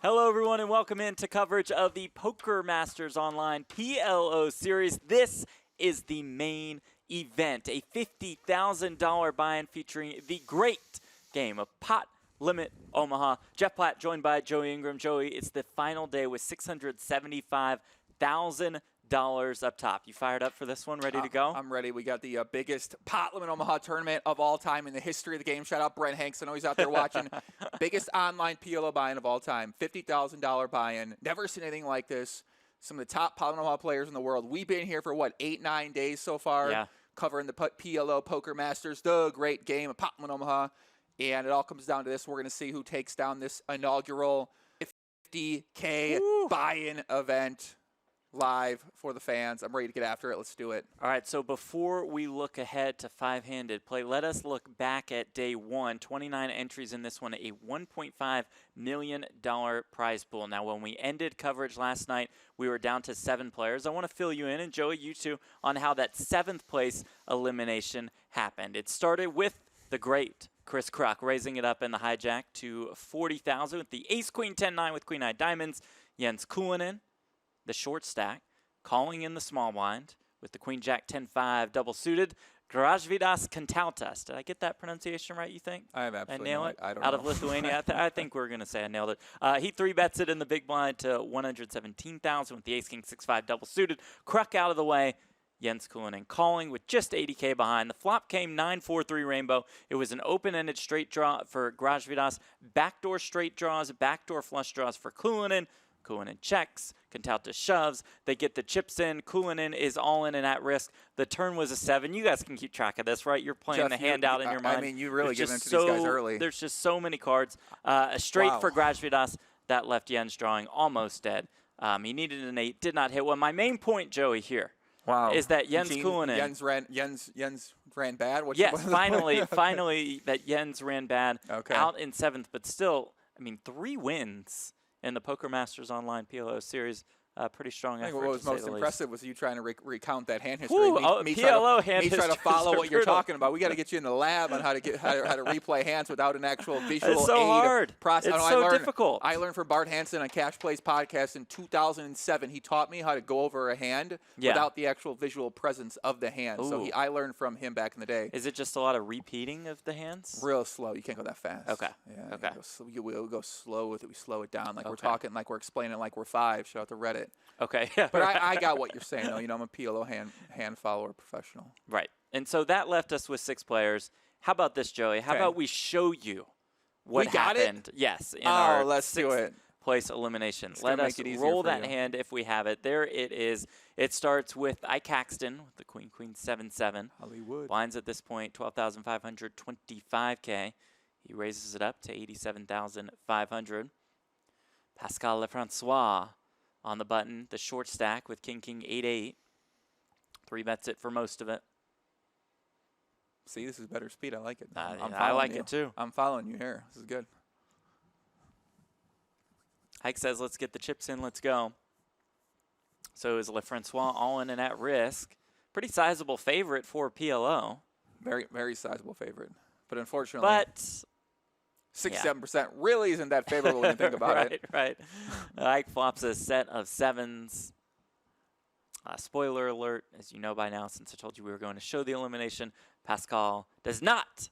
Hello, everyone, and welcome into coverage of the Poker Masters Online PLO Series. This is the main event, a $50,000 buy-in featuring the great game of Pot Limit Omaha. Jeff Platt joined by Joey Ingram. Joey, it's the final day with $675,000 up top. You fired up for this one? Ready to go? I'm ready. We got the biggest Pot Limit Omaha tournament of all time in the history of the game. Shout out Brent Hanks. I know he's out there watching. Biggest online PLO buy-in of all time. $50,000 buy-in. Never seen anything like this. Some of the top Pot Limit Omaha players in the world. We've been here for, what, 8-9 days so far? Yeah. Covering the P.L.O. Poker Masters, the great game of Pot Limit Omaha. And it all comes down to this. We're going to see who takes down this inaugural $50K buy-in event. Live for the fans. I'm ready to get after it. Let's do it. All right, so before we look ahead to five-handed play, let us look back at day one. 29 entries in this one, a $1.5 million prize pool. Now, when we ended coverage last night, we were down to 7 players. I want to fill you in, and Joey, you too, on how that 7th place elimination happened. It started with the great Chris Kruk raising it up in the hijack to $40,000 with the ace-queen 10-9 with queen-high diamonds. Jens Kulinen, the short stack, calling in the small blind with the queen-jack 10-5 double suited. Gražvydas Kantautas. Did I get that pronunciation right, you think? I have absolutely nail it? I don't Out know. of Lithuania. I think we're going to say I nailed it. He 3-bets it in the big blind to $117,000 with the ace-king 6-5 double suited. Kruk out of the way. Jens Kulinen calling with just $80K behind. The flop came 9-4-3 rainbow. It was an open-ended straight draw for Gražvydas. Backdoor straight draws, backdoor flush draws for Kulinen. Kulinen checks, Kantautas shoves, they get the chips in, Kulinen is all in and at risk. The turn was a 7. You guys can keep track of this, right? You're playing Jeff, the hand out in your mind. I mean, you really give into these guys early. There's just so many cards. A straight for Gražvydas that left Jens drawing almost dead. He needed an 8, did not hit one. My main point, Joey, here is that Jens Kulinen. Jens ran bad? Yes, finally that Jens ran bad out in 7th, but still, I mean, 3 wins in the Poker Masters Online PLO Series. Pretty strong effort. I think what was most impressive was you trying to recount that hand history. Me trying to follow what you're talking about. We got to get you in the lab on how to replay hands without an actual visual It's so aid hard. Process. It's so difficult. I learned from Bart Hansen on Cash Plays podcast in 2007. He taught me how to go over a hand without the actual visual presence of the hand. So I learned from him back in the day. Is it just a lot of repeating of the hands? Real slow. You can't go that fast. Okay. Yeah. Okay. We'll go slow with it. We slow it down. Like we're talking, like we're explaining, like we're 5. Shout out to Reddit. Okay. But I got what you're saying, though. You know, I'm a PLO hand follower professional. Right. And so that left us with 6 players. How about this, Joey? How about we show you what happened? Yes. In our let's do it. Place elimination. Let us roll that hand if we have it. There it is. It starts with Haxton with the queen 7-7. Hollywood. Blinds at this point 12,525K. He raises it up to 87,500. Pascal Lefrancois on the button, the short stack with king 8-8. 3-bets it for most of it. See, this is better speed. I like it. I like it too. I'm following you here. This is good. Hike says, let's get the chips in. Let's go. So is Lefrancois all in and at risk. Pretty sizable favorite for PLO. Very, very sizable favorite. But unfortunately. 6-7% really isn't that favorable when you think about it. Right. Ike flops a set of 7s. Spoiler alert, as you know by now, since I told you we were going to show the elimination, Pascal does not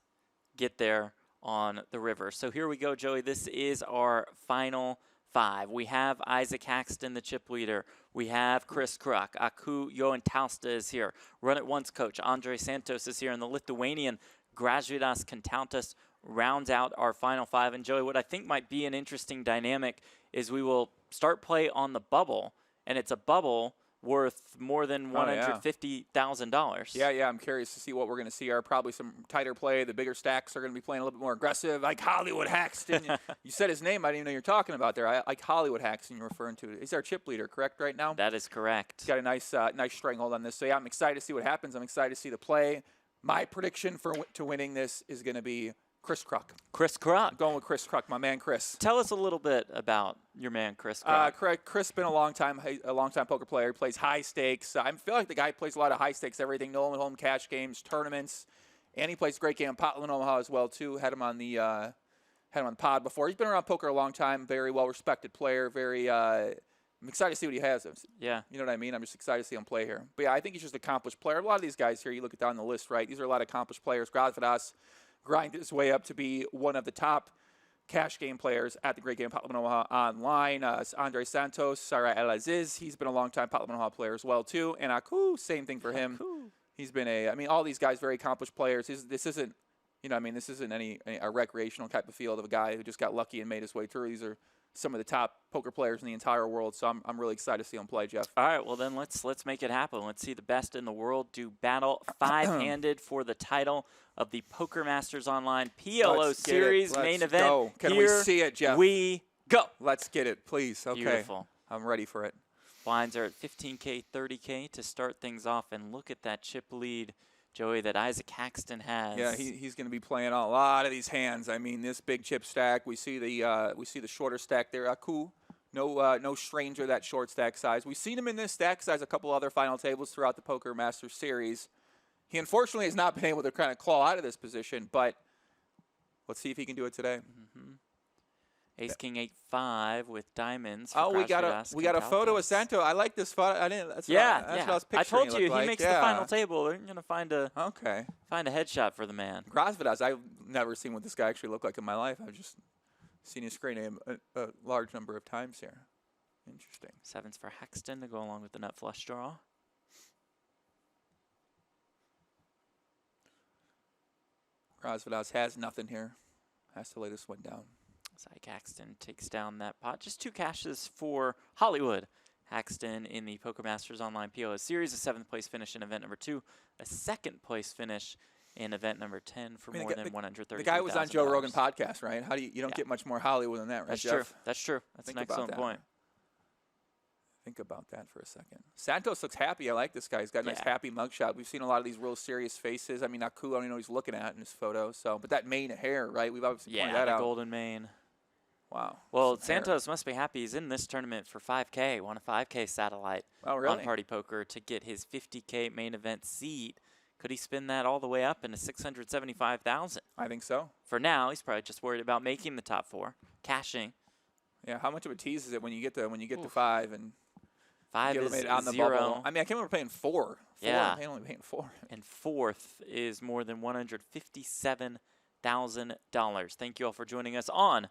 get there on the river. So here we go, Joey. This is our final 5. We have Isaac Haxton, the chip leader. We have Chris Kruk. Aku Johan Tausta is here. Run It Once coach Andre Santos is here. And the Lithuanian Gražvydas Kantautas rounds out our final 5. And Joey, what I think might be an interesting dynamic is we will start play on the bubble, and it's a bubble worth more than $150,000. Yeah, I'm curious to see what we're going to see. Are probably some tighter play. The bigger stacks are going to be playing a little bit more aggressive, like Hollywood Haxton. You said his name. I didn't even know you're talking about there. I like Hollywood Haxton you're referring to. He's our chip leader, correct, right now? That is correct. He's got a nice stranglehold on this. So, yeah, I'm excited to see what happens. I'm excited to see the play. My prediction to winning this is going to be Chris Kruk. Chris Kruk. I'm going with Chris Kruk, my man Chris. Tell us a little bit about your man Chris Kruk. Chris been a long time poker player. He plays high stakes. I feel like the guy plays a lot of high stakes everything. Nolan home cash games, tournaments, and he plays great game Pot Limit Omaha as well too. Had him on the Had him on the pod before. He's been around poker a long time. Very well-respected player. Very. I'm excited to see what he has. Yeah. You know what I mean? I'm just excited to see him play here. But yeah, I think he's just an accomplished player. A lot of these guys here, you look down the list, right? These are a lot of accomplished players. Grasvadas grinded his way up to be one of the top cash game players at the great game Pot Limit Omaha online. Andre Santos, Sarah El Aziz, he's been a long-time Pot Limit Omaha player as well, too. And Aku, same thing for him. He's been all these guys, very accomplished players. This isn't, this isn't a recreational type of field of a guy who just got lucky and made his way through. These are some of the top poker players in the entire world, so I'm really excited to see him play, Jeff. All right, well then let's make it happen. Let's see the best in the world do battle 5-handed for the title of the Poker Masters Online PLO Series main event. Go. Can we see it, Jeff? We go. Let's get it, please. Okay. Beautiful. I'm ready for it. Blinds are at 15K, 30K to start things off, and look at that chip lead, Joey, that Isaac Haxton has. Yeah, he's going to be playing a lot of these hands. I mean, this big chip stack. We see the shorter stack there. Aku, no stranger that short stack size. We've seen him in this stack size a couple other final tables throughout the Poker Masters series. He unfortunately has not been able to kind of claw out of this position, but let's see if he can do it today. Ace King 8-5 with diamonds. Oh, we got a photo of Santo. I like this photo. That's what I was picturing. I told you he makes the final table. They're gonna find a headshot for the man. Grasvadas. I've never seen what this guy actually looked like in my life. I've just seen his screen name a large number of times here. Interesting. Sevens for Haxton to go along with the nut flush draw. Grasvadas has nothing here. Has to lay this one down. Ike Haxton takes down that pot. Just 2 cashes for Hollywood. Haxton in the Poker Masters Online PLO Series, a 7th place finish in event number 2, a 2nd place finish in event number 10 for more than $130,000. The guy was on Joe Rogan podcast, right? How do you don't get much more Hollywood than that, right, That's Jeff? true. That's true. That's an excellent point. Think about that for a second. Santos looks happy. I like this guy. He's got a nice happy mugshot. We've seen a lot of these real serious faces. I mean, Aku, I don't even know what he's looking at in this photo. So, but that mane of hair, right? We've obviously pointed that out. Golden mane. Wow. Well, Santos must be happy. He's in this tournament for 5K. Won a 5K satellite on Party Poker to get his 50K main event seat. Could he spin that all the way up into $675,000? I think so. For now, he's probably just worried about making the top 4, cashing. Yeah. How much of a tease is it when you get to 5 and 5 is on the 0. bubble? I mean, I can't remember paying 4. Yeah. I'm only paying 4. And 4th is more than $157,000. Thank you all for joining us on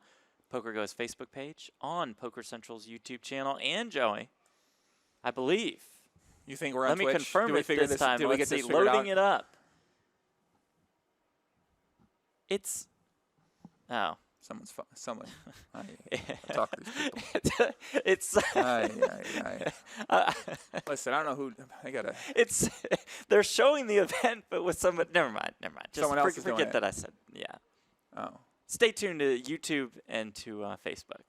PokerGo's Facebook page, on Poker Central's YouTube channel, and Joey, I believe. You think we're on Twitch? Let me confirm it this time. Did we get Let's see, this figured out? loading it up. It's someone. I talk to these people. It's. Listen, I don't know who. I gotta. It's. They're showing the event, but with someone. Never mind. Just someone else forget that I said. Yeah. Oh. Stay tuned to YouTube and to Facebook,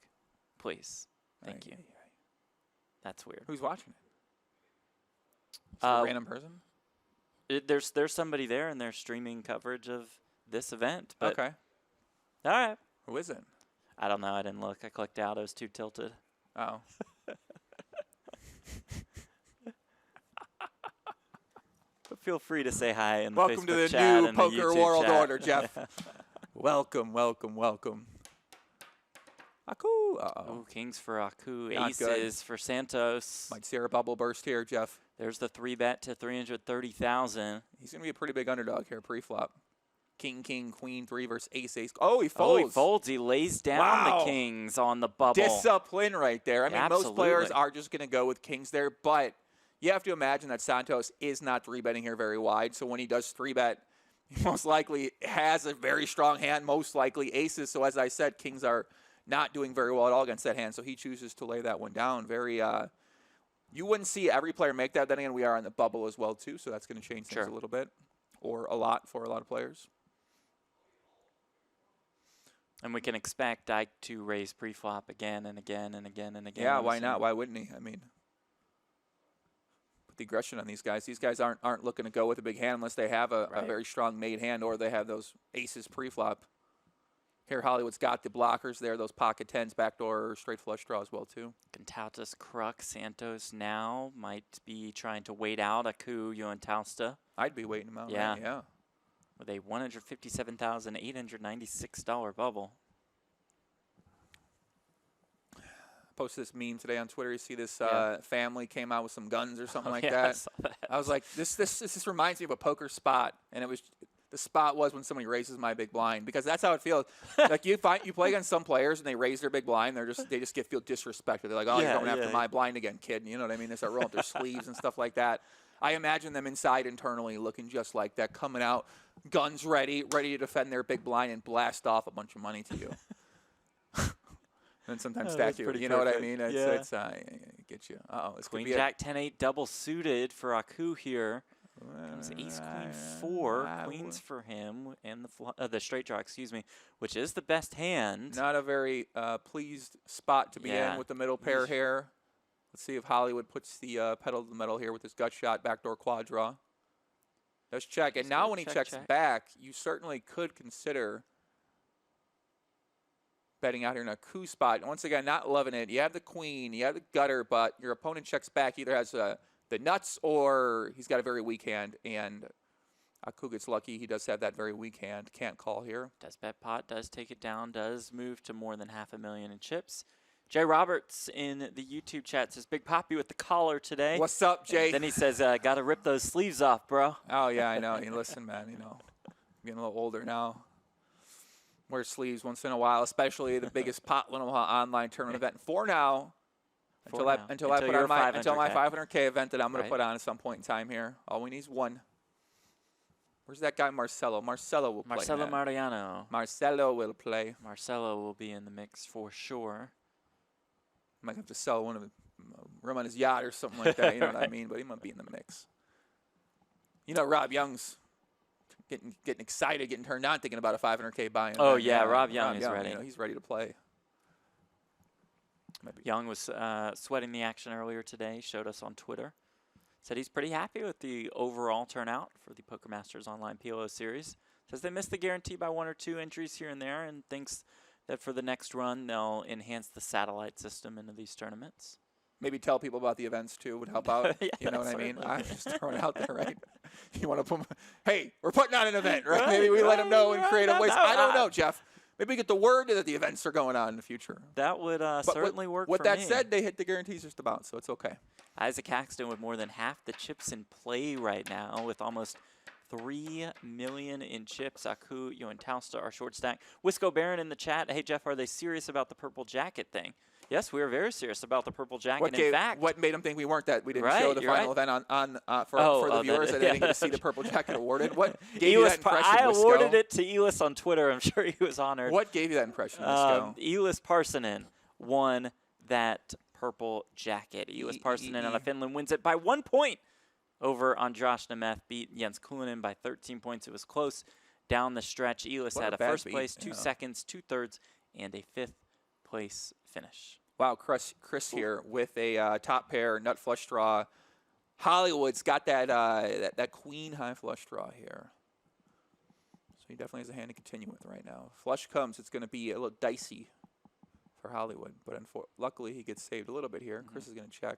please. Thank you. That's weird. Who's watching it? A random person? There's somebody there, and they're streaming coverage of this event. But okay. All right. Who is it? I don't know. I didn't look. I clicked out. I was too tilted. Oh. But feel free to say hi in the Welcome Facebook to the chat new and Poker the YouTube World chat. Order, Jeff. Welcome. Aku. Oh, kings for Aku. Not Aces good. for Santos. Might see our bubble burst here, Jeff. There's the 3-bet to 330,000. He's going to be a pretty big underdog here pre-flop. King, Queen, 3 versus Ace. Oh, he folds. Oh, he folds. He lays down the kings on the bubble. Discipline right there. I mean, Absolutely. most players are just going to go with kings there, but you have to imagine that Santos is not 3-betting here very wide. So when he does 3-bet, he most likely has a very strong hand, most likely aces. So as I said, kings are not doing very well at all against that hand. So he chooses to lay that one down. Very, you wouldn't see every player make that. Then again, we are on the bubble as well, too. So that's going to change things a little bit, or a lot for a lot of players. And we can expect Ike to raise pre-flop again and again and again and again. Yeah, why not? Why wouldn't he? I mean, put the aggression on these guys. These guys aren't looking to go with a big hand unless they have a very strong made hand or they have those aces pre-flop. Here, Hollywood's got the blockers there, those pocket tens, backdoor, straight flush draw as well, too. Cantautas, Kruk, Santos now might be trying to wait out Aku, Yuan Tausta. I'd be waiting him out. Yeah. Right? Yeah. With a $157,896 bubble. posted this meme today on Twitter. You see this Yeah. family came out with some guns or something like I that. saw that. I was like, this reminds me of a poker spot, and the spot was when somebody raises my big blind, because that's how it feels. Like you play against some players and they raise their big blind, they just feel disrespected. They're like, oh, you're going after my blind again, kid. You know what I mean? They start rolling up their sleeves and stuff like that. I imagine them inside internally looking just like that, coming out, guns ready to defend their big blind and blast off a bunch of money to you. And sometimes stack you. You know what I mean? It's get you. It's Queen Jack 10-8 double suited for Aku here. Comes ace queen 4, queens for him, and the straight draw, excuse me, which is the best hand. Not a very pleased spot to be in with the middle pair here. Let's see if Hollywood puts the pedal to the metal here with his gut shot, backdoor quad draw. Does check, and now when he checks back, you certainly could consider betting out here in a coup spot. Once again, not loving it. You have the queen, you have the gutter, but your opponent checks back, either has the nuts or he's got a very weak hand, and Aku gets lucky. He does have that very weak hand. Can't call here. Does bet pot, does take it down, does move to more than $500,000 in chips. Jay Roberts in the YouTube chat says, Big Poppy with the collar today. What's up, Jay? And then he says, got to rip those sleeves off, bro. Oh, yeah, I know. Hey, listen, man, I'm getting a little older now. Wear sleeves once in a while, especially the biggest Pot Limit Omaha online tournament event. For now, until I put on my 500K event that I'm going to put on at some point in time here. All we need is one. Where's that guy Marcelo? Marcelo will play. Marcelo Mariano. Marcelo will play. Marcelo will be in the mix for sure. Might have to sell one of the room on his yacht or something like that. You know what I mean? But he might be in the mix. Rob Young's getting excited, getting turned on, thinking about a 500K buy-in. Oh, yeah, Rob Young is ready. He's ready to play. Young was sweating the action earlier today, showed us on Twitter. Said he's pretty happy with the overall turnout for the Poker Masters Online PLO Series. Says they missed the guarantee by 1 or 2 entries here and there, and thinks that for the next run they'll enhance the satellite system into these tournaments. Maybe tell people about the events, too, would help out. Yeah, you know what I mean? certainly. I'm just throwing it out there, right? You want to put, hey, we're putting on an event, right? Maybe we let them know in creative ways. I don't know, Jeff. Maybe we get the word that the events are going on in the future. That would certainly work for me. With that said, they hit the guarantees just about, so it's okay. Isaac Haxton with more than half the chips in play right now, with almost $3 million in chips. Aku, you and Tausta are short stack. Wisco Baron in the chat. Hey, Jeff, are they serious about the purple jacket thing? Yes, we are very serious about the purple jacket. In fact, what made them think we weren't that? We didn't show the final event for the viewers that didn't get to see the purple jacket awarded. What gave you that impression, I Wisco? awarded it to Elis on Twitter. I'm sure he was honored. What gave you that impression, Wisco? Elis Parsonen won that purple jacket. Elis Parsonen out of Finland wins it by 1 point over Andras Nemeth. Beat Jens Kulinen by 13 points. It was close down the stretch. Elis had a first place, 2 seconds, 2 thirds, and a 5th place finish. Wow, Chris here with a top pair nut flush draw. Hollywood's got that that queen high flush draw here, so he definitely has a hand to continue with right now. Flush comes, it's going to be a little dicey for Hollywood, but luckily he gets saved a little bit here. Chris is going to check.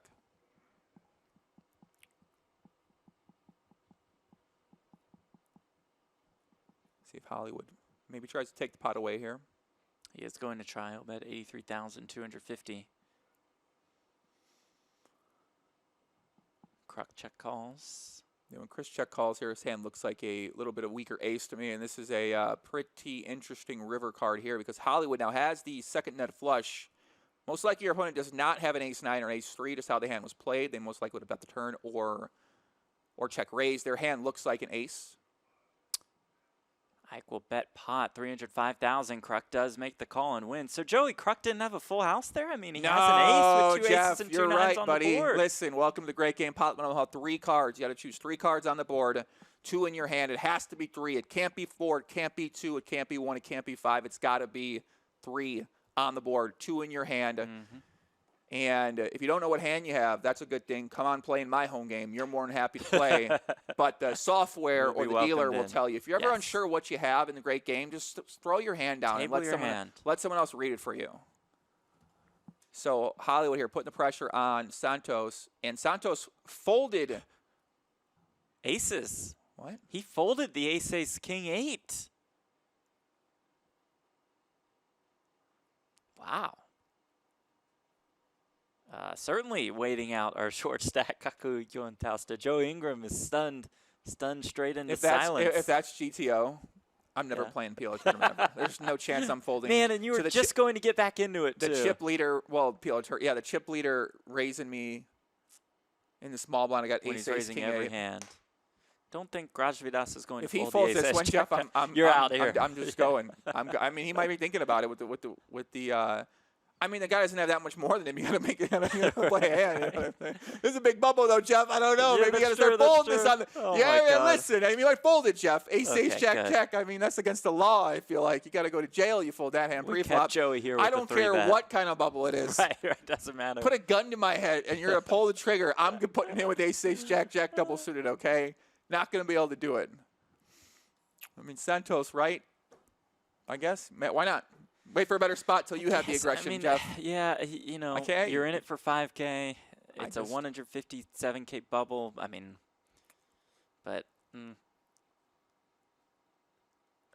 See if Hollywood maybe tries to take the pot away here. He is going to try. He'll bet 83,250. Kruk check calls. When Chris check calls here, his hand looks like a little bit of weaker ace to me, and this is a pretty interesting river card here because Hollywood now has the second nut flush. Most likely your opponent does not have an ace-9 or ace-3, just how the hand was played. They most likely would have bet the turn or check raise. Their hand looks like an ace. Ike will bet pot 305,000. Kruk does make the call and win. So Joey, Kruk didn't have a full house there. I mean, he has an ace with 2 aces and 2 you're nines right, on buddy. the board. Listen, welcome to the great game. Pot Limit Omaha, 3 cards. You got to choose 3 cards on the board, 2 in your hand. It has to be 3. It can't be 4. It can't be 2. It can't be 1. It can't be 5. It's got to be 3 on the board, 2 in your hand. And if you don't know what hand you have, that's a good thing. Come on, play in my home game. You're more than happy to play. But the software or the dealer will tell you. If you're ever unsure what you have in the great game, just throw your hand down and let someone else read it for you. So Hollywood here putting the pressure on Santos. And Santos folded. Aces. What? He folded the ace, king 8. Wow. certainly waiting out our short stack Kaku Yontausta. Joe Ingram is stunned straight into silence. If that's GTO, I'm never playing PLO tournament ever. There's no chance I'm folding. Man, and you were just going to get back into it, the too. chip leader, well, PLO tournament, yeah, the chip leader raising me in the small blind. I got when ace, he's raising king, every 8. hand. Don't think Grajvidas is going If to he fold folds the this one, Jeff, You're out of here. I'm just going. I mean, he might be thinking about it with the. I mean, the guy doesn't have that much more than him. You got to make it. Play a hand. You know what I'm saying? This is a big bubble, though, Jeff. I don't know. Yeah, Maybe you got to true, start folding this on. God. Listen. I mean, you might fold it, Jeff. Ace, Okay, check, good. check. I mean, that's against the law. I feel like you got to go to jail. You fold that hand We pre-flop. kept Joey here with I don't the care 3-bet. what kind of bubble it is. Right, doesn't matter. Put a gun to my head, and you're gonna pull the trigger. I'm putting it in with ace, jack, double suited. Okay, not gonna be able to do it. I mean, Santos, right? I guess. Why not? Wait for a better spot till you have the aggression, Jeff. Yeah, you know, Okay. you're in it for 5K. It's a 157K bubble. I mean, but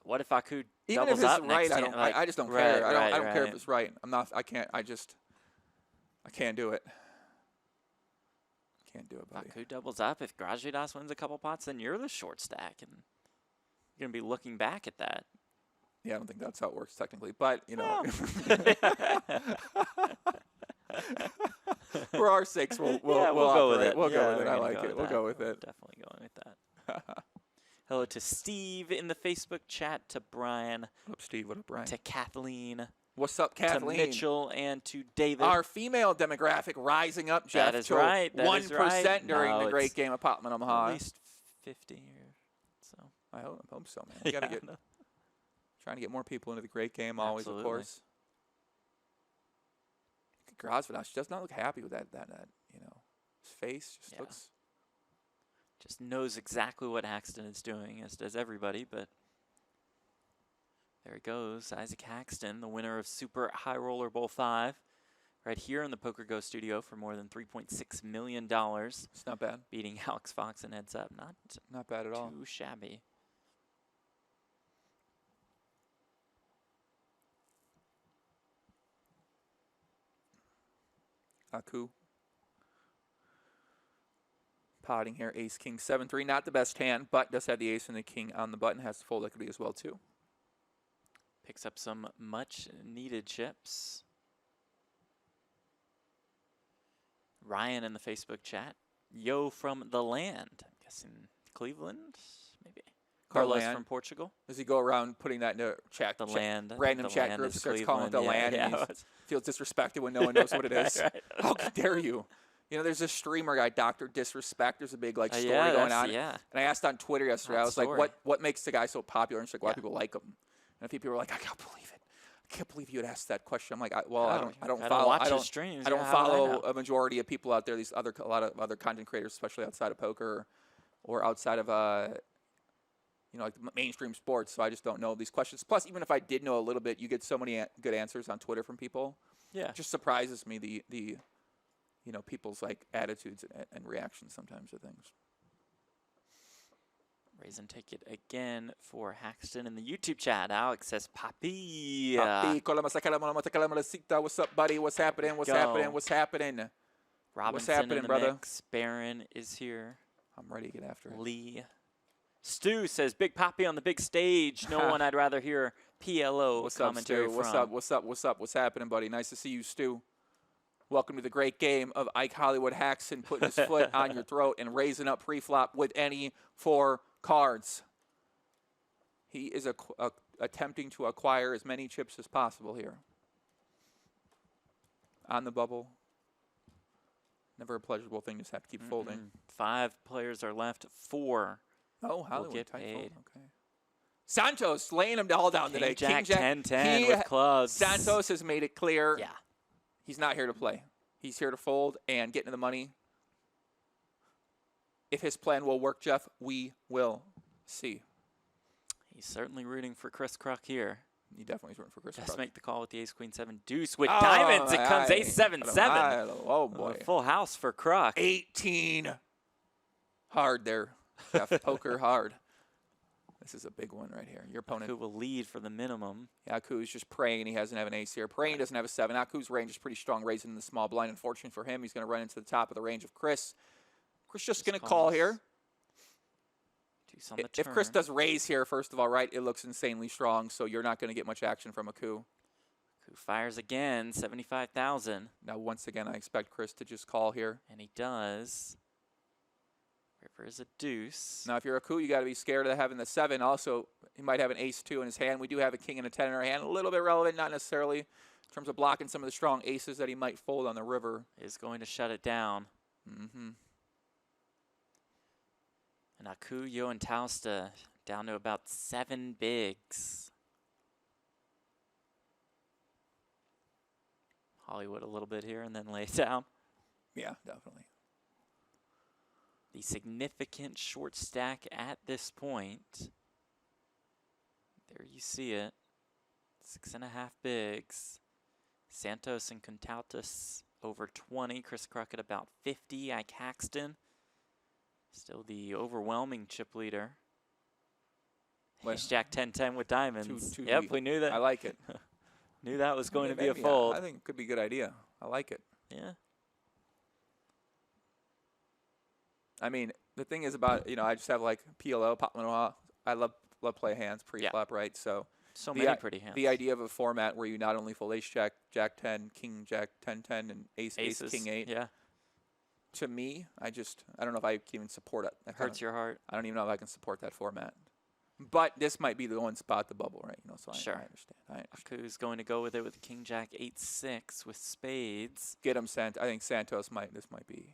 what if Aku Even if doubles it's up right, next I hand? don't. Like, I just don't right, care. I don't care right. if it's right. I'm not. I can't. I can't do it. Can't do it, buddy. Aku doubles up. If Grajvidas wins a couple pots, then you're the short stack, and you're gonna be looking back at that. Yeah, I don't think that's how it works technically, but you know, for our sakes, we'll go with operate. it. We'll go Yeah, with it. we're I gonna like go it. with We'll that. go with it. Definitely going with that. Hello to Steve in the Facebook chat, to Brian, What up, Steve? What up, Brian? to Kathleen, What's up, Kathleen? to Mitchell, and to David. Our female demographic rising up, Jeff. That is to right. That 1% is right. during No, the great it's game of Pot Limit Omaha. At least 50 or so. I hope so, man. You gotta get trying to get more people into the great game, always, Absolutely. of course. Grajvidas does not look happy with that. You know, his face just looks. Just knows exactly what Haxton is doing, as does everybody, but there he goes. Isaac Haxton, the winner of Super High Roller Bowl 5, right here in the PokerGO studio for more than $3.6 million. It's not bad. Beating Alex Fox and Heads Up. Not bad at all. Too shabby. Aku. Potting here, ace, king, 7-3. Not the best hand, but does have the ace and the king on the button. Has the fold equity as well, too. Picks up some much needed chips. Ryan in the Facebook chat. Yo from the land. I'm guessing Cleveland, maybe. Carlos land. from Portugal. Does he go around putting that into chat? The land. Random the chat land groups is starts calling it the Cleveland. land, Yeah, and he yeah. feels disrespected when no one knows what it is. Right. How dare you? You know, there's this streamer guy, Dr. Disrespect. There's a big story yeah, going on. Yeah. And I asked on Twitter yesterday, I was story. like, what makes the guy so popular? And she's like, why people like him? And a few people were like, I can't believe it. I can't believe you would ask that question. I'm like, I don't follow. Watch his streams. I don't How would I follow know? a majority of people out there. A lot of other content creators, especially outside of poker or outside of like mainstream sports. So I just don't know these questions. Plus, even if I did know a little bit, you get so many good answers on Twitter from people. Yeah. It just surprises me the people's like attitudes and reactions sometimes to things. Raise and take it again for Haxton in the YouTube chat. Alex says, Papi. What's up, buddy? What's happening? What's happening? What's happening? Robinson happening, in the brother? mix. Baron is here. I'm ready to get after it. Lee. Stu says, Big Papi on the big stage. No one I'd rather hear PLO What's up, commentary Stu? What's from. up? What's up? What's up? What's happening, buddy? Nice to see you, Stu. Welcome to the great game of Ike Hollywood Haxton putting his foot on your throat and raising up pre-flop with any 4 cards. He is attempting to acquire as many chips as possible here. On the bubble. Never a pleasurable thing, just have to keep folding. 5 players are left. 4 Oh, Hollywood get tight paid. fold. Okay. Santos laying him all down today. King Jack 10-10 with clubs. Santos has made it clear. Yeah. He's not here to play. He's here to fold and get into the money. If his plan will work, Jeff, we will see. He's certainly rooting for Chris Kruk here. He definitely is rooting for Chris. Just make the call with the ace, queen, 7 deuce. With diamonds, it comes ace, 7, 7. Oh, boy. Full house for Kruk. 18. Hard there, Jeff. Poker hard. This is a big one right here. Your opponent. Aku will lead for the minimum. Aku's just praying he doesn't have an ace here. Praying he doesn't have a 7. Aku's range is pretty strong, raising in the small blind. Unfortunately for him, he's going to run into the top of the range of Chris. Chris just going to call here. Deuce on the If turn. Chris does raise here, first of all, right, it looks insanely strong, so you're not going to get much action from Aku. Aku fires again, 75,000. Now, once again, I expect Chris to just call here. And he does. River is a deuce. Now, if you're Aku, you got to be scared of having the 7. Also, he might have an ace 2 in his hand. We do have a king and a 10 in our hand. A little bit relevant, not necessarily in terms of blocking some of the strong aces that he might fold on the river. Is going to shut it down. Mm-hmm. And Aku, Yo, and Tausta down to about 7 bigs. Hollywood a little bit here and then lay it down. Yeah, definitely. The significant short stack at this point. There you see it. 6.5 bigs. Santos and Contautas over 20. Chris Kruk at about 50. Ike Haxton. Still the overwhelming chip leader. Ace Jack 10-10 with diamonds. Yep, we knew that. I like it. Knew that was going to be a fold. I think it could be a good idea. I like it. Yeah. I mean, the thing is about, I just have like PLO, Pot Limit Omaha. I love play hands pre-flop, right? So many pretty hands. The idea of a format where you not only fold ace jack, jack 10, king jack 10-10, and ace king 8. Yeah. To me, I don't know if I can even support it. That hurts your heart. I don't even know if I can support that format. But this might be the one spot the bubble, right? So sure. I understand. Aku's going to go with it with king jack 8-6 with spades. Get him I think Santos this might be.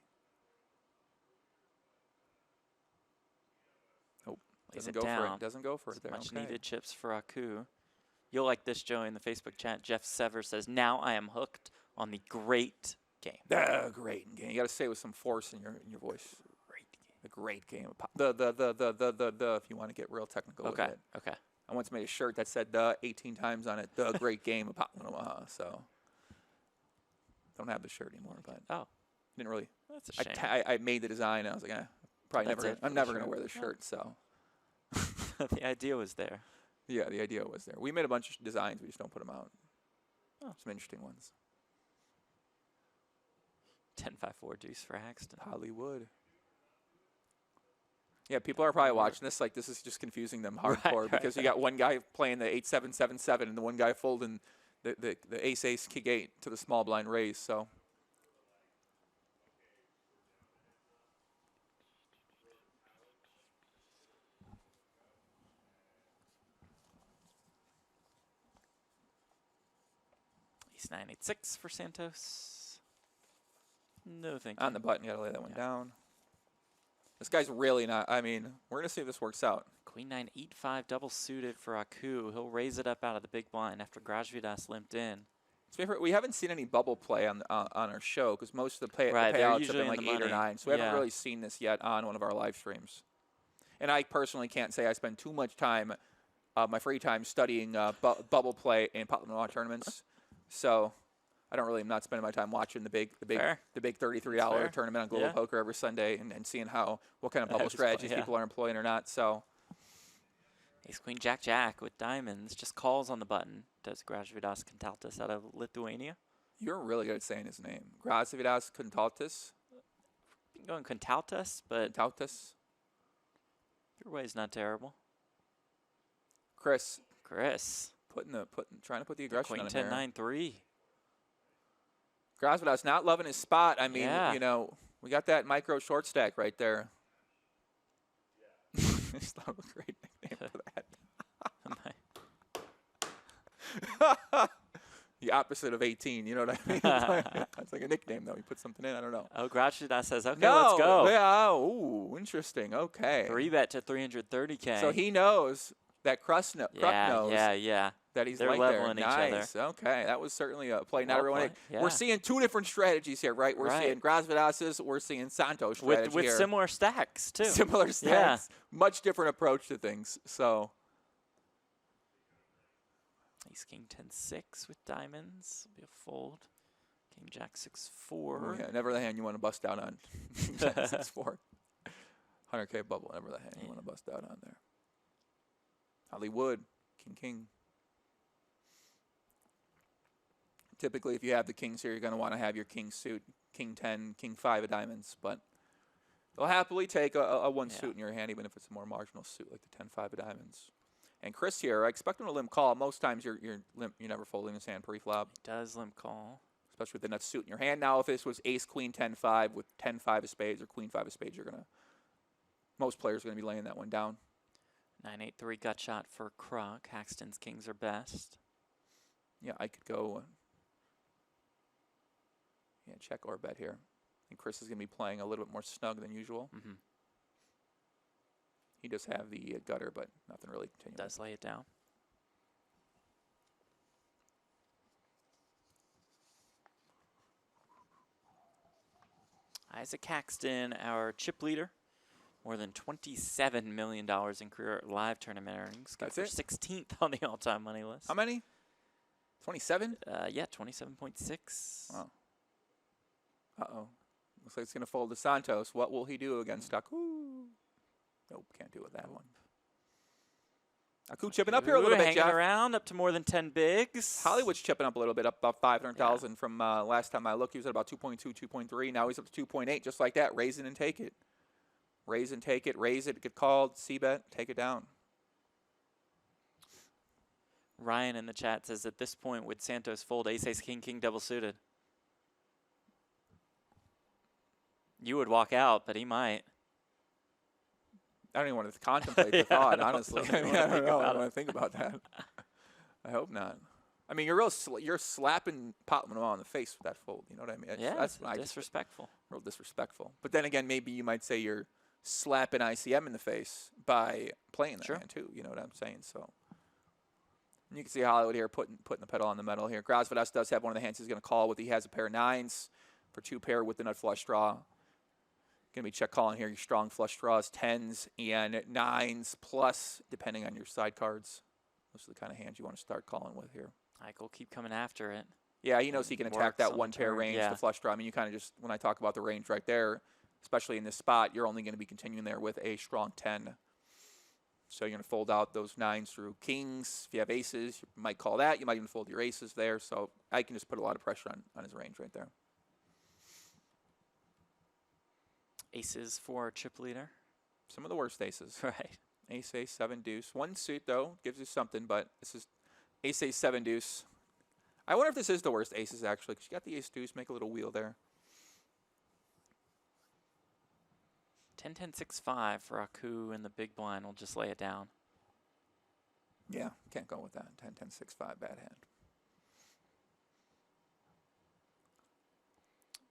Nope. Doesn't go for it there. Much needed chips for Aku. You'll like this, Joey, in the Facebook chat. Jeff Sever says, "Now I am hooked on the great game." The great game. You got to say it with some force in your voice. Great game. The great game. The if you want to get real technical with it. Okay. I once made a shirt that said "the" 18 times on it. The great game of Pot Limit Omaha. So don't have the shirt anymore, but didn't really. That's a shame. I made the design. And I was like, I'm never gonna wear the shirt. So the idea was there. Yeah, the idea was there. We made a bunch of designs. We just don't put them out. Some interesting ones. 10-5-4 deuce for Haxton. Hollywood. Yeah, people are probably watching this like this is just confusing them hardcore because you got one guy playing the 8-7-7-7 and the one guy folding the ace king 8 to the small blind raise. So. Ace 9-8-6 for Santos. No thank you. On the button, you got to lay that one down. This guy's really not. I mean, we're going to see if this works out. Queen 9-8-5 double suited for Aku. He'll raise it up out of the big blind after Grajvidas limped in. We haven't seen any bubble play on our show because most of the payouts have been like 8 or 9. So we haven't really seen this yet on one of our live streams. And I personally can't say I spend too much time, my free time, studying bubble play in Pot Limit Omaha tournaments. So I'm not spending my time watching the big $33 tournament on Global Poker every Sunday and seeing what kind of bubble strategies people are employing or not. So Ace Queen Jack Jack with diamonds just calls on the button. Does Grajvidas Contautas out of Lithuania? You're really good at saying his name. Grajvidas Contautas. Been going Contautas, but Contautas. Your way's not terrible. Chris. Trying to put the aggression on him. Queen 10-9-3. Grajvidas not loving his spot. I mean, we got that micro short stack right there. It's not a great nickname for that. The opposite of 18, you know what I mean? It's like a nickname, though. You put something in, I don't know. Oh, Grajvidas says, okay, let's go. Yeah, ooh, interesting. Okay. 3-bet to 330K. So he knows that Kruk knows that he's They're right leveling there. Nice. Each other. Okay, that was certainly a play. Not everyone. Yeah. We're seeing two different strategies here, right? We're seeing Grajvidas's, we're seeing Santos' strategy with here. similar stacks, too. Similar stacks. Yeah. Much different approach to things. So. Ace King 10-6 with diamonds. Be a fold. King Jack 6-4. Oh, yeah, never the hand you want to bust out on. King Jack 6-4. 100K bubble. Never the hand you want to bust out on there. Hollywood, king. Typically, if you have the kings here, you're going to want to have your king suit, king 10, king 5 of diamonds. But they'll happily take a one suit in your hand, even if it's a more marginal suit like the 10-5 of diamonds. And Chris here, I expect him to limp call. Most times you're never folding his hand pre-flop. He does limp call. Especially with the nut suit in your hand. Now, if this was ace, queen, 10-5 with 10-5 of spades or queen 5 of spades, most players are going to be laying that one down. 9-8-3 gut shot for Kruk. Haxton's kings are best. Yeah, I could go check or bet here. I think Chris is going to be playing a little bit more snug than usual. He does have the gutter, but nothing really continuing. Does lay it down. Isaac Haxton, our chip leader. More than $27 million in career live tournament earnings. That's for it? 16th on the all-time money list. How many? 27? Yeah, 27.6. Wow. Uh-oh. Looks like it's going to fold to Santos. What will he do against Aku? Nope, can't do with that one. Aku chipping up here a little bit, hanging Jeff. around, up to more than 10 bigs. Hollywood's chipping up a little bit, up about 500,000 from last time I looked. He was at about 2.2, 2.3. Now he's up to 2.8, just like that. Raise it and take it. Raise and take it. Raise it, get called. C-bet, take it down. Ryan in the chat says, at this point, would Santos fold ace, king, king double suited? You would walk out, but he might. I don't even want to contemplate the thought, honestly. I don't know. I don't want to think about that. I hope not. I mean, you're slapping Pot Limit Omaha on the face with that fold. You know what I mean? That's disrespectful. Real disrespectful. But then again, maybe you might say you're slapping ICM in the face by playing that hand too. You know what I'm saying? So and you can see Hollywood here putting the pedal on the metal here. Grasvadas does have one of the hands he's going to call with. He has a pair of 9s for 2 pair with the nut flush draw. Going to be check calling here. Your strong flush draws, 10s and 9s plus, depending on your side cards. Those are the kind of hands you want to start calling with here. Ike will keep coming after it. Yeah, he knows he can attack that one pair range, the flush draw. I mean, you kind of just, when I talk about the range right there, especially in this spot, you're only going to be continuing there with a strong 10. So you're going to fold out those 9s through kings. If you have aces, you might call that. You might even fold your aces there. So I can just put a lot of pressure on his range right there. Aces for chip leader. Some of the worst aces. Right. Ace, 7, deuce. One suit, though, gives you something, but this is ace, 7, deuce. I wonder if this is the worst aces, actually, because you got the ace, deuce, make a little wheel there. 10-10-6-5 for Aku in the big blind. We'll just lay it down. Yeah, can't go with that. 10-10-6-5, bad hand.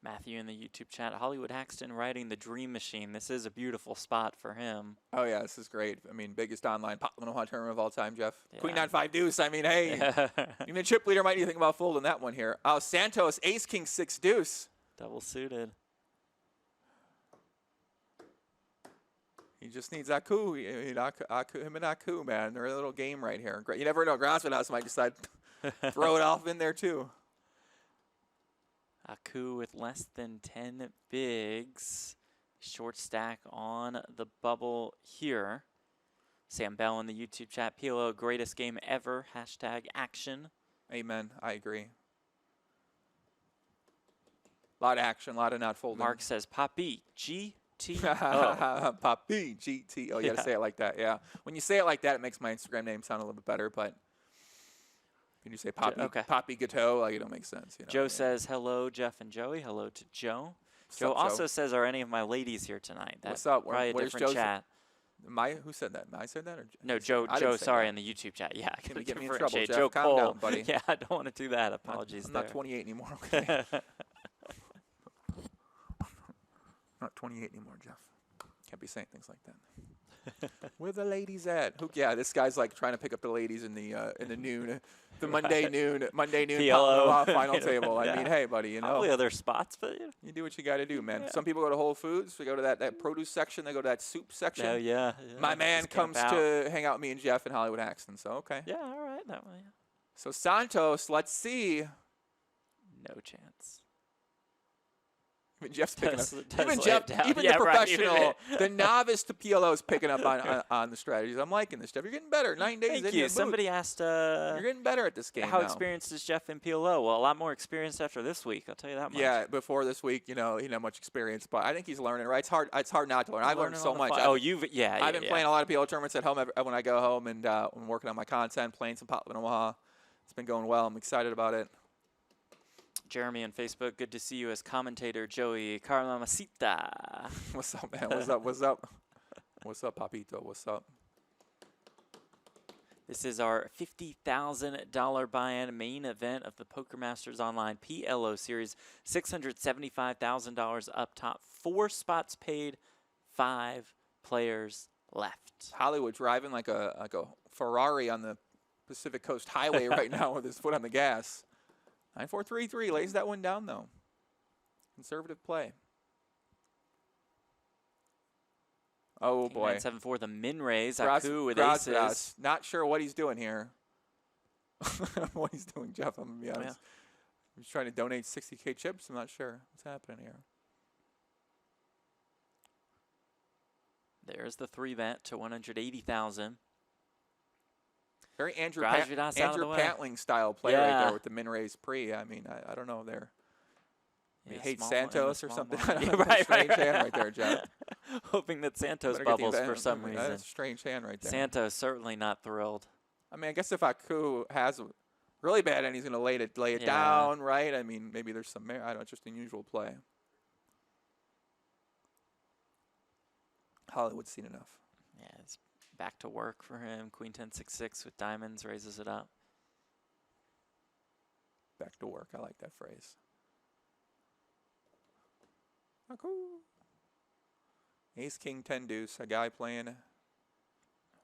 Matthew in the YouTube chat. Hollywood Haxton riding the dream machine. This is a beautiful spot for him. Oh, yeah, this is great. I mean, biggest online Pot Limit Omaha tournament of all time, Jeff. Yeah. Queen 9-5 deuce. I mean, hey, even the chip leader might need to think about folding that one here. Oh, Santos, ace, king, 6, deuce. Double suited. He just needs Aku. Him and Aku, man. They're a little game right here. You never know. Grasvadas might decide to throw it off in there, too. Aku with less than 10 bigs. Short stack on the bubble here. Sam Bell in the YouTube chat. PLO, greatest game ever. Hashtag action. Amen. I agree. A lot of action, a lot of not folding. Mark says, Poppy, GTO. Poppy, GTO. You got to say it like that, yeah. When you say it like that, it makes my Instagram name sound a little bit better, but can you say Poppy, Poppy Gateau? Like, it don't make sense. You know? Joe says, hello, Jeff and Joey. Hello to Joe. Joe also says, are any of my ladies here tonight? What's up? Probably a different chat. Who said that? I said that? Or no, Joe, sorry, in the YouTube chat. Yeah, can we get me in trouble, Jeff? Joe Calm Cole. down, buddy. Yeah, I don't want to do that. Apologies. I'm not 28 anymore, okay? I'm not 28 anymore, Jeff. Can't be saying things like that. Where the ladies at? Yeah, this guy's like trying to pick up the ladies in the noon, the Monday noon PLO final table. I mean, hey, buddy, you know. Probably other spots, but you do what you got to do, man. Some people go to Whole Foods. We go to that produce section. They go to that soup section. Oh yeah. My man comes to hang out with me and Jeff and Hollywood Haxton. So okay. Yeah, all right, that one. Yeah. So Santos, let's see. No chance. Jeff's picking up. Does Even lay Jeff, it down. even Yeah, the right, even professional, the novice to PLO is picking up on the strategies. I'm liking this, Jeff. You're getting better. 9 days Thank in. you. Somebody asked You're getting better at this game how now. experienced is Jeff in PLO? Well, a lot more experienced after this week. I'll tell you that much. Yeah, before this week, he didn't have much experience, but I think he's learning. Right, it's hard not to learn. I've learned so much. Oh, I've been playing a lot of PLO tournaments at home when I go home, and I'm working on my content, playing some Pot Limit Omaha. It's been going well. I'm excited about it. Jeremy on Facebook, good to see you as commentator, Joey Carlamasita. What's up, man? What's up? What's up? What's up, Papito? What's up? This is our $50,000 buy-in main event of the Poker Masters Online PLO Series. $675,000 up top. 4 spots paid, 5 players left. Hollywood driving like a Ferrari on the Pacific Coast Highway right now with his foot on the gas. 9-4-3-3 lays that one down, though. Conservative play. Oh, boy. 9-7-4, the min raise. Aku with aces. Not sure what he's doing here. What he's doing, Jeff, I'm going to be honest. Yeah. He's trying to donate 60K chips. I'm not sure what's happening here. There's the 3-bet to 180,000. Very Andrew Patling style play right there with the min raise pre. I mean, I don't know there. He hates Santos or something. Right, strange hand right there, Jeff. Hoping that Santos bubbles for some reason. That's a strange hand right there. Santos certainly not thrilled. I mean, I guess if Aku has a really bad hand, he's going to lay it down, right? I mean, maybe there's some, I don't know, just unusual play. Hollywood's seen enough. Yeah, it's back to work for him. Queen 10-6-6 with diamonds raises it up. Back to work. I like that phrase. Aku. Ace, King, 10 deuce. A guy playing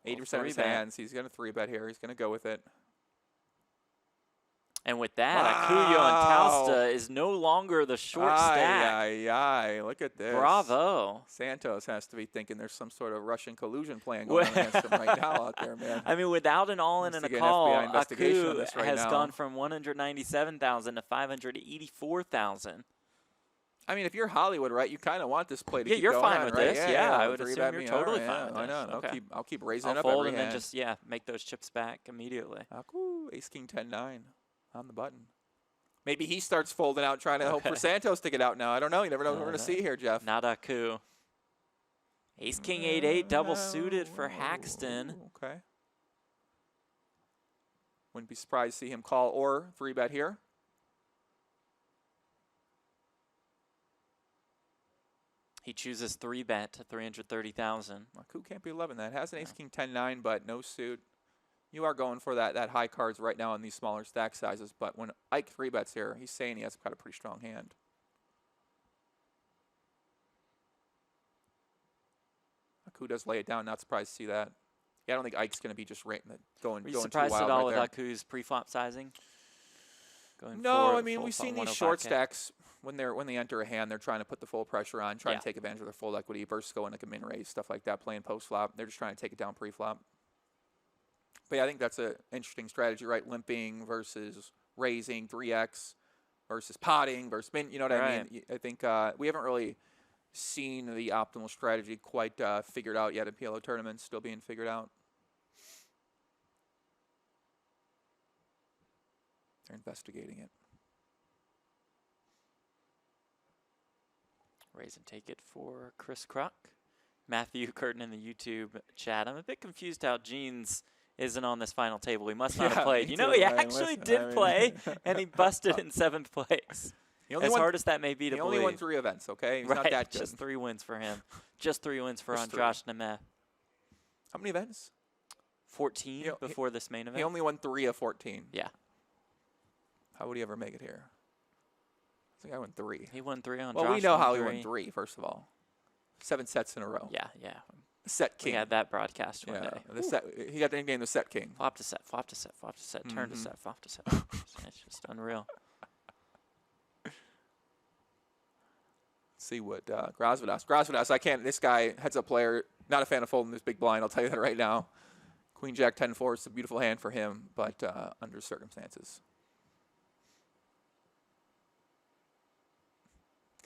80% of his hands. He's going to 3-bet here. He's going to go with it. And with that, Akuyo and Tausta is no longer the short stack. Look at this. Bravo. Santos has to be thinking there's some sort of Russian collusion plan going on against him right now out there, man. I mean, without an all-in and a call, Aku has gone from 197,000 to 584,000. I mean, if you're Hollywood, right, you kind of want this play to keep you're going fine on, with right? this. Yeah, I would assume you're totally fine with this. I know. Okay. I'll keep raising it up fold every and hand. then just, make those chips back immediately. Aku, Ace, King, 10-9 on the button. Maybe he starts folding out, trying to hope for Santos to get out now. I don't know. You never know what we're going to see here, Jeff. Not Aku. Ace, King, 8-8, double suited for Haxton. Okay. Wouldn't be surprised to see him call or 3-bet here. He chooses 3-bet to 330,000. Aku can't be loving that. Has an Ace, King, 10-9, but no suit. You are going for that high cards right now in these smaller stack sizes, but when Ike 3-bets here, he's saying he has got a pretty strong hand. Aku does lay it down. Not surprised to see that. Yeah, I don't think Ike's going to be just going too wild. Were you surprised at all with Aku's pre-flop sizing? No, I mean, we've seen these short stacks when they enter a hand, they're trying to put the full pressure on, trying to take advantage of their full equity versus going like a min raise, stuff like that, playing post flop. They're just trying to take it down pre-flop. But yeah, I think that's an interesting strategy, right? Limping versus raising, 3x versus potting versus min. You know what I mean? I think we haven't really seen the optimal strategy quite figured out yet in PLO tournaments, still being figured out. They're investigating it. Raise and take it for Chris Kruk. Matthew Curtin in the YouTube chat. I'm a bit confused how Jeans isn't on this final table. He must not have played. You know, he actually did play, and he busted in 7th place. As hard as that may be to believe. He only won 3 events, okay? He's not that good. Just 3 wins for him. Just 3 wins for Andrash Nemeth. How many events? 14 before this main event. He only won 3 of 14. Yeah. How would he ever make it here? I think I won 3. He won 3 on Well, Josh we know how he won 3, first of all. 7 sets in a row. Yeah. The set king. We had that broadcast one day. He got the nickname the set king. Flop to set, flop to set, flop to set, turn to set, flop to set. It's just unreal. See what Grasvadas. I can't. This guy, heads up player, not a fan of folding this big blind. I'll tell you that right now. Queen Jack 10-4 is a beautiful hand for him, but under circumstances.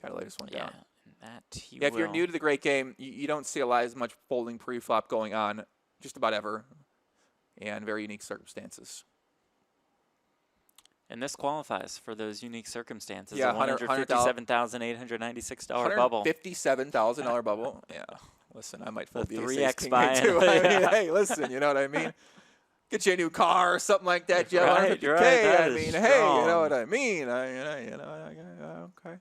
Gotta lay this one Yeah, down. that he Yeah, if you're will. new to the great game, you don't see a lot as much folding pre-flop going on just about ever, and very unique circumstances. And this qualifies for those unique circumstances. Yeah, a $157,896 bubble. $157,000 bubble. Yeah. Listen, I might fold the 3x ace-king buy-in. too. I mean, Yeah. hey, listen, you know what I mean? Get you a new car or something like that, Jeff. Right, 150K. that I is mean, hey, you know strong. what I mean? Okay.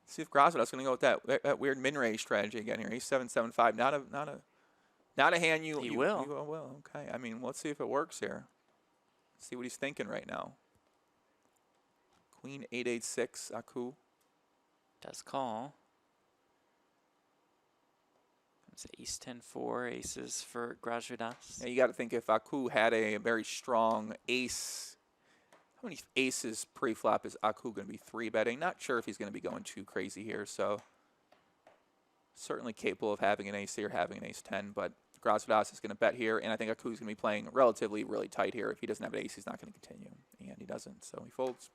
See if Grosvedal's going to go with that weird min-range strategy again here. Ace 7-7-5. Not a hand you. He you will. You, well, okay. I mean, let's see if it works here. Let's see what he's thinking right now. Queen 8-8-6. Aku. Does call. Comes ace 10-4, aces for Grosvedal. Yeah, you got to think if Aku had a very strong ace. How many aces pre-flop is Aku going to be 3-betting? Not sure if he's going to be going too crazy here. So certainly capable of having an ace here, having an ace 10. But Grosvedal is going to bet here, and I think Aku's going to be playing relatively really tight here. If he doesn't have an ace, he's not going to continue, and he doesn't. So he folds.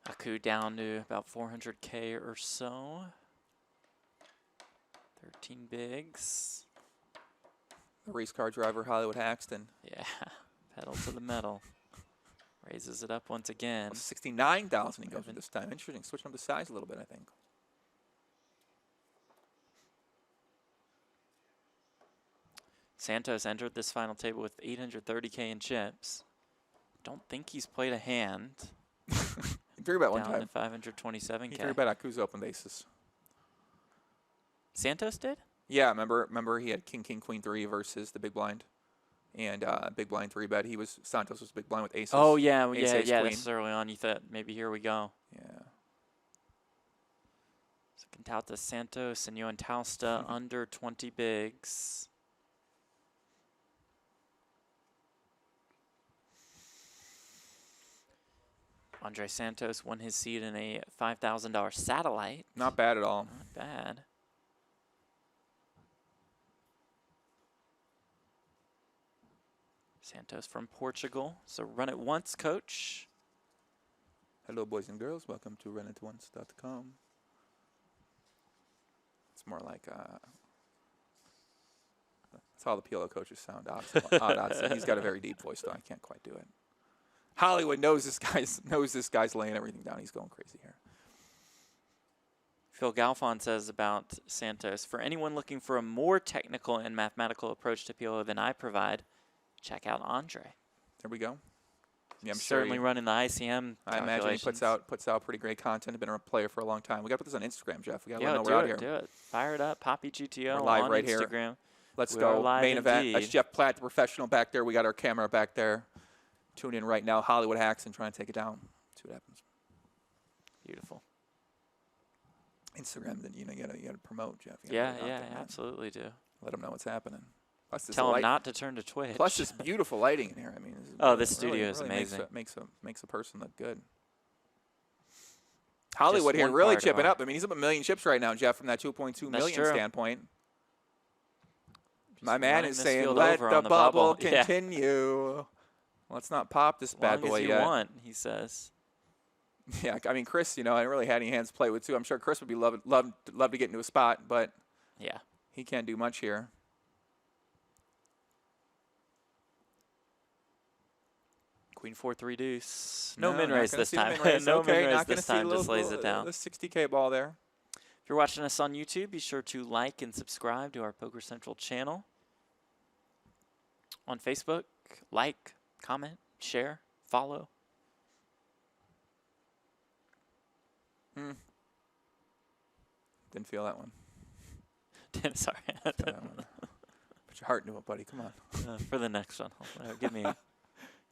Aku down to about 400K or so. 13 bigs. The race car driver, Hollywood Haxton. Yeah, pedal to the metal. Raises it up once again. 69,000 he goes with this time. Interesting, switching up the size a little bit, I think. Santos entered this final table with 830K in chips. Don't think he's played a hand. He 3-bet one Down to time. 527K. He 3-bet Aku's open aces. Santos did? Yeah, remember he had King, Queen 3 versus the big blind. And big blind 3-bet. Santos was big blind with aces. Oh, yeah, Ace, yeah, ace, yeah. queen. That's early on. You thought maybe here we go. Yeah. So Cantauta, Santos, and Yohan Tausta under 20 bigs. Andre Santos won his seat in a $5,000 satellite. Not bad at all. Not bad. Santos from Portugal. So run it once, coach. Hello, boys and girls. Welcome to runitonce.com. It's more like that's how the PLO coaches sound. Odd. He's got a very deep voice, though. I can't quite do it. Hollywood knows this guy's laying everything down. He's going crazy here. Phil Galfon says about Santos, for anyone looking for a more technical and mathematical approach to PLO than I provide, check out Andre. There we go. Yeah, I'm certainly sure running the ICM. I imagine he puts out pretty great content. Been a player for a long time. We got to put this on Instagram, Jeff. We got to let him know we're out here. Do it. Fire it up. Poppy GTO We're live on right Instagram. here. Let's We go. are live Main event. indeed. That's Jeff Platt, the professional back there. We got our camera back there. Tune in right now. Hollywood Haxton trying to take it down. See what happens. Beautiful. Instagram, then you gotta promote, Jeff. You gotta Yeah, put it out yeah, there, man. absolutely do. Let them know what's happening. Plus this Tell him light, not to turn to Twitch. plus this beautiful lighting in here. I mean, This studio is amazing. Makes a person look good. Hollywood here one really part of chipping our- up. I mean, he's up 1 million chips right now, Jeff, from that 2.2 That's million true. standpoint. Just My man running is this saying, field let over the on bubble Yeah. continue. Let's not pop this As bad long boy as you yet. want, he says. Yeah, I mean, Chris, I didn't really have any hands to play with, too. I'm sure Chris would be love to get into a spot, but Yeah. he can't do much here. Queen 4-3 deuce. No not min raise gonna this see the time. min-raise. No Okay, min raise not gonna this see a time. Just little- lays it down. The 60K ball there. If you're watching us on YouTube, be sure to like and subscribe to our Poker Central channel. On Facebook, like, comment, share, follow. Didn't feel that one. Sorry. Feel that one. Put your heart into it, buddy. Come on. For the next one, give me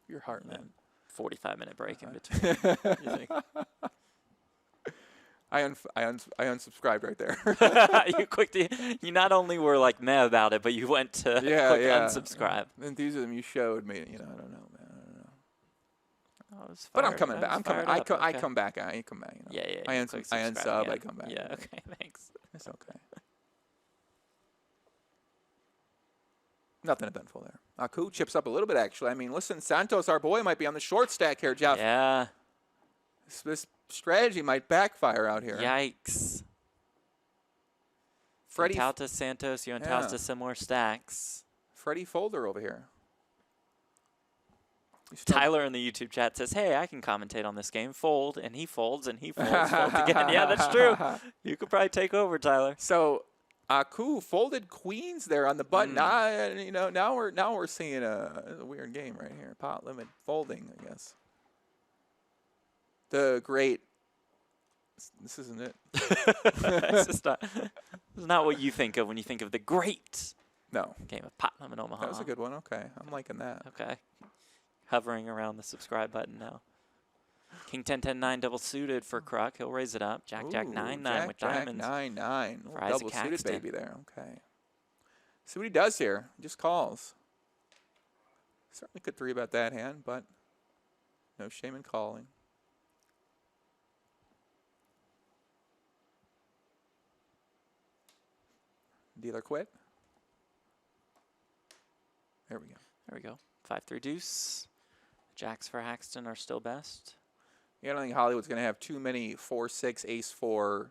Your heart, a man. 45-minute break in between. You think? I unsubscribed right there. You not only were like meh about it, but you went to click unsubscribe. The enthusiasm you showed me, I don't know, man. I don't know. But I'm coming back. I come back. I come back. Yeah. I you click unsub. subscribe, I come back. Yeah. Okay. Thanks. It's okay. Nothing eventful there. Aku chips up a little bit, actually. I mean, listen, Santos, our boy, might be on the short stack here, Jeff. Yeah. This strategy might backfire out here. Yikes. Freddie Tauta Santos, you and Tauta similar stacks. Freddie Folder over here. Tyler in the YouTube chat says, hey, I can commentate on this game. Fold, and he folds, and he folds. Folds again. Yeah, that's true. You could probably take over, Tyler. So, Aku folded queens there on the button. Now we're seeing a weird game right here. Pot limit folding, I guess. The great. This isn't it. This is not what you think of when you think of the great game of Pot Limit Omaha. That was a good one. Okay, I'm liking that. Okay. Hovering around the subscribe button now. King 10-10-9 double suited for Kruk. He'll raise it up. Jack 9-9 with diamonds. 9-9. Double suited Haxton. baby there. Okay. See what he does here. He just calls. Certainly could 3-bet that hand, but no shame in calling. Dealer quit. There we go. There we go. 5-3 deuce. Jacks for Haxton are still best. Yeah, I don't think Hollywood's going to have too many 4-6, ace-4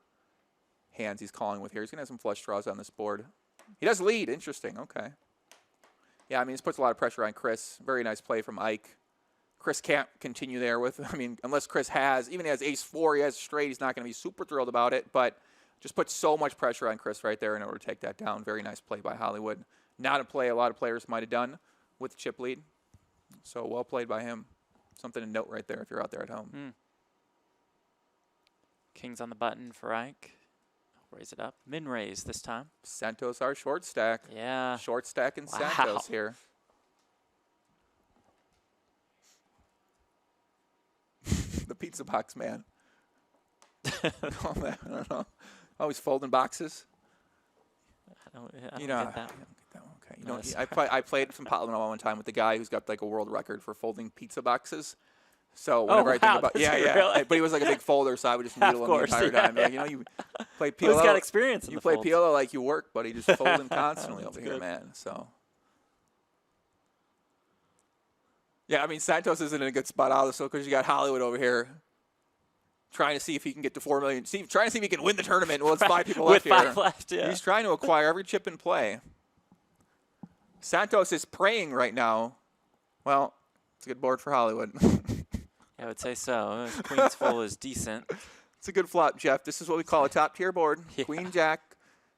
hands he's calling with here. He's going to have some flush draws on this board. He does lead. Interesting. Okay. Yeah, I mean, this puts a lot of pressure on Chris. Very nice play from Ike. Chris can't continue there with, I mean, unless Chris has, even he has ace-4, he has straight, he's not going to be super thrilled about it, but just puts so much pressure on Chris right there in order to take that down. Very nice play by Hollywood. Not a play a lot of players might have done with chip lead. So well played by him. Something to note right there if you're out there at home. King's on the button for Ike. Raise it up. Min raise this time. Santos, our short stack. Yeah. Short stack and Santos here. The pizza box man. I don't know. Always folding boxes. I don't get that. Okay. You know, I played some Pot Limit Omaha one time with the guy who's got like a world record for folding pizza boxes. So whenever I think about really? But he was like a big folder, so I would just needle him the entire time. Yeah, you know, you play PLO. He's got experience in you the play folds. PLO like you work, but he just folding constantly over here, man. So yeah, I mean Santos isn't in a good spot also because you got Hollywood over here trying to see if he can get to 4 million. Trying to see if he can win the tournament. Well, it's 5 people left here. With 5 left, yeah. He's trying to acquire every chip in play. Santos is praying right now. Well, it's a good board for Hollywood. I would say so. Queen's full is decent. It's a good flop, Jeff. This is what we call a top-tier board. Yeah. Queen, Jack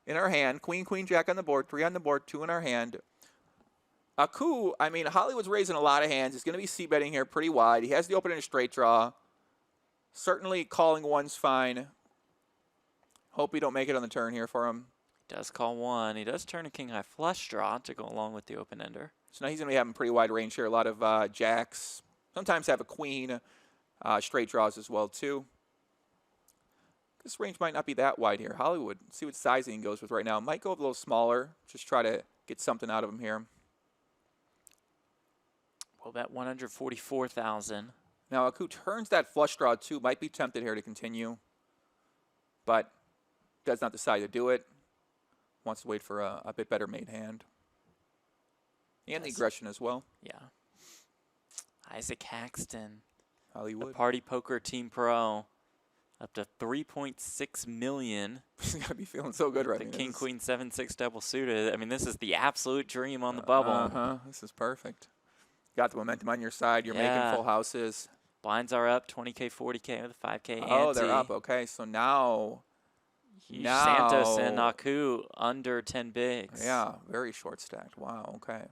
in our hand. Queen, Queen, Jack on the board. 3 on the board, 2 in our hand. Aku, I mean, Hollywood's raising a lot of hands. He's going to be c-betting here pretty wide. He has the open and a straight draw. Certainly calling one's fine. Hope we don't make it on the turn here for him. He does call one. He does turn a king high flush draw to go along with the open ender. So now he's going to be having pretty wide range here. A lot of jacks. Sometimes have a queen. Straight draws as well, too. This range might not be that wide here. Hollywood, see what sizing he goes with right now. Might go a little smaller. Just try to get something out of him here. We'll bet 144,000. Now, Aku turns that flush draw, too. Might be tempted here to continue. But does not decide to do it. Wants to wait for a bit better made hand. And the aggression as well. Yeah. Isaac Haxton. Hollywood. The Party Poker Team Pro. Up to 3.6 million. He's got to be feeling so good right now. The King, Queen, 7-6 double suited. I mean, this is the absolute dream on the bubble. This is perfect. Got the momentum on your side. You're making full houses. Blinds are up, 20K, 40K with a 5K ante. Oh, they're up. Okay, so now Santos and Aku under 10 bigs. Yeah, very short stacked. Wow, okay.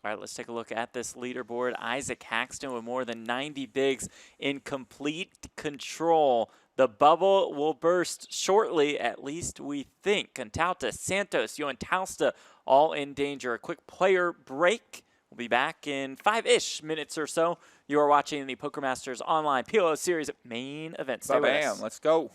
All right, let's take a look at this leaderboard. Isaac Haxton with more than 90 bigs in complete control. The bubble will burst shortly, at least we think. Contauta, Santos, Yohan Tausta, all in danger. A quick player break. We'll be back in 5-ish minutes or so. You are watching the Poker Masters Online PLO Series main event. Stay with us. Let's go.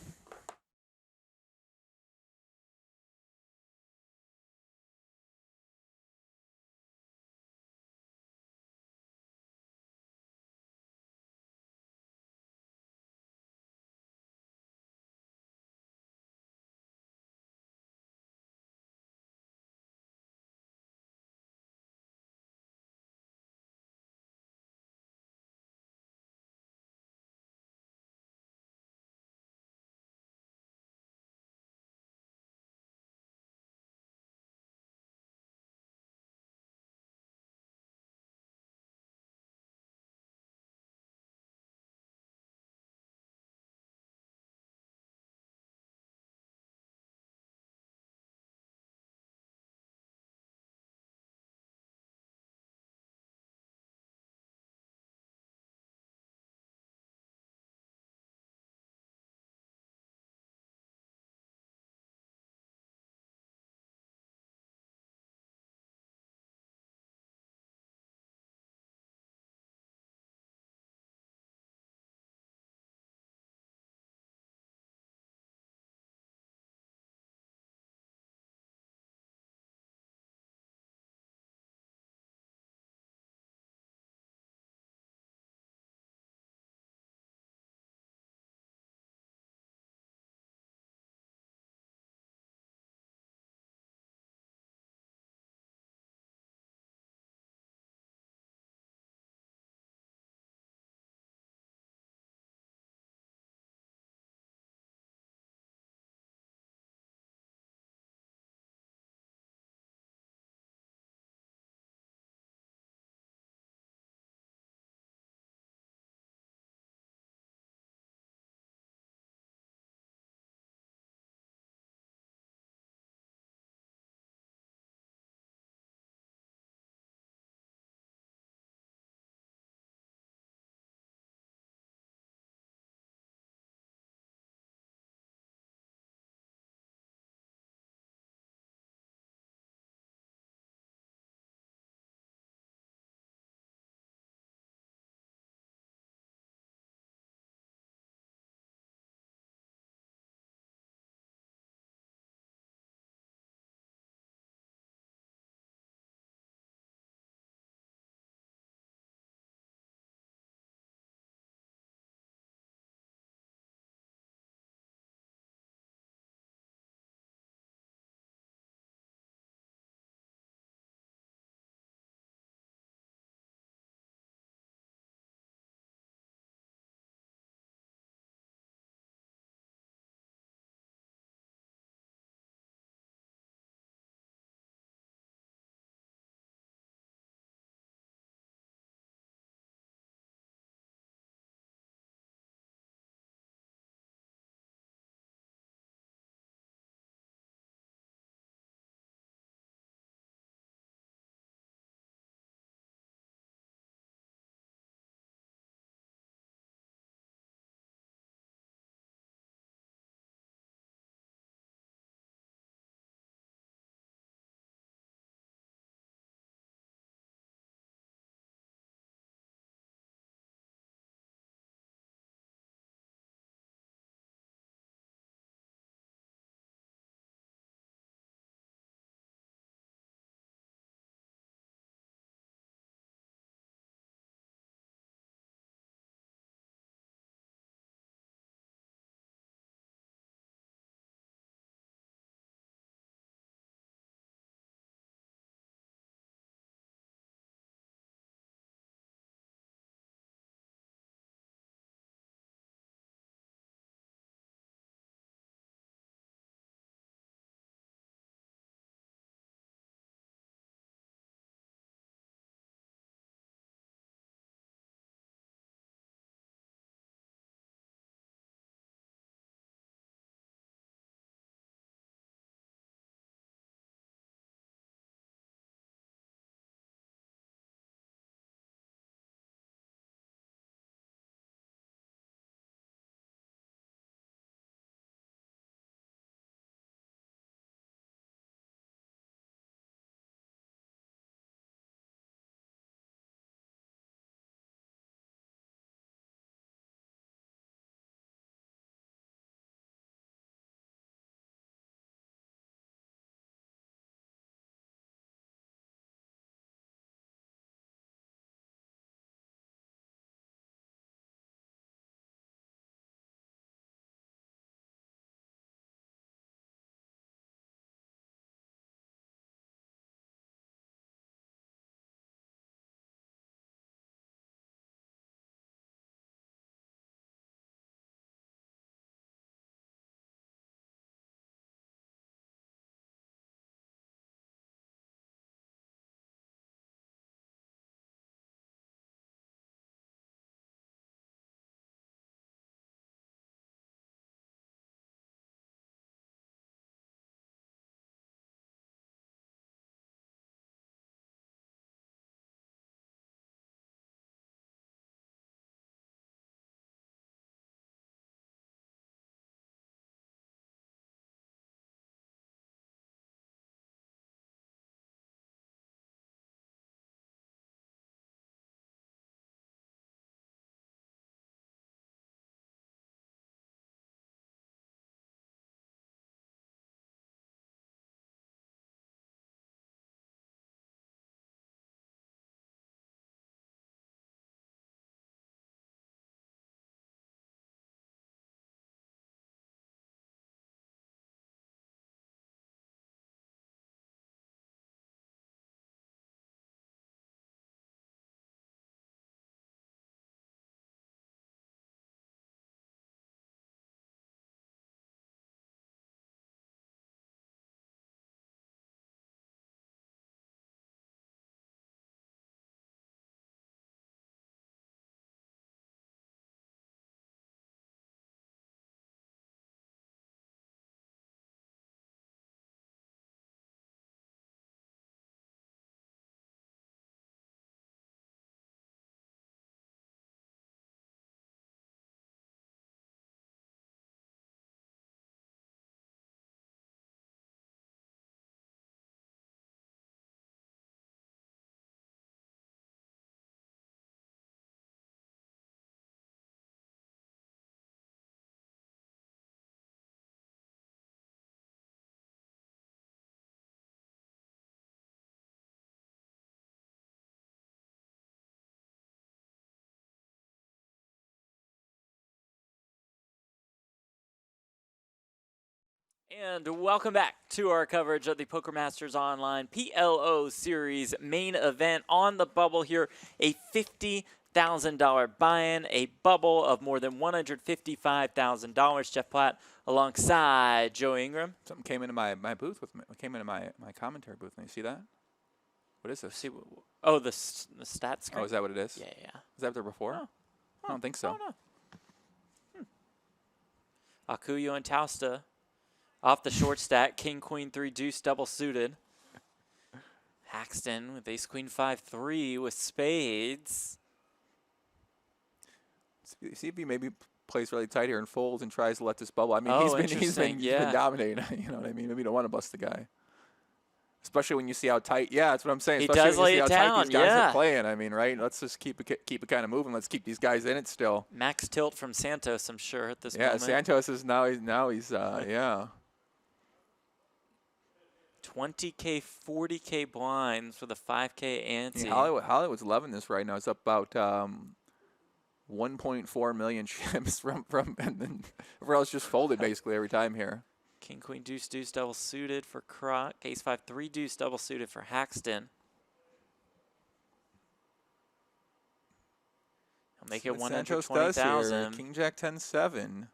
And welcome back to our coverage of the Poker Masters Online PLO Series main event. On the bubble here, a $50,000 buy-in, a bubble of more than $155,000. Jeff Platt alongside Joe Ingram. Something came into my booth with me. Came into my commentary booth. You see that? What is this? See, oh, the stats screen. Oh, is that what it is? Yeah. Was that there before? Oh. I don't think so. Oh, no. Akuyo and Tausta off the short stack. King, Queen, 3 deuce, double suited. Haxton with ace, queen, 5, 3 with spades. See if he maybe plays really tight here and folds and tries to let this bubble. I mean, he's been dominating. You know what I mean? Maybe you don't want to bust the guy. Especially when you see how tight. Yeah, that's what I'm saying. He Especially does when you lay see it how down, tight these guys yeah. are playing. I mean, right? Let's just keep it kind of moving. Let's keep these guys in it still. Max tilt from Santos, I'm sure, at this Yeah, moment. Santos is now he's yeah. 20K, 40K blinds for the 5K ante. Yeah, Hollywood's loving this right now. It's up about 1.4 million chips from and then everyone else just folded basically every time here. King, Queen, deuce, deuce, double suited for Kruk. Ace, 5, 3 deuce, double suited for Haxton. He'll make it 120,000. King, Jack, 10, 7.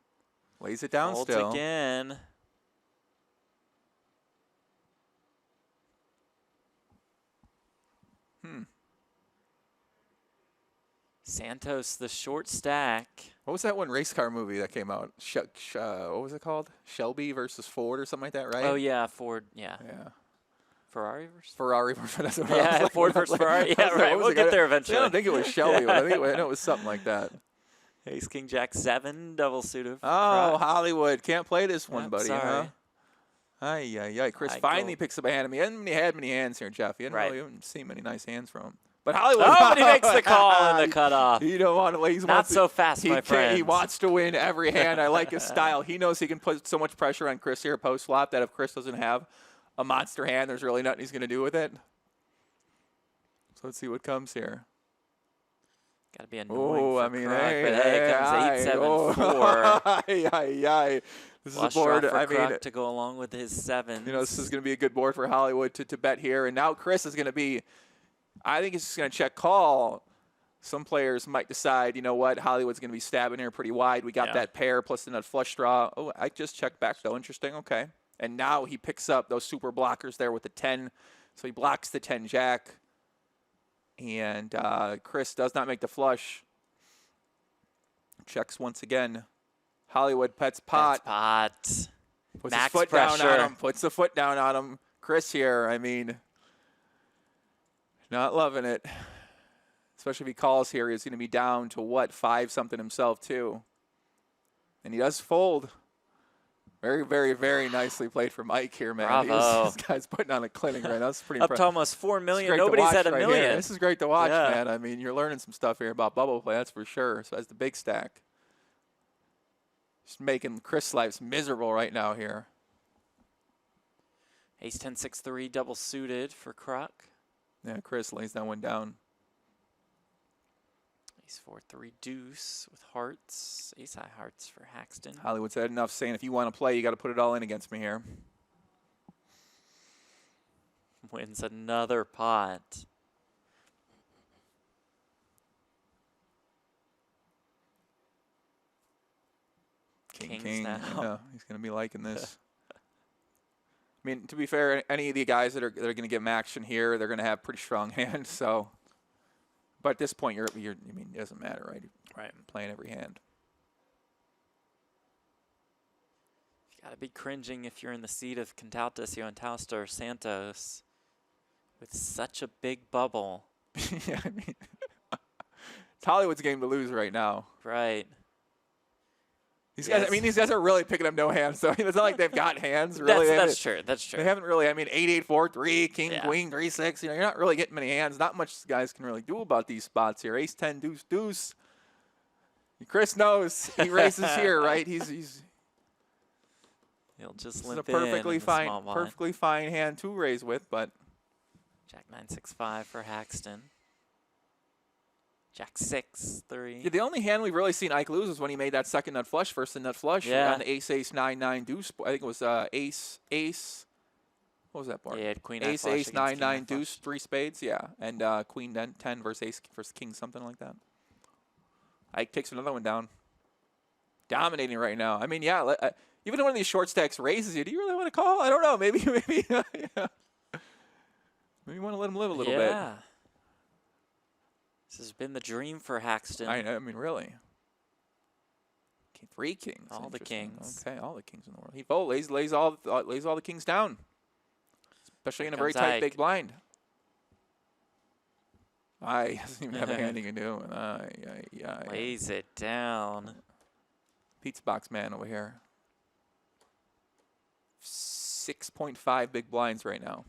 Lays it down Folds still. again. Santos, the short stack. What was that one race car movie that came out? What was it called? Shelby versus Ford or something like that, right? Oh, yeah, Ford, yeah. Yeah. Ferrari versus? Ferrari versus that's what I Yeah, was like, Ford versus Ferrari. Yeah, right. We'll get there eventually. I don't think it was Shelby. I know it was something like that. Ace, King, Jack, 7, double suited for Oh, Kruk. Hollywood. Can't play this one, Yep, buddy, sorry. huh? Ay. Chris I finally go. picks up a hand. He hasn't had many hands here, Jeff. You Right. haven't seen many nice hands from him. But Hollywood. Oh, but he makes the call in the cutoff. You don't want to. He's Not so fast, my friend. He wants to win every hand. I like his style. He knows he can put so much pressure on Chris here post flop that if Chris doesn't have a monster hand, there's really nothing he's going to do with it. So let's see what comes here. Got to be annoying for Kruk, hey, but hey, it comes 8, 7, 4. Ay. This is a Flush board. draw for I mean, Kruk to go along with his 7s. you know, this is going to be a good board for Hollywood to bet here. And now Chris is going to be, I think he's just going to check call. Some players might decide, you know what, Hollywood's going to be stabbing here pretty wide. We got that pair plus that flush draw. Oh, I just checked back, though. Interesting. Okay. And now he picks up those super blockers there with the 10. So he blocks the 10 jack. And Chris does not make the flush. Checks once again. Hollywood pets pot. Puts Puts Max his foot pressure. down on him. Puts the foot down on him. Chris here, I mean, not loving it. Especially if he calls here, he's going to be down to what, 5-something himself too. And he does fold. Very, very, very nicely played for Mike here, man. Bravo. This guy's putting on a clinic right now. That's pretty Up impressive. to almost 4 million. Great to Nobody's watch at a right million. here. This is great to watch, Yeah. man. I mean, you're learning some stuff here about bubble play, that's for sure. So that's the big stack. Just making Chris' life miserable right now here. Ace 10, 6, 3, double suited for Kruk. Yeah, Chris lays that one down. Ace 4, 3 deuce with hearts. Ace high hearts for Haxton. Hollywood said enough, saying if you want to play, you got to put it all in against me here. Wins another pot. Kings now. Yeah, he's going to be liking this. I mean, to be fair, any of the guys that are going to get action here, they're going to have pretty strong hands. So, but at this point, I mean, it doesn't matter, right? Right. Playing every hand. You got to be cringing if you're in the seat of Cantaltesio and Tausta or Santos with such a big bubble. Yeah, I mean, it's Hollywood's game to lose right now. Right. These guys, I mean, these guys are really picking up no hands. So it's not like they've got hands. Really, That's true. That's true. They haven't really. I mean, 8-8-4-3, King, Yeah. Queen, 3-6. You know, you're not really getting many hands. Not much guys can really do about these spots here. Ace 10, deuce, deuce. Chris knows he races here, right? He'll just this is limp a perfectly in the small fine, blind. perfectly fine hand to raise with, but Jack 9, 6, 5 for Haxton. Jack 6, 3. Yeah, the only hand we've really seen Ike lose was when he made that second nut flush versus the nut flush on the ace, ace, 9, 9 deuce. I think it was ace, ace. What was that board? Yeah, queen ace, nine ace, 9, 9 flush. deuce, 3 spades. Yeah, and queen 10 versus ace versus king, something like that. Ike takes another one down. Dominating right now. I mean, yeah, even when one of these short stacks raises you, do you really want to call? I don't know. Maybe, yeah. Maybe you want to let him live a little bit. Yeah. This has been the dream for Haxton. I mean, really. 3 kings. All the kings. Okay, all the kings in the world. He lays all the kings down, especially in a very tight big blind. He doesn't even have a hand he can do. Lays it down. Pizza box man over here. 6.5 big blinds right now.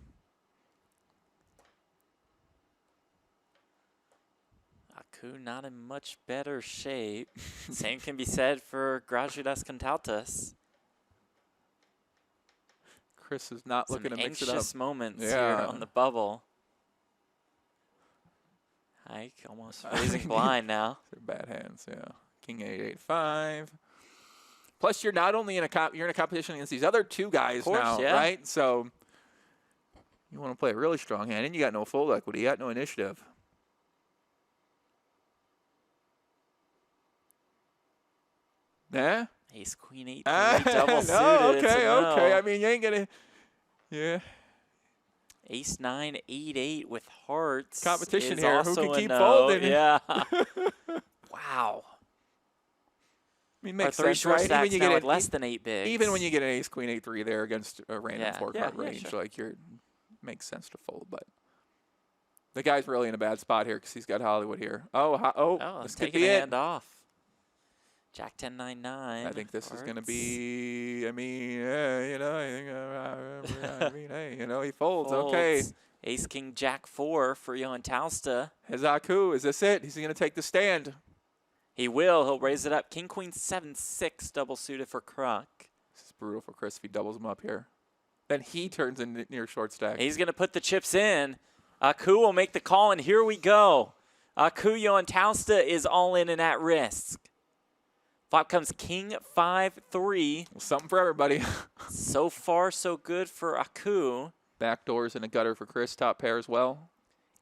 Aku not in much better shape. Same can be said for Gracias Cantaltas. Chris is not looking to mix it up. Anxious moments here on the bubble. Ike almost raising blind now. They're bad hands, yeah. King 8, 8, 5. Plus, you're not only in a competition against these other 2 guys now, right? So you want to play a really strong hand, and you got no fold equity, you got no initiative. Yeah. Ace Queen 8 double suited. Okay. I mean, you ain't gonna. Yeah. Ace 9 8 8 with hearts. Competition here. Who can keep folding? Yeah. Wow. I mean, makes 3 sense, short right? stacks now with less than 8 bigs. Even when you get an Ace Queen 8 3 there against a random 4-card range, sure. like makes sense to fold, but. The guy's really in a bad spot here because he's got Hollywood here. This could be a it. hand off. Jack 10 9 9. I think this is going to be. I mean, he folds. Okay. Ace King Jack 4 for Johan Tausta. His Aku, is this it? Is he going to take the stand? He will. He'll raise it up. King Queen 7 6 double suited for Kruk. This is brutal for Chris if he doubles him up here. Then he turns in near short stack. He's going to put the chips in. Aku will make the call, and here we go. Aku Johan Tausta is all in and at risk. Flop comes King 5 3. Something for everybody. So far, so good for Aku. Backdoors and a gutter for Chris. Top pair as well.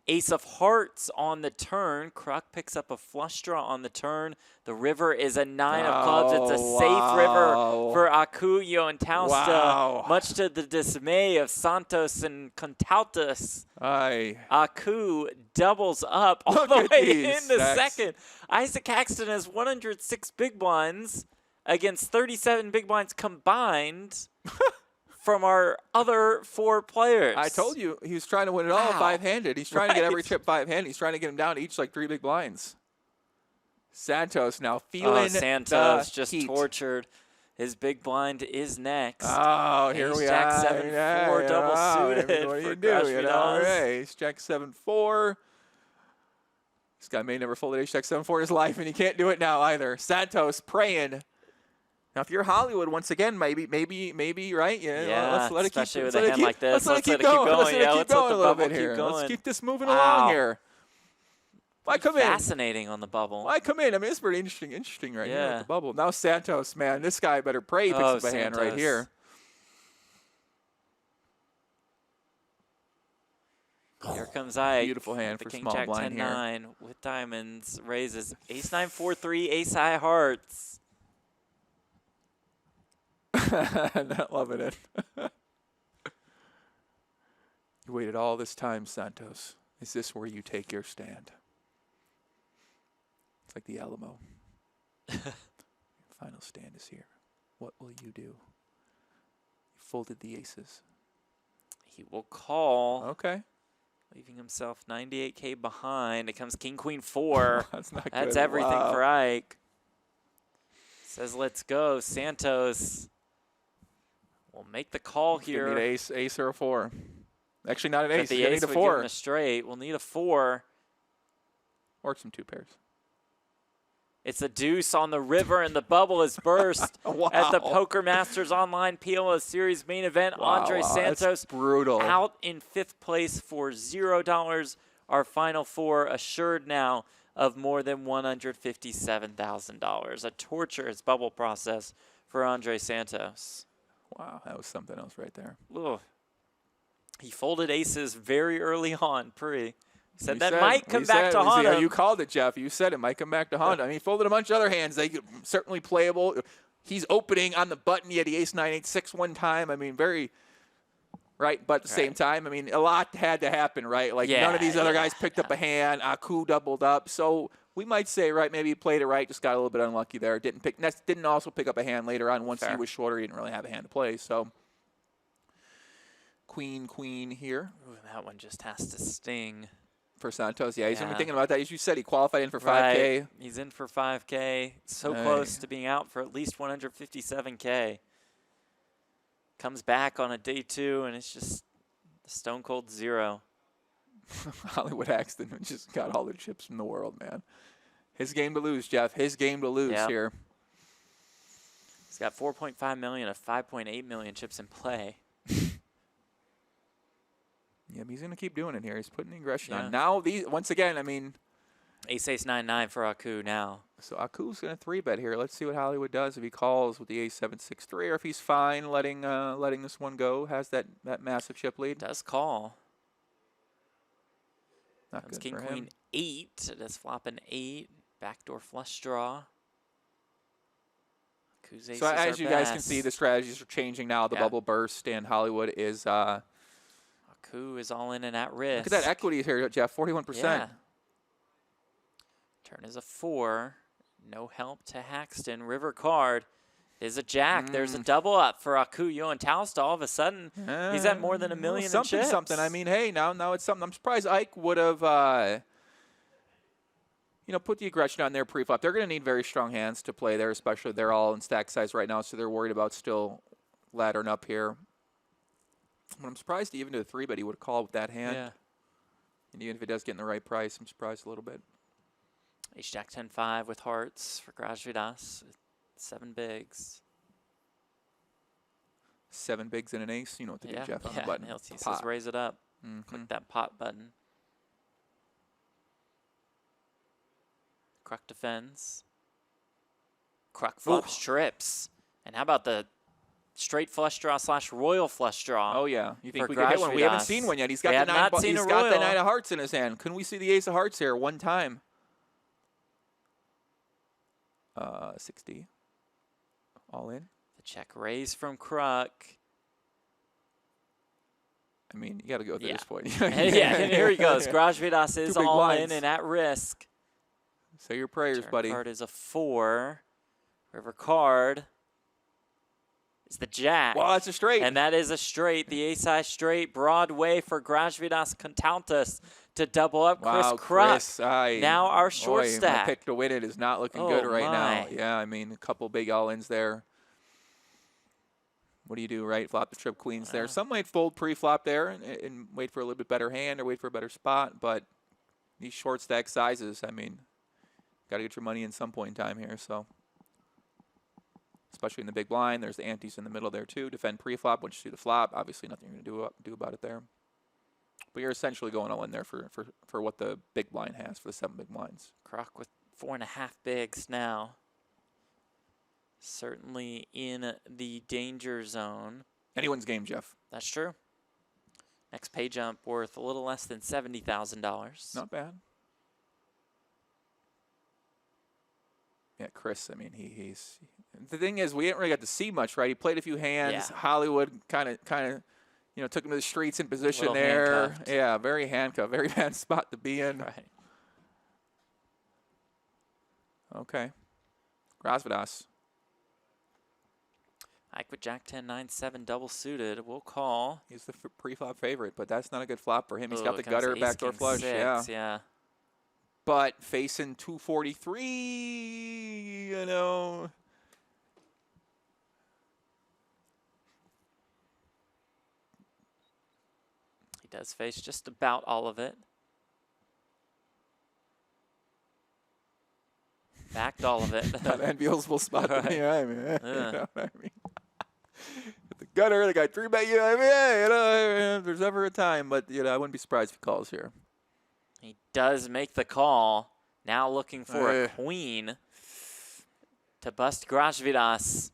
Ace of Hearts on the turn. Kruk picks up a flush draw on the turn. The river is a 9 of clubs. It's a safe river for Aku Johan Tausta. Much to the dismay of Santos and Cantaltas. Aku doubles up all the way into second. Isaac Haxton has 106 big blinds against 37 big blinds combined. From our other 4 players. I told you he was trying to win it all 5-handed. He's trying to get every chip 5-handed. He's trying to get him down to each like 3 big blinds. Santos now feeling Santos just heat. Tortured. His big blind is next. Here we Jack are. 7 4 double suited. What do you do? Ace Jack 7 4. This guy may never fold an Ace Jack 7 4 in his life, and he can't do it now either. Santos praying. Now, if you're Hollywood, once again, maybe, right? Yeah, let's let it keep especially with a hand like this. Let's let it keep going. Let's let it keep going a little bit keep here. going. Let's keep this moving along here. Why come in? Fascinating on the bubble. Why come in? I mean, it's pretty interesting right here at the bubble. Now Santos, man, this guy better pray he picks up a hand right here. Here comes Ike. Beautiful hand for King small Jack blind 10-9 with diamonds. Raises Ace 9 4 3 Ace High Hearts. Not loving it. You waited all this time, Santos. Is this where you take your stand? It's like the Alamo. Final stand is here. What will you do? You folded the aces. He will call. Okay. Leaving himself 98K behind. It comes King Queen 4. That's not good. That's everything for Ike. Says, let's go. Santos will make the call here. Need an ace or a 4. Actually, not an ace. The You ace need a would 4. give him a straight. We'll need a 4. Or some 2 pairs. It's a deuce on the river, and the bubble is burst at the Poker Masters Online PLO Series main event. Andre Santos brutal. Out in 5th place for $0. Our final 4 assured now. of more than $157,000. A torturous bubble process for Andre Santos. Wow, that was something else right there. Ugh. He folded aces very early on, Said that might come back to haunt him. You called it, Jeff. You said it might come back to haunt him. I mean, he folded a bunch of other hands. They certainly playable. He's opening on the button. He had the ace, 9, 8, 6 one time. I mean, very right. But at the same time, I mean, a lot had to happen, right? Like none of these other guys picked up a hand. Aku doubled up. So we might say, right, maybe he played it right, just got a little bit unlucky there. Didn't also pick up a hand later on. Once he was shorter, he didn't really have a hand to play. So queen here. Ooh, that one just has to sting. For Santos, he's only thinking about that. As you said, he qualified in for 5K. He's in for 5K. So close to being out for at least 157K. Comes back on a day 2, and it's just stone cold 0. Hollywood Haxton just got all the chips in the world, man. His game to lose, Jeff. His game to lose here. He's got 4.5 million of 5.8 million chips in play. Yeah, but he's going to keep doing it here. He's putting the aggression on. Now, once again, I mean. Ace, 9 for Aku now. So Aku's going to 3-bet here. Let's see what Hollywood does if he calls with the ace, 7, 6, 3, or if he's fine letting this one go. Has that massive chip lead. Does call. Not good King, for Queen, him. 8. That's flopping 8. Backdoor flush draw. Aku's aces so as you guys can best. see, the strategies are changing now. The bubble burst, and Hollywood is. Aku is all in and at risk. Look at that equity here, Jeff. 41%. Yeah. Turn is a 4. No help to Haxton. River card is a jack. There's a double up for Aku and Taosta. All of a sudden, he's at more than $1 million in chips. Something. I mean, hey, now it's something. I'm surprised Ike would have, put the aggression on their pre-flop. They're going to need very strong hands to play there, especially they're all in stack size right now, so they're worried about still laddering up here. But I'm surprised even to the 3-bet he would have called with that hand. Yeah. And even if it does get in the right price, I'm surprised a little bit. Ace Jack 10-5 with hearts for Grajvidas. 7 bigs. 7 bigs and an ace. You know what to do, Jeff, on the button. He says raise it up. Click that pot button. Kruk defends. Kruk flops trips. And how about the straight flush draw / royal flush draw? Oh, yeah. You think we could hit one? We haven't seen one yet. He's got the 9 of hearts in his hand. Couldn't we see the ace of hearts here one time? 60. All in. The check raise from Kruk. I mean, you got to go through this point. And here he goes. Grajvidas is all blinds. in and at risk. Say your prayers, Turn buddy. card is a 4. River card is the jack. Well, that's a straight. And that is a straight. The ace-high straight. Broadway for Grajvidas Countoutas to double up Chris Kruk. Now our short stack. My pick to win it is not looking good right now. Yeah, I mean, a couple big all-ins there. What do you do, right? Flop the trip queens there. Some might fold pre-flop there and wait for a little bit better hand or wait for a better spot. But these short stack sizes, I mean, got to get your money in some point in time here. So, especially in the big blind, there's the antes in the middle there too. Defend pre-flop once you see the flop. Obviously, nothing you're going to do about it there. But you're essentially going all in there for what the big blind has for the 7 big blinds. Kruk with 4.5 bigs now. Certainly in the danger zone. Anyone's game, Jeff. That's true. Next pay jump worth a little less than $70,000. Not bad. Yeah, Chris, I mean, he's the thing is, we didn't really get to see much, right? He played a few hands. Yeah. Hollywood kind of, took him to the streets in position there. Handcuffed. Yeah, very handcuffed. Very bad spot to be in. Right. Okay. Grajvidas. Ike with Jack 10, 9, 7 double suited. We'll call. He's the pre-flop favorite, but that's not a good flop for him. He's got the comes gutter, ace, backdoor king, flush. 6, yeah. But facing 243, He does face just about all of it. Backed all of it. Not an enviable spot to be. I mean, you know what I mean? The gutter, the guy 3-bet you. I mean, if there's ever a time, but I wouldn't be surprised if he calls here. He does make the call. Now looking for a queen to bust Grajvidas.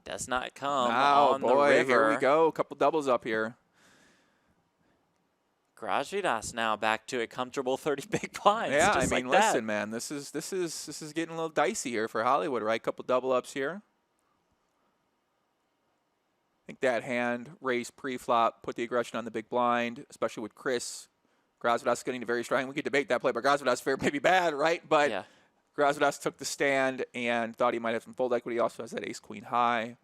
Does not come on the river. Here we go. A couple doubles up here. Grajvidas now back to a comfortable 30 big blinds. Yeah, just I mean, like listen, man, this is getting a little dicey here for Hollywood, right? Couple double ups here. I think that hand raised pre-flop, put the aggression on the big blind, especially with Chris. Grajvidas getting very strong. We could debate that play, but Grajvidas fair maybe bad, right? But Yeah. Grajvidas took the stand and thought he might have some fold equity. He also has that ace-queen high.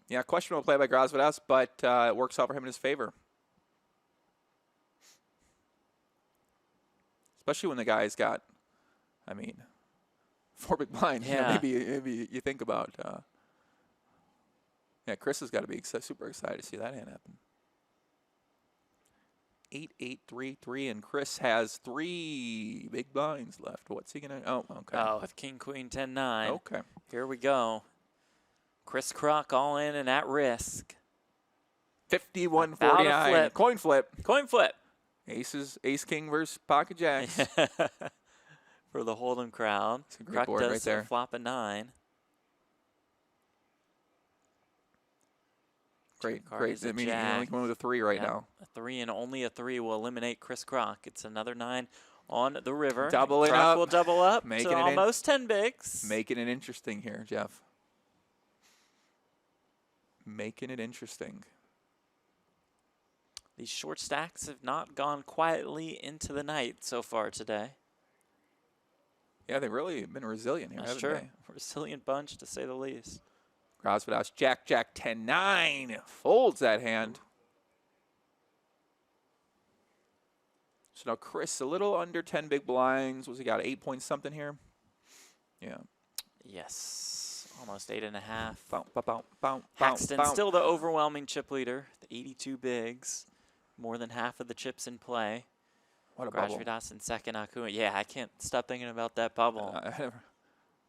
Yeah, questionable play by Grajvidas, but it works out for him in his favor. Especially when the guy's got, I mean, 4 big blinds. Yeah. Maybe you think about. Yeah, Chris has got to be super excited to see that hand happen. 8-8-3-3, and Chris has 3 big blinds left. What's he gonna? Oh, okay. Oh, with King, Queen, 10-9. Okay. Here we go. Chris Kruk all in and at risk. 51-49. Coin flip. Coin flip. Aces, ace king versus pocket jacks. For the Hold'em crowd. That's a great board right there. Flop a 9. Great. I mean, you're only going with a 3 right now. A 3 and only a 3 will eliminate Chris Kruk. It's another 9 on the river. Doubling Kruk up. will double up Making to it almost 10 bigs. Making it interesting here, Jeff. Making it interesting. These short stacks have not gone quietly into the night so far today. Yeah, they've really been resilient here, haven't they? Resilient bunch, to say the least. Grajvidas, Jack, 10-9. Folds that hand. So now Chris, a little under 10 big blinds. Was he got 8 points something here? Yeah. Yes. Almost 8.5. Bounce. Haxton still the overwhelming chip leader. The 82 bigs. More than half of the chips in play. What a bubble. Grajvidas in second. Akuma. Yeah, I can't stop thinking about that bubble.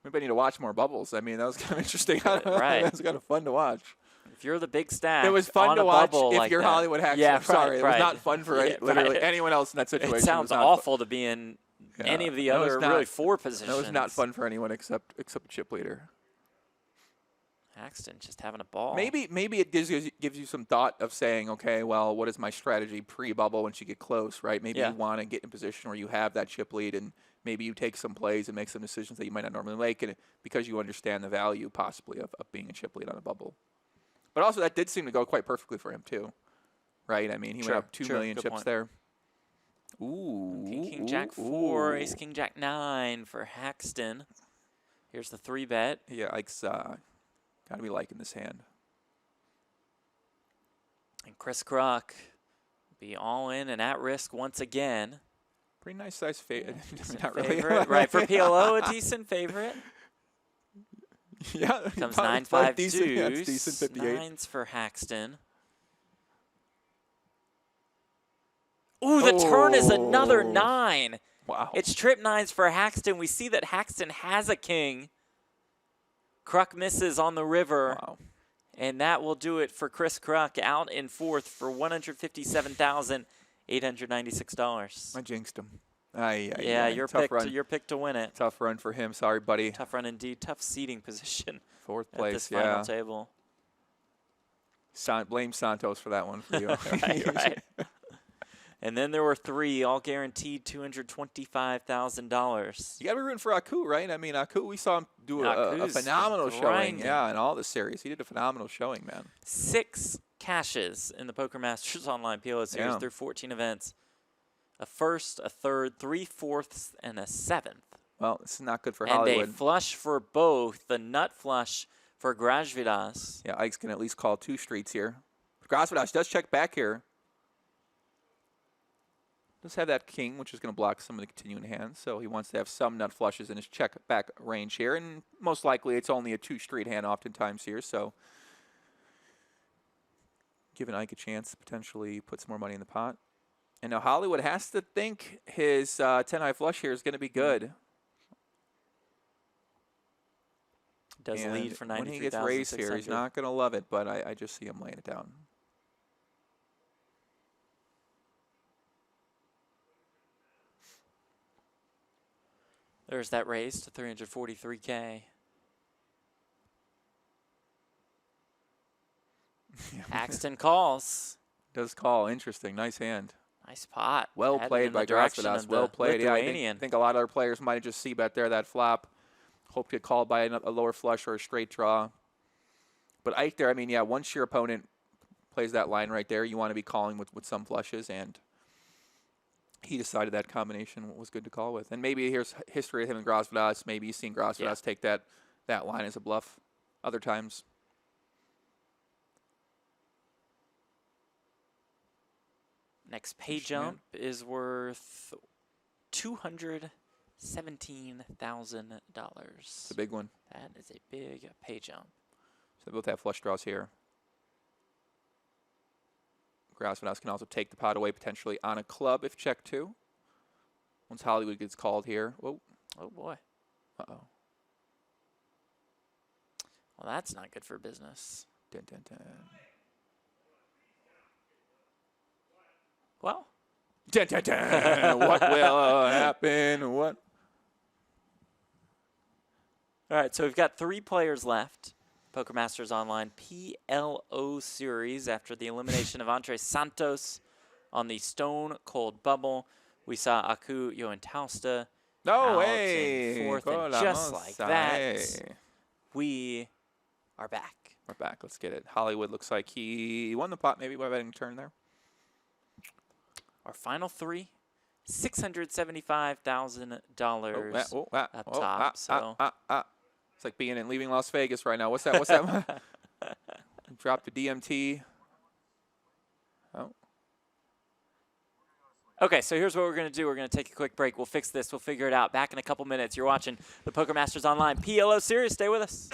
Maybe I need to watch more bubbles. I mean, that was kind of interesting. Right. That was kind of fun to watch. If you're the big stack, It was fun on to a watch bubble if like you're that. Hollywood Haxton. Yeah, I'm sorry. It was right. not fun for literally anyone else in that situation. It sounds awful to be in any of the other really 4 positions. That was not fun for anyone except a chip leader. Haxton just having a ball. Maybe it gives you some thought of saying, okay, well, what is my strategy pre-bubble once you get close, right? Maybe you want to get in a position where you have that chip lead, and maybe you take some plays and make some decisions that you might not normally make, and because you understand the value possibly of being a chip lead on a bubble. But also that did seem to go quite perfectly for him too, right? I mean, he went up 2 million chips point. There. Ooh. King Jack 4, Ace King Jack 9 for Haxton. Here's the 3-bet. Yeah, Ike's got to be liking this hand. And Chris Kruk be all in and at risk once again. Pretty nice size favorite. Not really. Right, for PLO, a decent favorite. Yeah. Comes 9-5 deuce. Yeah, it's decent, 58. 9s for Haxton. Ooh, the turn is another 9. Wow. It's trip 9s for Haxton. We see that Haxton has a king. Kruk misses on the river. Wow. And that will do it for Chris Kruk out in 4th for $157,896. I jinxed him. Yeah, your pick to win it. Tough run for him. Sorry, buddy. Tough run indeed. Tough seating position. 4th place, at this final table. Blame Santos for that one for you. right. And then there were 3, all guaranteed $225,000. You got to be rooting for Aku, right? I mean, Aku, we saw him do a phenomenal showing. Yeah, in all the series. He did a phenomenal showing, man. 6 cashes in the Poker Masters Online PLO series through 14 events. A 1st, a 3rd, 3 4ths, and a 7th. Well, this is not good for Hollywood. And a flush for both. The nut flush for Grajvidas. Yeah, Ike's can at least call 2 streets here. Grajvidas does check back here. Does have that king, which is going to block some of the continuing hands, so he wants to have some nut flushes in his check back range here, and most likely it's only a 2-street hand oftentimes here, so giving Ike a chance to potentially put some more money in the pot. And now Hollywood has to think his 10-high flush here is going to be good. Does lead for $93,600. When he gets raised here, he's not going to love it, but I just see him laying it down. There's that raise to 343K. Haxton calls. Does call. Interesting. Nice hand. Nice pot. Well Headed played in by the direction Grasvadas. of Well the played. Yeah, I Lithuanian. think a lot of other players might have just c-bet there that flop. Hope to get called by a lower flush or a straight draw. But Ike there, I mean, yeah, once your opponent plays that line right there, you want to be calling with some flushes, and he decided that combination was good to call with. And maybe here's history of him and Grasvadas. Maybe you've seen Grasvadas take that line as a bluff other times. Next pay jump is worth $217,000. It's a big one. That is a big pay jump. So they both have flush draws here. Grasvadas can also take the pot away potentially on a club if check 2. Once Hollywood gets called here. Whoa. Oh, boy. Uh-oh. Well, that's not good for business. Dun, dun, dun. Well. Dun, dun, dun. What will happen? What? All right, so we've got 3 players left. Poker Masters Online PLO series after the elimination of Andre Santos on the Stone Cold Bubble. We saw Aku Joentausta out in fourth, and just like that, we are back. We're back. Let's get it. Hollywood looks like he won the pot maybe by betting turn there. Our final 3, $675,000 up top. It's like being and leaving Las Vegas right now. What's that? What's that? Drop the DMT. Oh. Okay, so here's what we're going to do. We're going to take a quick break. We'll fix this. We'll figure it out. Back in a couple minutes. You're watching the Poker Masters Online PLO series. Stay with us.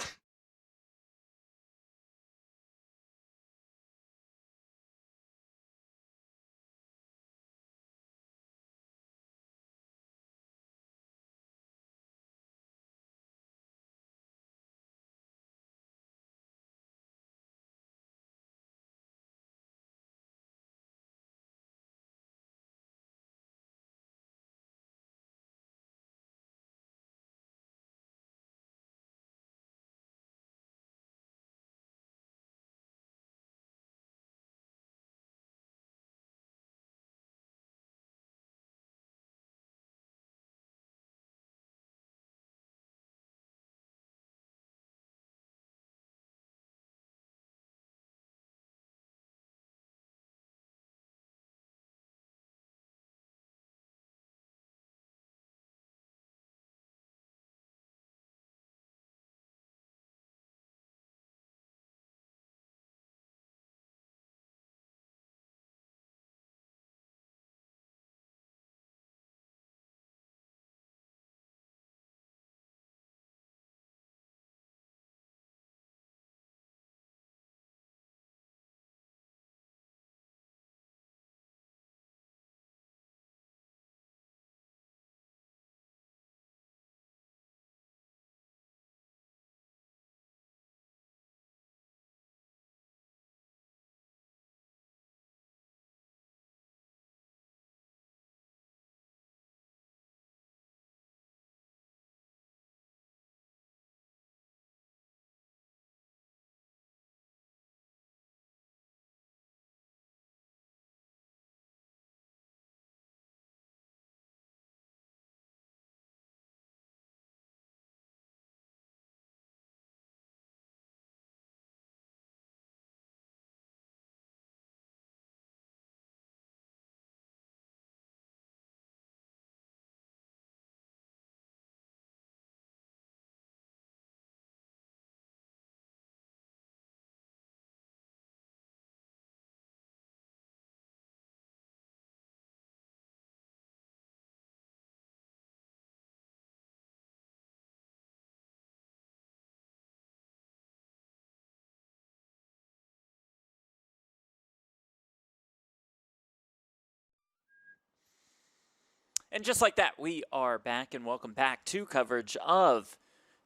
And just like that, we are back, and welcome back to coverage of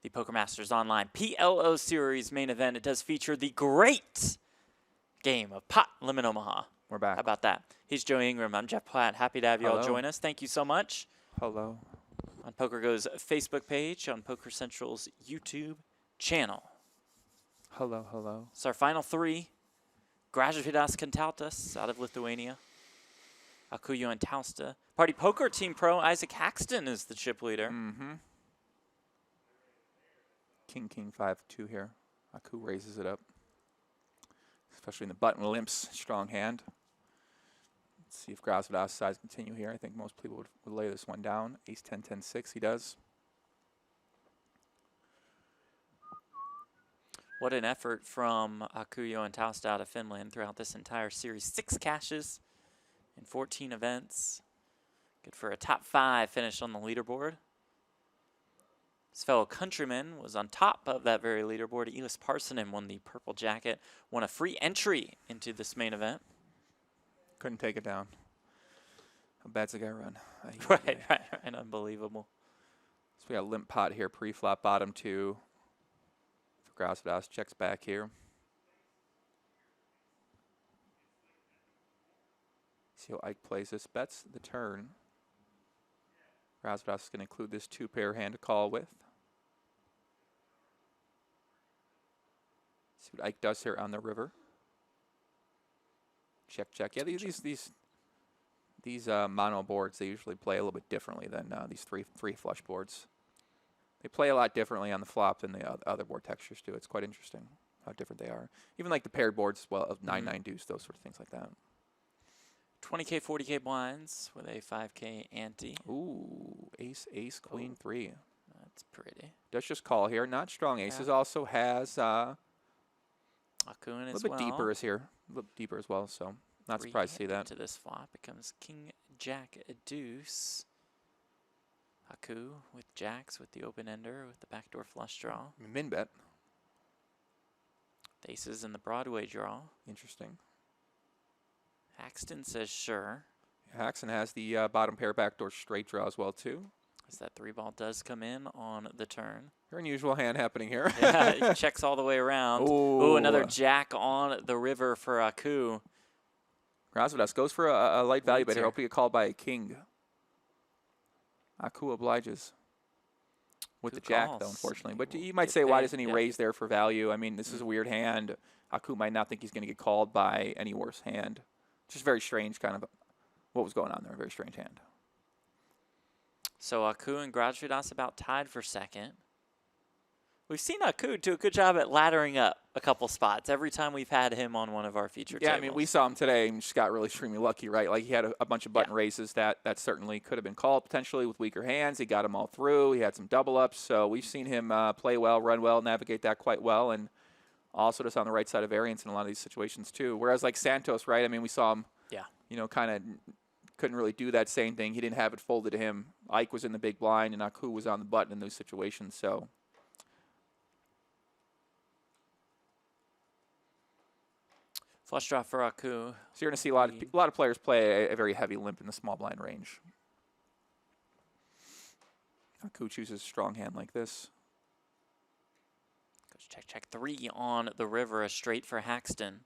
the Poker Masters Online PLO Series main event. It does feature the great game of Pot Limit Omaha. We're back. How about that? He's Joe Ingram. I'm Jeff Platt. Happy to have you all join us. Thank you so much. Hello. on PokerGo's Facebook page, on Poker Central's YouTube channel. Hello, hello. So our final three, Gražvydas Kantautas out of Lithuania, Aku Joentausta. Party Poker Team Pro, Isaac Haxton is the chip leader. Mm-hmm. King, 5-2 here. Aku raises it up. Especially in the button limps, strong hand. Let's see if Gražvydas decides to continue here. I think most people would lay this one down. Ace 10, 10, 6, he does. What an effort from Aku Joentausta out of Finland throughout this entire series. 6 cashes in 14 events. Good for a top 5 finish on the leaderboard. His fellow countryman was on top of that very leaderboard. Elis Parsonen won the purple jacket, won a free entry into this main event. Couldn't take it down. How bad's the guy run? Right, unbelievable. So we got a limp pot here, pre-flop bottom 2. For Gražvydas, checks back here. See how Ike plays this. Bets the turn. Gražvydas is going to include this 2-pair hand to call with. See what Ike does here on the river. Check. Yeah, these mono boards, they usually play a little bit differently than these three flush boards. They play a lot differently on the flop than the other board textures do. It's quite interesting how different they are. Even like the paired boards, well, of 9-9 deuce, those sort of things like that. 20K, 40K blinds with a 5K ante. Ooh, ace, queen, 3. That's pretty. Does just call here. Not strong aces. Yeah. Also has Aku in a as little bit well. deeper is here. A little deeper as well, so not surprised to see that. To this flop becomes king, jack, deuce. Aku with jacks, with the open ender, with the backdoor flush draw. Min bet. The aces in the Broadway draw. Interesting. Haxton says sure. Haxton has the bottom pair backdoor straight draw as well, too. As that 3-ball does come in on the turn. Very unusual hand happening here. Yeah, it checks all the way around. Ooh, another jack on the river for Aku. Gražvydas goes for a light value bet here, hoping to get called by a king. Aku obliges. With the jack, though, unfortunately. But you might say, why doesn't he raise there for value? I mean, this is a weird hand. Aku might not think he's going to get called by any worse hand. Just very strange kind of what was going on there. Very strange hand. So Aku and Gražvydas about tied for second. We've seen Aku do a good job at laddering up a couple spots every time we've had him on one of our feature tables. Yeah, I mean, we saw him today and just got really extremely lucky, right? Like, he had a bunch of button raises that certainly could have been called potentially with weaker hands. He got them all through. He had some double ups. So we've seen him play well, run well, navigate that quite well, and also just on the right side of variance in a lot of these situations too. Whereas like Santos, right? I mean, we saw him, you know, kind of couldn't really do that same thing. He didn't have it folded to him. Ike was in the big blind, and Aku was on the button in those situations. So. Flush draw for Aku. So you're going to see a lot of players play a very heavy limp in the small blind range. Aku chooses a strong hand like this. Goes check 3 on the river, a straight for Haxton.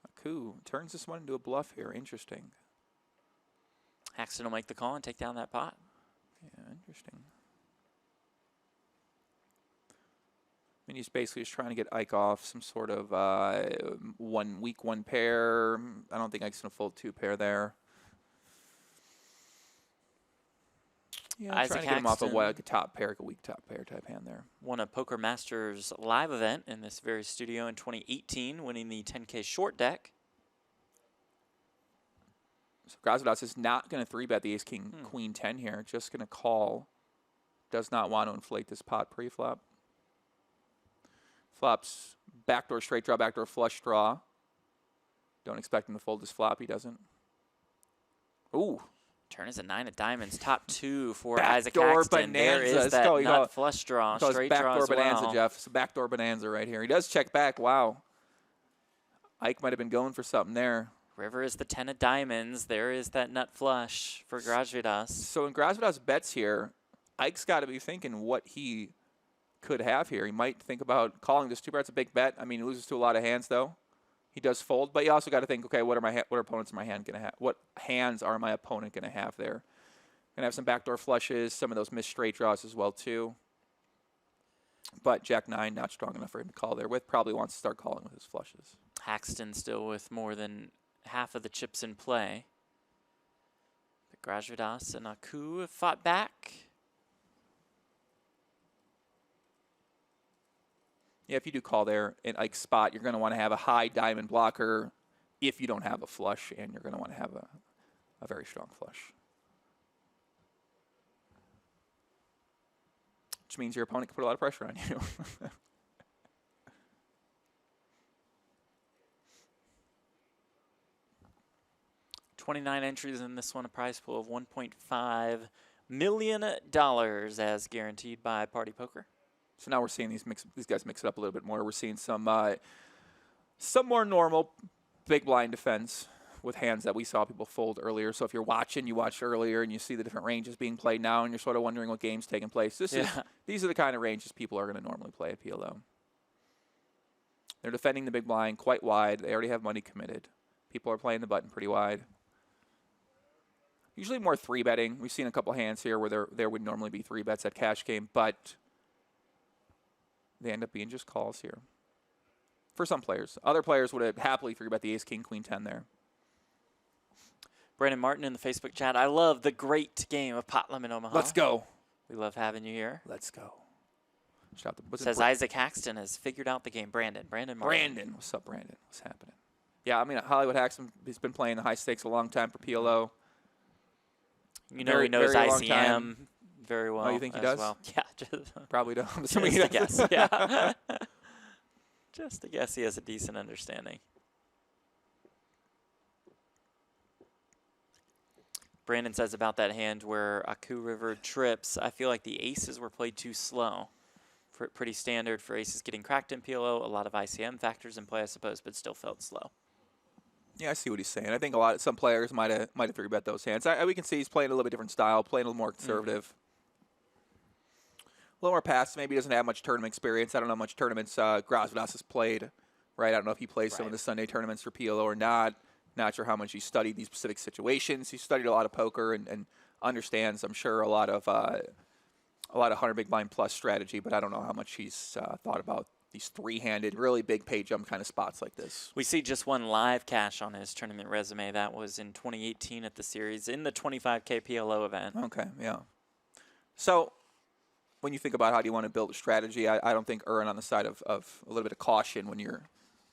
Aku turns this one into a bluff here. Interesting. Haxton will make the call and take down that pot. Yeah, interesting. I mean, he's basically just trying to get Ike off some sort of weak one pair. I don't think Ike's going to fold 2 pair there. Yeah, Isaac trying to get him off a top pair, like a weak top pair type hand there. Won a Poker Masters live event in this very studio in 2018, winning the 10K short deck. So Gražvydas is not going to 3-bet the ace-king queen 10 here. Just going to call. Does not want to inflate this pot pre-flop. Flops backdoor straight draw, backdoor flush draw. Don't expect him to fold this flop. He doesn't. Ooh. Turn is a 9 of diamonds. Top 2 for backdoor Isaac Haxton. Bonanza. There is that nut flush draw. Straight draw backdoor as bonanza, well. Jeff. It's a backdoor bonanza right here. He does check back. Wow. Ike might have been going for something there. River is the 10 of diamonds. There is that nut flush for Gražvydas. So when Gražvydas bets here, Ike's got to be thinking what he could have here. He might think about calling this 2-pair. It's a big bet. I mean, he loses to a lot of hands, though. he does fold. But you also got to think, okay, what opponents my hand going to have? What hands are my opponent going to have there? Going to have some backdoor flushes, some of those missed straight draws as well too. But Jack-9 not strong enough for him to call there with. Probably wants to start calling with his flushes. Haxton still with more than half of the chips in play. But Grajadas and Aku have fought back. Yeah, if you do call there in Ike's spot, you're going to want to have a high diamond blocker if you don't have a flush, and you're going to want to have a very strong flush. Which means your opponent can put a lot of pressure on you. 29 entries in this one, a prize pool of $1.5 million as guaranteed by Party Poker. So now we're seeing these guys mix it up a little bit more. We're seeing some more normal big blind defense with hands that we saw people fold earlier. So if you're watching, you watched earlier and you see the different ranges being played now, and you're sort of wondering what game's taking place. These are the kind of ranges people are going to normally play at PLO. They're defending the big blind quite wide. They already have money committed. People are playing the button pretty wide. Usually more 3-betting. We've seen a couple hands here where there would normally be 3 bets at cash game, but they end up being just calls here. For some players. Other players would have happily 3-bet the ace, king, queen, 10 there. Brandon Martin in the Facebook chat. I love the great game of Pot Limit Omaha. Let's go. We love having you here. Let's go. Says Isaac Haxton has figured out the game. Brandon Martin. Brandon. What's up, Brandon? What's happening? Yeah, I mean, Hollywood Haxton, he's been playing the high stakes a long time for PLO. You know, he knows ICM very well. Oh, you think he does? Well. Yeah, just probably does. Just a guess. Yeah, just a guess. He has a decent understanding. Brandon says about that hand where Aku River trips, I feel like the aces were played too slow. Pretty standard for aces getting cracked in PLO. A lot of ICM factors in play, I suppose, but still felt slow. Yeah, I see what he's saying. I think some players might have 3-bet those hands. We can see he's playing a little bit different style, playing a little more conservative. A little more passive. Maybe he doesn't have much tournament experience. I don't know how much tournaments Grajadas has played. Right? I don't know if he plays some of the Sunday tournaments for PLO or not. Not sure how much he studied these specific situations. He studied a lot of poker and understands, I'm sure, a lot of 100 big blind plus strategy, but I don't know how much he's thought about these 3-handed, really big pay jump kind of spots like this. We see just one live cash on his tournament resume. That was in 2018 at the series in the 25K PLO event. Okay, yeah. So when you think about how do you want to build a strategy, I don't think erring on the side of a little bit of caution when you're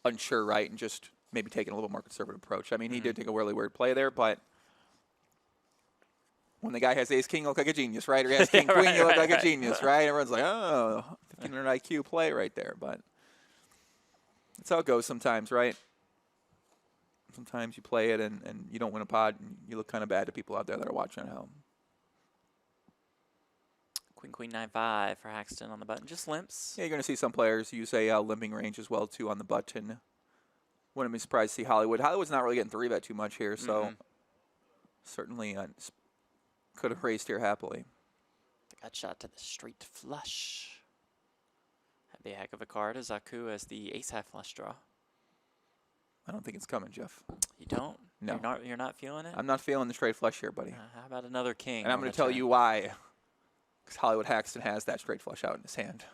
unsure, right, and just maybe taking a little more conservative approach. I mean, he did take a really weird play there, but when the guy has ace-king, you look like a genius, right? Or ace-king-queen, you look like a genius, right? Everyone's like, oh, 1500 IQ play right there. But that's how it goes sometimes, right? Sometimes you play it and you don't win a pot, and you look kind of bad to people out there that are watching at home. Queen 9-5 for Haxton on the button. Just limps. Yeah, you're going to see some players use a limping range as well, too, on the button. Wouldn't be surprised to see Hollywood. Hollywood's not really getting 3-bet too much here, so certainly could have raised here happily. Got shot to the straight flush. That'd be a heck of a card as Aku as the ace-high flush draw. I don't think it's coming, Jeff. You don't? No. You're not feeling it? I'm not feeling the straight flush here, buddy. How about another king? And I'm going to tell you why. Because Hollywood Haxton has that straight flush out in his hand.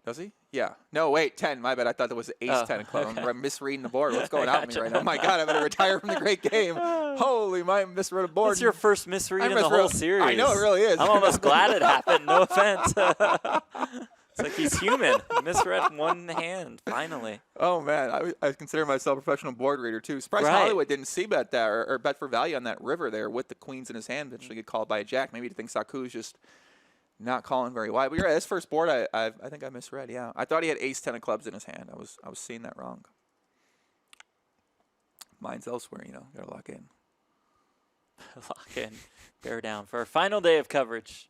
Does he? Yeah. No, wait, 10. My bad. I thought that was ace-10 club. Okay. I'm misreading the board. What's going on with me right now? Oh, my God, I better retire from the great game. Holy, my misread a board. It's your first misread in the whole series. I know, it really is. I'm almost glad it happened. No offense. It's like he's human. He misread one hand, finally. Oh, man. I consider myself a professional board reader, too. Surprised Hollywood didn't C-bet that or bet for value on that river there with the queens in his hand. Eventually get called by a jack. Maybe he thinks Aku's just not calling very wide. But you're right. His first board, I think I misread. Yeah, I thought he had ace-10 of clubs in his hand. I was seeing that wrong. Mine's elsewhere, Got to lock in. Lock in. Bear down for our final day of coverage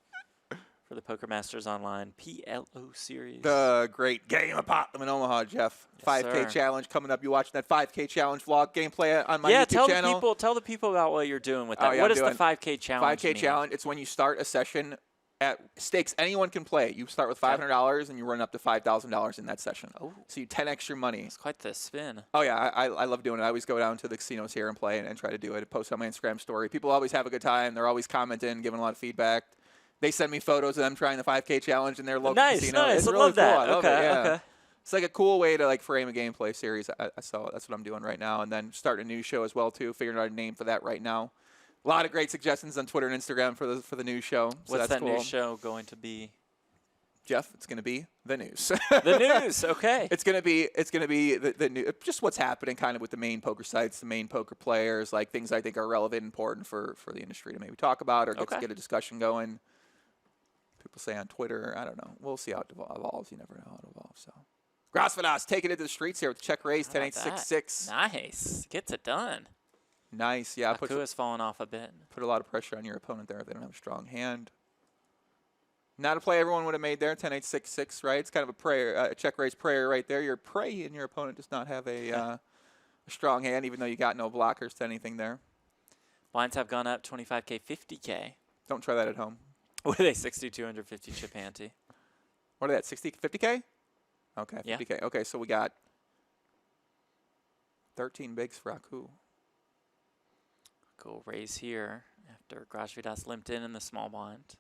for the Poker Masters Online PLO series. The great game of Pot Limit Omaha, Jeff. Yes, 5K sir. challenge coming up. You watching that 5K challenge vlog gameplay on my YouTube channel? Yeah, tell the people about what you're doing with that. Yeah, what is the 5K challenge? 5K challenge. It's when you start a session at stakes anyone can play. You start with $500 and you run up to $5,000 in that session. Oh. So you 10 extra money. It's quite the spin. Oh, yeah. I love doing it. I always go down to the casinos here and play and try to do it. I post on my Instagram story. People always have a good time. They're always commenting, giving a lot of feedback. They send me photos of them trying the 5K challenge in their local casino. Nice. It's I really love cool. that. I love Okay, it, yeah. okay. It's like a cool way to like frame a gameplay series. So that's what I'm doing right now. And then start a new show as well, too. Figuring out a name for that right now. A lot of great suggestions on Twitter and Instagram for the new show. So What's that's that cool. new show going to be? Jeff, it's going to be the news. The news, okay. It's going to be the new, just what's happening kind of with the main poker sites, the main poker players, like things I think are relevant and important for the industry to maybe talk about or get a discussion going. People say on Twitter, I don't know. We'll see how it evolves. You never know how it evolves. So, Grasvadas taking it to the streets here with the check raise, 10-8-6-6. Nice. Gets it done. Nice. Yeah. Akua's fallen off a bit. Put a lot of pressure on your opponent there if they don't have a strong hand. Not a play everyone would have made there, 10-8-6-6, right? It's kind of a prayer, a check raise prayer right there. You're praying your opponent does not have a strong hand, even though you got no blockers to anything there. Blinds have gone up 25K, 50K. Don't try that at home. With a 6,250 chip ante. What are they at, 60, 50K? Okay, 50K. Yeah. Okay, so we got 13 bigs for Aku. Cool raise here after Grasvidas limped in the small blind.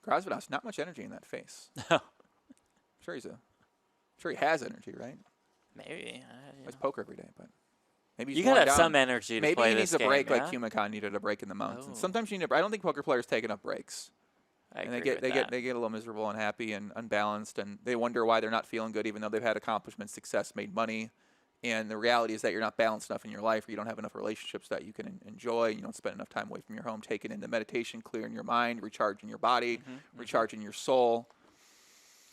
Grasvadas, not much energy in that face. No. I'm sure he has energy, right? Maybe. Plays poker every day, but maybe he's you gotta have down. some energy to maybe play he this needs a game, break yeah? like Kumikon needed a break in the mountains. Oh. Sometimes you need I don't think poker players take enough breaks. I And agree with that. they get a little miserable and unhappy and unbalanced, and they wonder why they're not feeling good, even though they've had accomplishments, success, made money. And the reality is that you're not balanced enough in your life, or you don't have enough relationships that you can enjoy. You don't spend enough time away from your home, taking into meditation, clearing your mind, recharging your body, recharging your soul.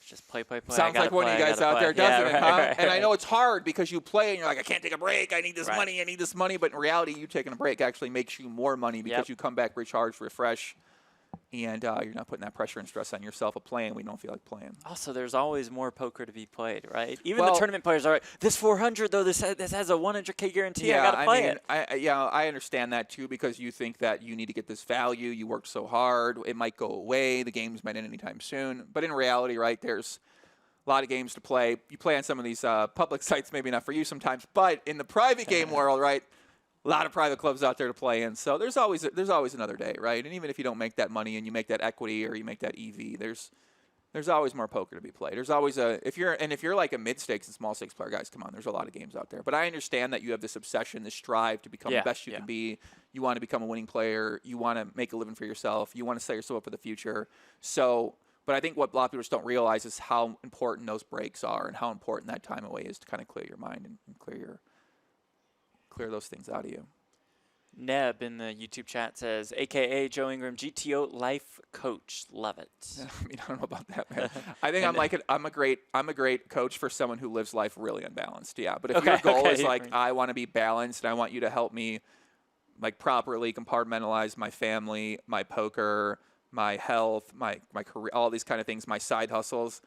Just play. Sounds like one of you guys out there does it, huh? And I know it's hard because you play and you're like, I can't take a break. I need this money. I need this money. But in reality, you taking a break actually makes you more money because you come back recharged, refreshed. And you're not putting that pressure and stress on yourself of playing when you don't feel like playing. Also, there's always more poker to be played, right? Even the tournament players are like, this 400, though, this has a 100K guarantee. Yeah, I got to play it. I understand that, too, because you think that you need to get this value. You worked so hard. It might go away. The games might end anytime soon. But in reality, right, there's a lot of games to play. You play on some of these public sites, maybe not for you sometimes. But in the private game world, right, a lot of private clubs out there to play in. So there's always another day, right? And even if you don't make that money and you make that equity or you make that EV, there's always more poker to be played. There's always if you're like a mid-stakes and small stakes player, guys, come on, there's a lot of games out there. But I understand that you have this obsession, this strive to become the best you can be. You want to become a winning player. You want to make a living for yourself. You want to set yourself up for the future. So, but I think what a lot of people just don't realize is how important those breaks are and how important that time away is to kind of clear your mind and clear those things out of you. Neb in the YouTube chat says, AKA Joe Ingram, GTO life coach. Love it. I mean, I don't know about that, man. I think I'm a great coach for someone who lives life really unbalanced. Yeah, but if your goal is like, I want to be balanced and I want you to help me like properly compartmentalize my family, my poker, my health, my career, all these kind of things, my side hustles,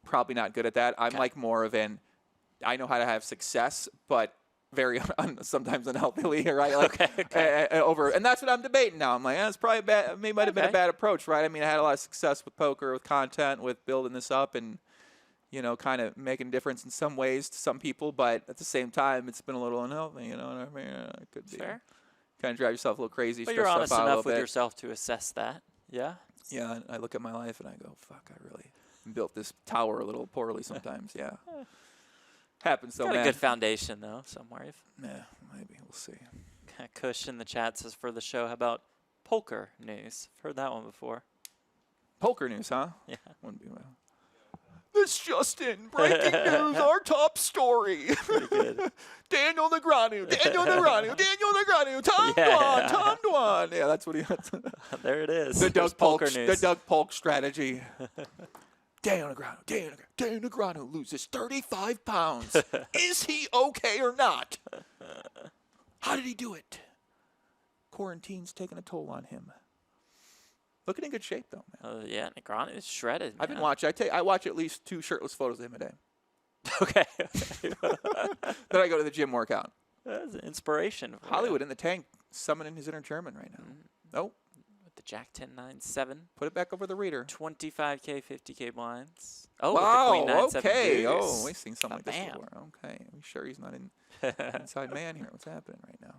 probably not good at that. I'm like more of I know how to have success, but very sometimes unhealthily, right? Like and that's what I'm debating now. I'm like, that's probably bad. Might have been a bad approach, right? I mean, I had a lot of success with poker, with content, with building this up, and kind of making a difference in some ways to some people. But at the same time, it's been a little unhealthy. You know what I mean? It could be fair. Kind of drive yourself a little crazy. But you're honest enough with yourself to assess that. Yeah. Yeah. I look at my life and I go, "Fuck, I really built this tower a little poorly sometimes." Yeah. Happens so, Got man. a good foundation, though, somewhere. Yeah, maybe. We'll see. Kush in the chat says, for the show, how about poker news? I've heard that one before. Poker news, huh? Yeah. Wouldn't be well. This just in. Breaking news, our top story. Pretty good. Daniel Negreanu, Tom Dwan. Yeah, that's what he has. There it is. The There's poker news. The Doug Polk strategy. Daniel Negreanu loses 35 pounds. Is he okay or not? How did he do it? Quarantine's taking a toll on him. Looking in good shape, though, man. Yeah, Negreanu is shredded. I've been watching. I watch at least 2 shirtless photos of him a day. Okay. Then I go to the gym workout. That's an inspiration. Hollywood in the tank summoning his inner German right now. Nope. With the Jack 10, 9, 7. Put it back over the reader. 25K, 50K blinds. Oh, Wow. with the Queen 9, 7 Okay. deuce. Oh, we've seen something like this Bam. before. Okay. Are we sure he's not inside man here? What's happening right now?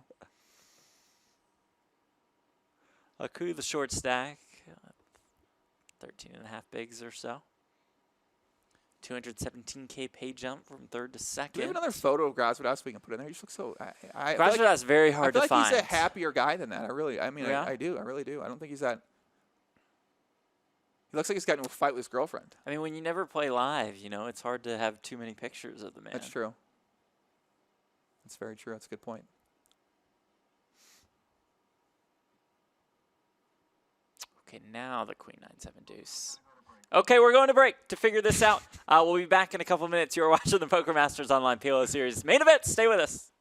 A coup the short stack. 13.5 bigs or so. 217K pay jump from third to Do we second. have another photo of Graswood we can put in there? You just look so. I feel Graswood is very hard to I feel find. like he's a happier guy than that. I really. I mean, Yeah? I do. I really do. I don't think he's that. He looks like he's got into a fight with his girlfriend. I mean, when you never play live, you know, it's hard to have too many pictures of the man. That's true. That's very true. That's a good point. Okay, now the Queen 9, 7 deuce. Okay, we're going to break to figure this out. We'll be back in a couple minutes. You're watching the Poker Masters Online PLO Series main event. Stay with us.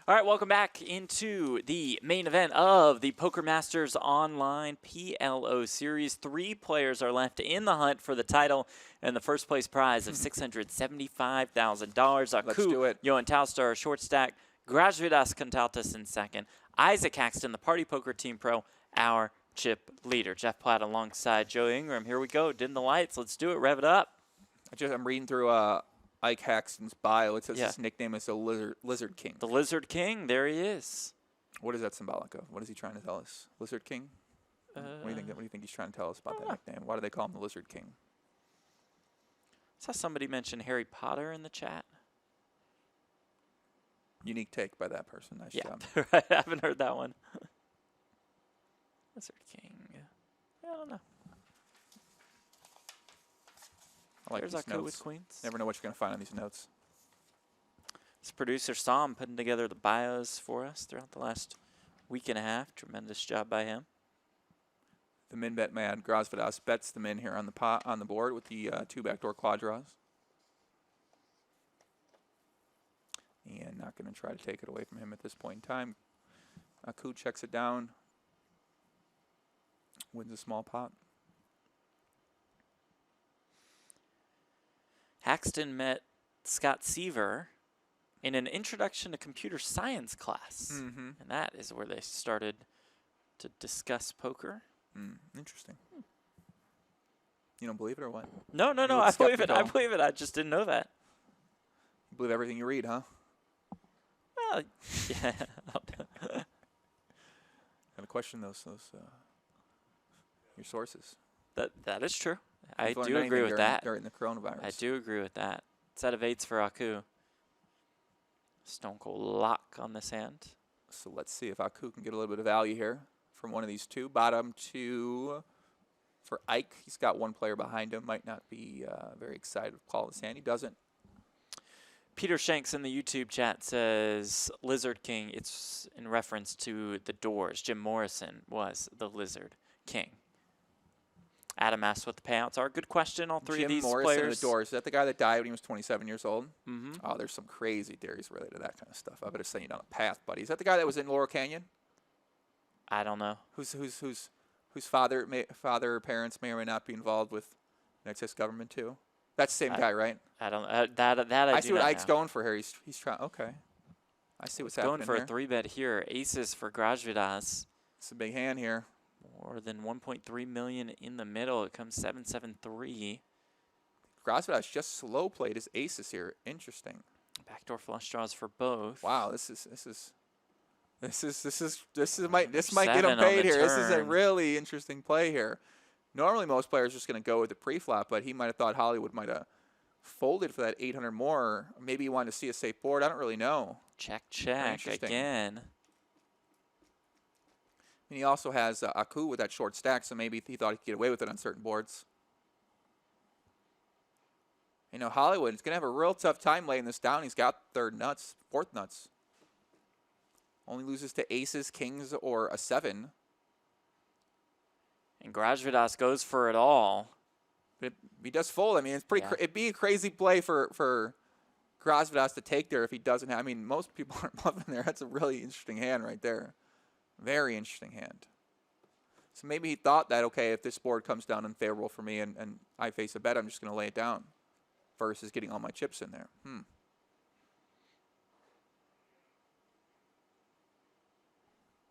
All right, welcome back into the main event of the Poker Masters Online PLO Series. 3 players are left in the hunt for the title and the first place prize of $675,000. Let's do it. Johan Taustar, short stack. Gražvydas Kontaltas in second. Isaac Haxton, the Party Poker Team Pro, our chip leader. Jeff Platt alongside Joe Ingram. Here we go. Dim the lights. Let's do it. Rev it up. I'm reading through Ike Haxton's bio. It says his nickname is the Lizard King. The Lizard King. There he is. What is that symbolic of? What is he trying to tell us? Lizard King? What do you think? What do you think he's trying to tell us about that nickname? Why do they call him the Lizard King? I saw somebody mention Harry Potter in the chat. Unique take by that person. Nice job. I haven't heard that one. Lizard King. I don't know. I like There's these Aku notes. with queens. Never know what you're going to find on these notes. This producer Sam putting together the bios for us throughout the last week and a half. Tremendous job by him. The min bet man, Gražvydas, bets the min here on the board with the 2 backdoor quad draws. And not going to try to take it away from him at this point in time. Aku checks it down. Wins a small pot. Haxton met Scott Seaver in an introduction to computer science class. And that is where they started to discuss poker. Interesting. You don't believe it or what? No. I believe it. I believe it. I just didn't know that. You believe everything you read, huh? Well, yeah. Gotta question those your sources. That is true. I You've learned do agree anything with that. during the coronavirus. I do agree with that. Set of 8s for Aku. Stone cold lock on this hand. So let's see if Aku can get a little bit of value here from one of these two. Bottom 2 for Ike. He's got one player behind him. Might not be very excited to call this hand. He doesn't. Peter Shanks in the YouTube chat says Lizard King. It's in reference to the Doors. Jim Morrison was the Lizard King. Adam asked what the payouts are. Good question. All 3 of these Jim Morrison players. of the Doors. Is that the guy that died when he was 27 years old? Mm-hmm. Oh, there's some crazy theories related to that kind of stuff. I better send you down a path, buddy. Is that the guy that was in Laurel Canyon? I don't know. Whose father or parents may or may not be involved with United States government too? That's the same guy, right? I don't. That I see do what not Ike's know. going for here. He's trying. Okay, I see what's Going happening for here. a 3-bet here. Aces for Gražvydas. It's a big hand here. More than 1.3 million in the middle. It comes 7-7-3. Gražvydas just slow played his aces here. Interesting. Backdoor flush draws for both. Wow, this might get him 7 on paid the here. This is a turn. really interesting play here. Normally, most players are just going to go with the pre-flop, but he might have thought Hollywood might have folded for that 800 more. Maybe he wanted to see a safe board. I don't really know. Check Interesting. again. And he also has Aku with that short stack, so maybe he thought he could get away with it on certain boards. You know, Hollywood is going to have a real tough time laying this down. He's got 4th nuts. Only loses to aces, kings, or a 7. And Gražvydas goes for it all. But he does fold. I mean, it's pretty. It'd be a crazy play for Gražvydas to take there if he doesn't have. I mean, most people aren't bluffing there. That's a really interesting hand right there. Very interesting hand. So maybe he thought that, okay, if this board comes down unfavorable for me and I face a bet, I'm just going to lay it down versus getting all my chips in there.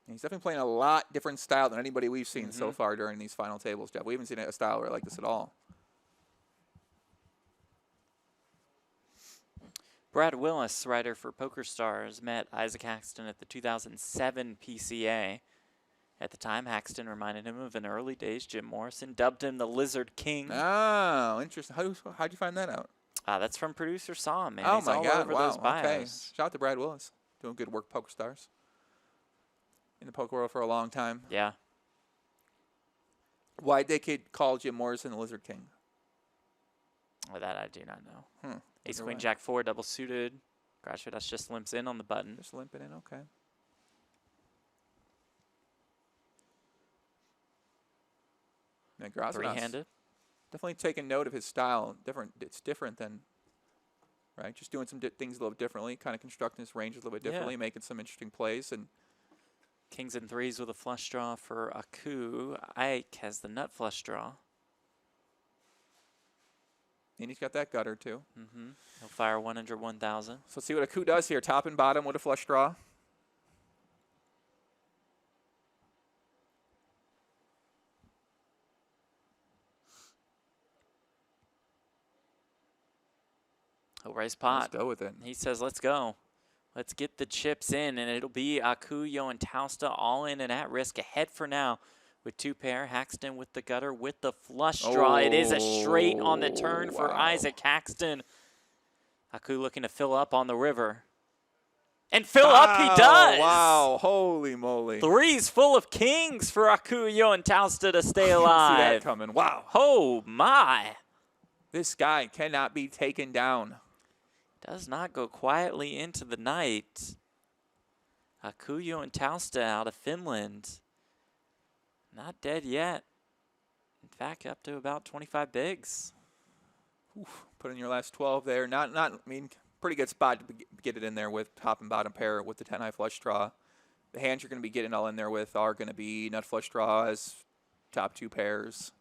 He's definitely playing a lot different style than anybody we've seen so far during these final tables, Jeff. We haven't seen a style like this at all. Brad Willis, writer for PokerStars, met Isaac Haxton at the 2007 PCA. At the time, Haxton reminded him of an early days Jim Morrison, dubbed him the Lizard King. Oh, interesting. How'd you find that out? That's from producer Sam, man. Oh, He's my all God. over Wow. those bios. Okay. Shout out to Brad Willis. Doing good work, PokerStars. In the poker world for a long time. Yeah. Why'd they call Jim Morrison the Lizard King? Well, that I do not know. Ace, Either Queen, way. Jack 4, double suited. Gražvydas just limps in on the button. Just limping in, okay. Yeah, Gražvydas Three-handed. definitely taking note of his style. It's different than right? Just doing some things a little differently, kind of constructing his range a little bit differently, making some interesting plays. And Kings and threes with a flush draw for Aku. Ike has the nut flush draw. and he's got that gutter too. He'll fire 100, 1,000. So let's see what Aku does here. Top and bottom with a flush draw. He'll raise pot. Let's go with it. He says, let's go. Let's get the chips in, and it'll be Akuyo and Tausta all in and at risk ahead for now with 2 pair. Haxton with the gutter with the flush draw. It is a straight on the turn for Isaac Haxton. Aku looking to fill up on the river. And fill up he does! Wow, holy moly. 3's full of kings for Akuyo and Tausta to stay See alive. that coming. Wow. Oh, my. This guy cannot be taken down. Does not go quietly into the night. Akuyo and Tausta out of Finland. Not dead yet. In fact, up to about 25 bigs. Oof, put in your last 12 there. I mean, pretty good spot to get it in there with top and bottom pair with the 10-high flush draw. The hands you're going to be getting all in there with are going to be nut flush draws, top 2 pairs.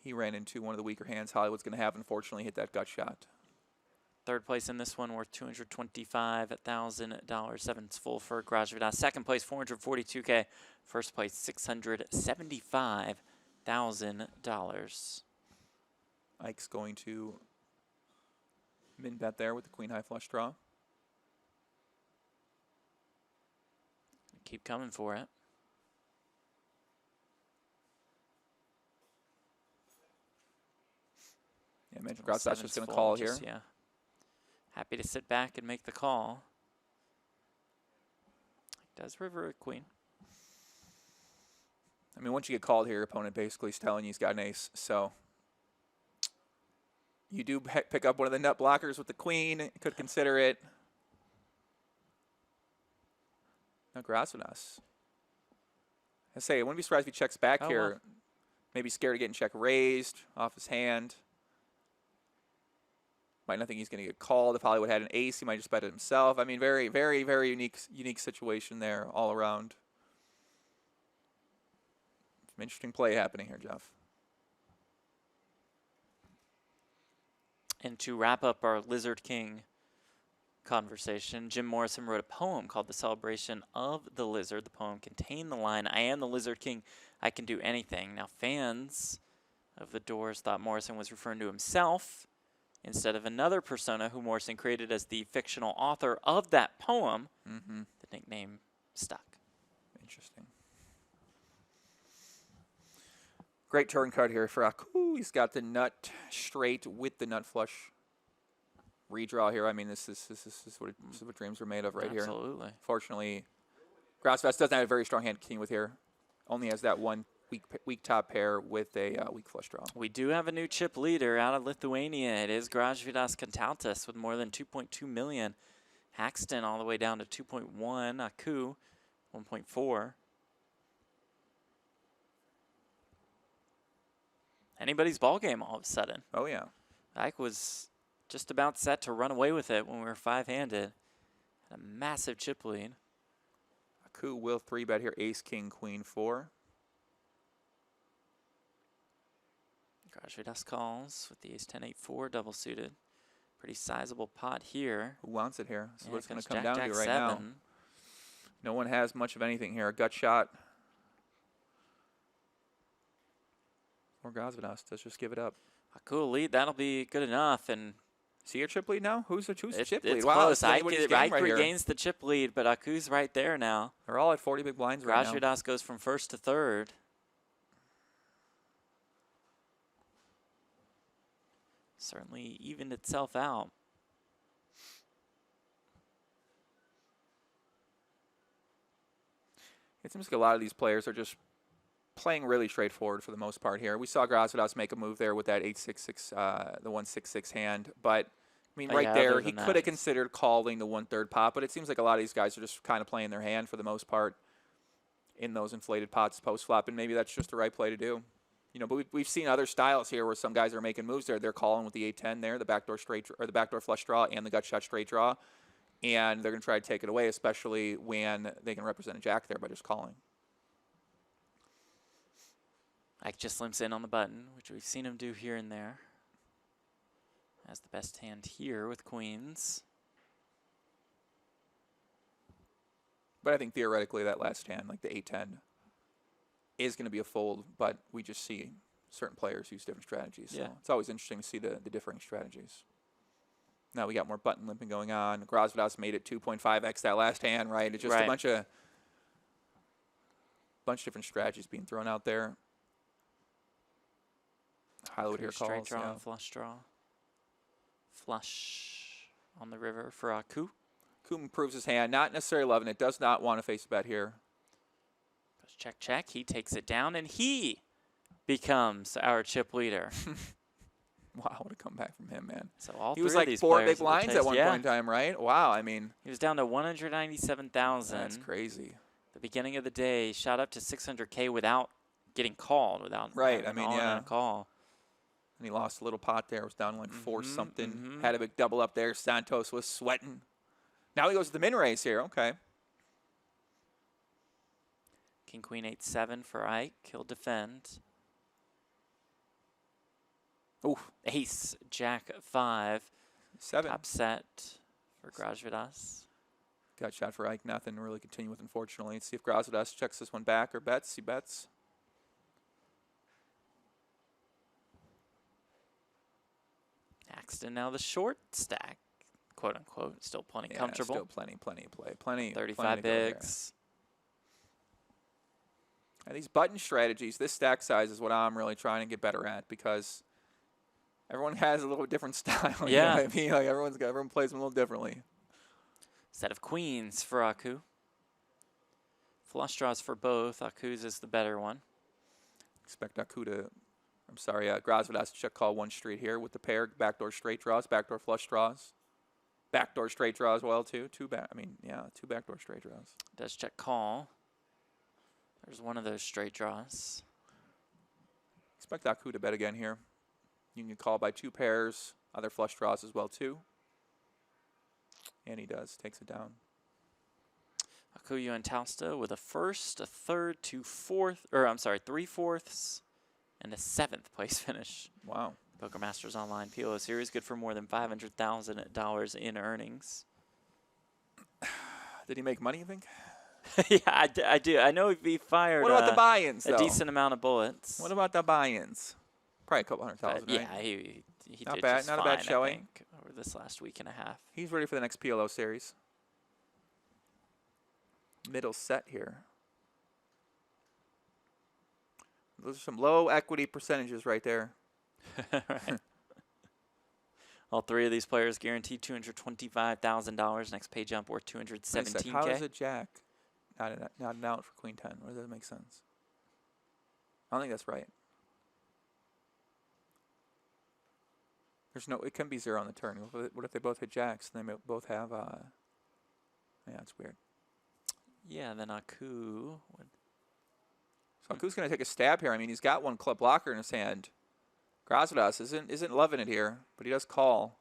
He ran into one of the weaker hands Hollywood's going to have, unfortunately, hit that gut shot. Third place in this one worth $225,000. Seven's full for Garage Vidas. Second place, $442K. First place, $675,000. Ike's going to min bet there with the queen high flush draw. Keep coming for it. Yeah, Magic Grouse, that's just going to call here. Yeah. Happy to sit back and make the call. Does river a queen. I mean, once you get called here, your opponent basically is telling you he's got an ace. So you do pick up one of the nut blockers with the queen. Could consider it. Now Grasvidas. I say, I wouldn't be surprised if he checks back here. Well. Maybe scared of getting check raised off his hand. Might not think he's going to get called. If Hollywood had an ace, he might just bet it himself. I mean, very, very, very unique situation there all around. Some interesting play happening here, Jeff. And to wrap up our Lizard King conversation, Jim Morrison wrote a poem called The Celebration of the Lizard. The poem contained the line, I am the Lizard King, I can do anything. Now, fans of the Doors thought Morrison was referring to himself instead of another persona who Morrison created as the fictional author of that poem. The nickname stuck. Interesting. Great turn card here for Aku. He's got the nut straight with the nut flush redraw here. I mean, this is what dreams are made of right here. Absolutely. Fortunately, Grasvidas doesn't have a very strong hand king with here. Only has that one weak top pair with a weak flush draw. We do have a new chip leader out of Lithuania. It is Garage Vidas Kantautas with more than 2.2 million. Haxton all the way down to 2.1. Aku, 1.4. Anybody's ball game all of a sudden. Oh, yeah. Ike was just about set to run away with it when we were 5-handed. A massive chip lead. Aku will 3-bet here. Ace, king, queen, 4. Garage Vidas calls with the ace 10, 8, 4 double suited. Pretty sizable pot here. Who wants it here? This is what it's going to come Jack, down Jack to right 7. now. No one has much of anything here. A gut shot. Or Grasvidas. Let's just give it up. A cool lead. That'll be good enough. And see your chip lead now? Who's the chip lead? it's Wow, close. Ike right regains the chip lead, but Aku's right there now. They're all at 40 big blinds right now. Garage Vidas goes from first to third. Certainly evened itself out. It seems like a lot of these players are just playing really straightforward for the most part here. We saw Grasvidas make a move there with that 8-6-6, the 1-6-6 hand, but I mean, right there, he could have considered calling the 1/3 pot, but it seems like a lot of these guys are just kind of playing their hand for the most part in those inflated pots post flop, and maybe that's just the right play to do. You know, but we've seen other styles here where some guys are making moves there. They're calling with the 8-10 there, the backdoor straight or the backdoor flush draw and the gut shot straight draw, and they're going to try to take it away, especially when they can represent a jack there by just calling. Ike just limps in on the button, which we've seen him do here and there. Has the best hand here with queens. But I think theoretically that last hand, like the 8-10, is going to be a fold, but we just see certain players use different strategies. So it's always interesting to see the differing strategies. Now we got more button limping going on. Grosvedas made it 2.5x that last hand, right? It's just a bunch of different strategies being thrown out there. Highlight here calls. Straight draw and flush draw. Flush on the river for Aku. Aku improves his hand, not necessarily loving it. Does not want to face a bet here. Goes check, check. He takes it down, and he becomes our chip leader. Wow, what a comeback from him, man. So all he three was of like these 4 players big blinds at one point in time, right? Wow, I mean. He was down to 197,000. That's crazy. The beginning of the day, shot up to 600K without getting called, without I mean, a call. And he lost a little pot there. It was down like 4 something. Had a big double up there. Santos was sweating. Now he goes to the min raise here. Okay. King Queen 8-7 for Ike. He'll defend. Ooh. Ace Jack 5. 7. Top set for Grosvedas. Got shot for Ike. Nothing to really continue with, unfortunately. Let's see if Grosvedas checks this one back or bets. He bets. Haxton now the short stack, quote unquote. Still plenty comfortable. Still plenty of play. Plenty. 35 bigs. And these button strategies, this stack size is what I'm really trying to get better at because everyone has a little different style. Yeah. You know what I mean? Like everyone plays them a little differently. Set of queens for Aku. Flush draws for both. Aku's is the better one. Expect Aku to, Grosvedas to check call 1 straight here with the pair. Backdoor straight draws, backdoor flush draws. Backdoor straight draw as well, too. 2 backdoor straight draws. Does check call. There's one of those straight draws. Expect Aku to bet again here. You can call by 2 pairs, other flush draws as well, too. And he does, takes it down. Aku and Tausta with a first, a third, 3/4, and a 7th place finish. Wow. Poker Masters Online PLO Series, good for more than $500,000 in earnings. Did he make money, you think? Yeah, I do. I know he fired what about the buy-ins, a decent amount of bullets. What about the buy-ins? Probably a couple $100,000, right? Yeah, he not did bad. just Not fine, a bad showing. I think, over this last week and a half. He's ready for the next PLO series. Middle set here. Those are some low equity percentages right there. Right. All 3 of these players guaranteed $225,000. Next pay jump worth $217K. How is a jack not an out for Queen 10? Or does that make sense? I don't think that's right. There's no. It can be 0 on the turn. What if they both hit jacks and they both have? Yeah, it's weird. Yeah, then Aku would. So Aku's going to take a stab here. I mean, he's got 1 club blocker in his hand. Grosvedas isn't loving it here, but he does call.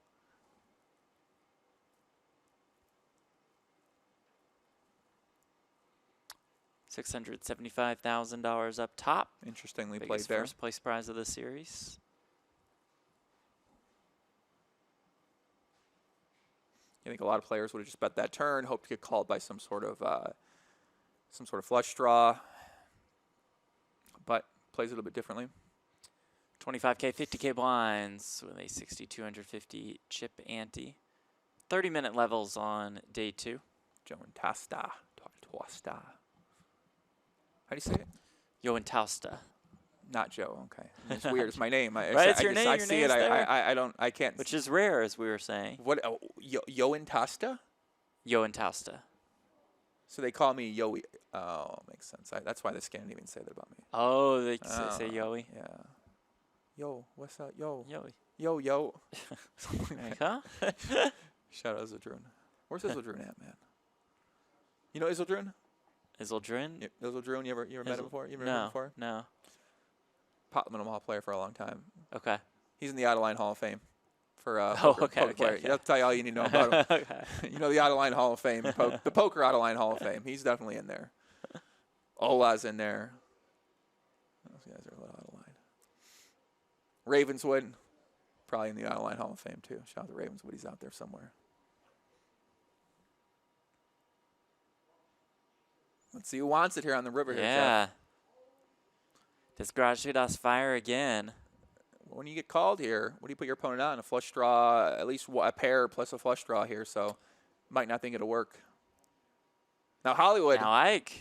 $675,000 up top. Interestingly played Biggest there. first place prize of the series. I think a lot of players would have just bet that turn, hoped to get called by some sort of flush draw, but plays it a little bit differently. 25K, 50K blinds with a 6,250 chip ante. 30-minute levels on day 2. Joe and Tausta. How do you say it? Yo and Tausta. Not Joe. Okay, it's weird. It's my name. Right, it's your name. I your see it. name's there. I can't. Which is rare, as we were saying. What? Oh, Yo and Tausta? Yo and Tausta. So they call me Yoey. Oh, makes sense. That's why the Scandinavians even say that about me. Oh, they say Yoey. Yeah. Yo, what's up? Yo. Yoey. Yo. Like, huh? Shout out Iseldrun. Where's Iseldrun at, man? You know Iseldrun? Iseldrun? Iseldrun, you ever met him before? You ever met him before? No. Pot Limit Omaha player for a long time. Okay. He's in the Out-of-Line Hall of Fame for okay, poker player. okay. You have to tell you all you need to know about him. Okay. You know the Out-of-Line Hall of Fame, the Poker Out-of-Line Hall of Fame. He's definitely in there. Ola's in there. Those guys are a little out of line. Ravenswood, probably in the Out-of-Line Hall of Fame too. Shout out to Ravenswood. He's out there somewhere. Let's see who wants it here on the river here, Yeah. Jeff. Does Grajidas fire again? When you get called here, what do you put your opponent on? A flush draw, at least a pair plus a flush draw here, so might not think it'll work. Now Hollywood. Now Ike.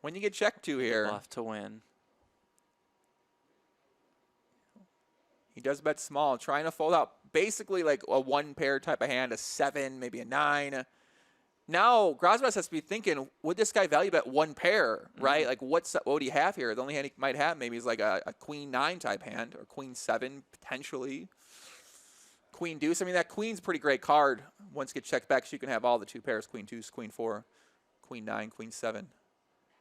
When you get checked to here. Bluff to win. He does bet small, trying to fold out basically like a 1-pair type of hand, a 7, maybe a 9. Now, Grosbas has to be thinking, would this guy value bet 1 pair, right? Like, what would he have here? The only hand he might have maybe is like a queen 9 type hand, or queen 7 potentially. Queen deuce. I mean, that queen's a pretty great card. Once you get checked back, so you can have all the 2 pairs, queen deuce, queen 4, queen 9, queen 7.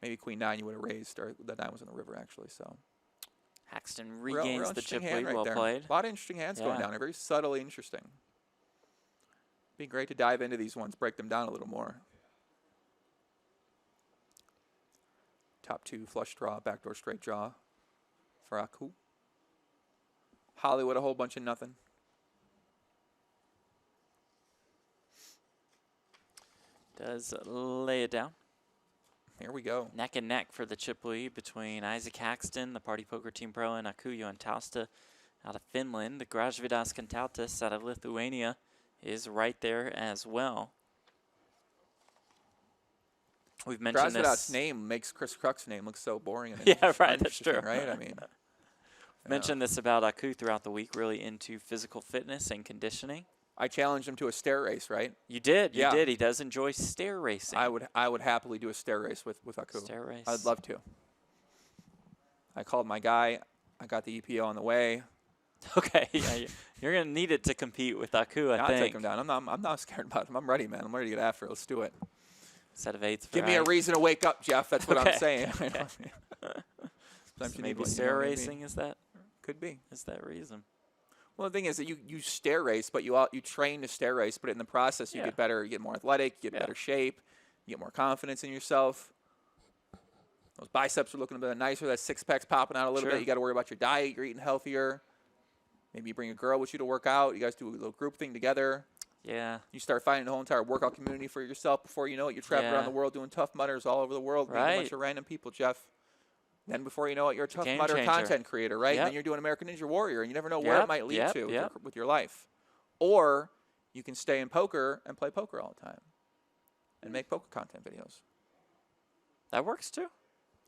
Maybe queen 9 you would have raised, or the 9 was in the river, actually, so. Haxton regains the chip lead. Right Well there. played. A lot of interesting hands going down there. Very subtly interesting. Be great to dive into these ones, break them down a little more. Top 2 flush draw, backdoor straight draw for Aku. Hollywood, a whole bunch of nothing. Does lay it down. Here we go. Neck and neck for the chip lead between Isaac Haxton, the Party Poker Team Pro, and Aku Joentausta out of Finland. The Gražvydas Kantautas out of Lithuania is right there as well. We've mentioned this. Name makes Chris Kruk's name look so boring. And Yeah, right. That's true. Right? I mean, mentioned this about Aku throughout the week, really into physical fitness and conditioning. I challenged him to a stair race, right? You did. Yeah. You did. He does enjoy stair racing. I would happily do a stair race with Aku. Stair race. I'd love to. I called my guy. I got the EPO on the way. Okay, yeah, you're gonna need it to compete with Aku. I I'll think. take him down. I'm not scared about him. I'm ready, man. I'm ready to get after it. Let's do it. Set of 8s. Give me a reason to wake up, Jeff. That's what I'm saying. Okay. So maybe stair racing is that? Could be. Is that reason? Well, the thing is that you stair race, but you train to stair race, but in the process you get better, you get more athletic, you get better shape, you get more confidence in yourself. Those biceps are looking a bit nicer. That 6-pack's popping out a little bit. You got to worry about your diet. You're eating healthier. Maybe you bring a girl with you to work out. You guys do a little group thing together. Yeah. You start finding the whole entire workout community for yourself. Before you know it, you're traveling around the world doing Tough Mudders all over the world. Meeting a bunch of random people, Jeff. Then before you know it, you're a Tough Mudder content creator, right? And then you're doing American Ninja Warrior, and you never know where it might lead to with your life. Or you can stay in poker and play poker all the time and make poker content videos. That works too.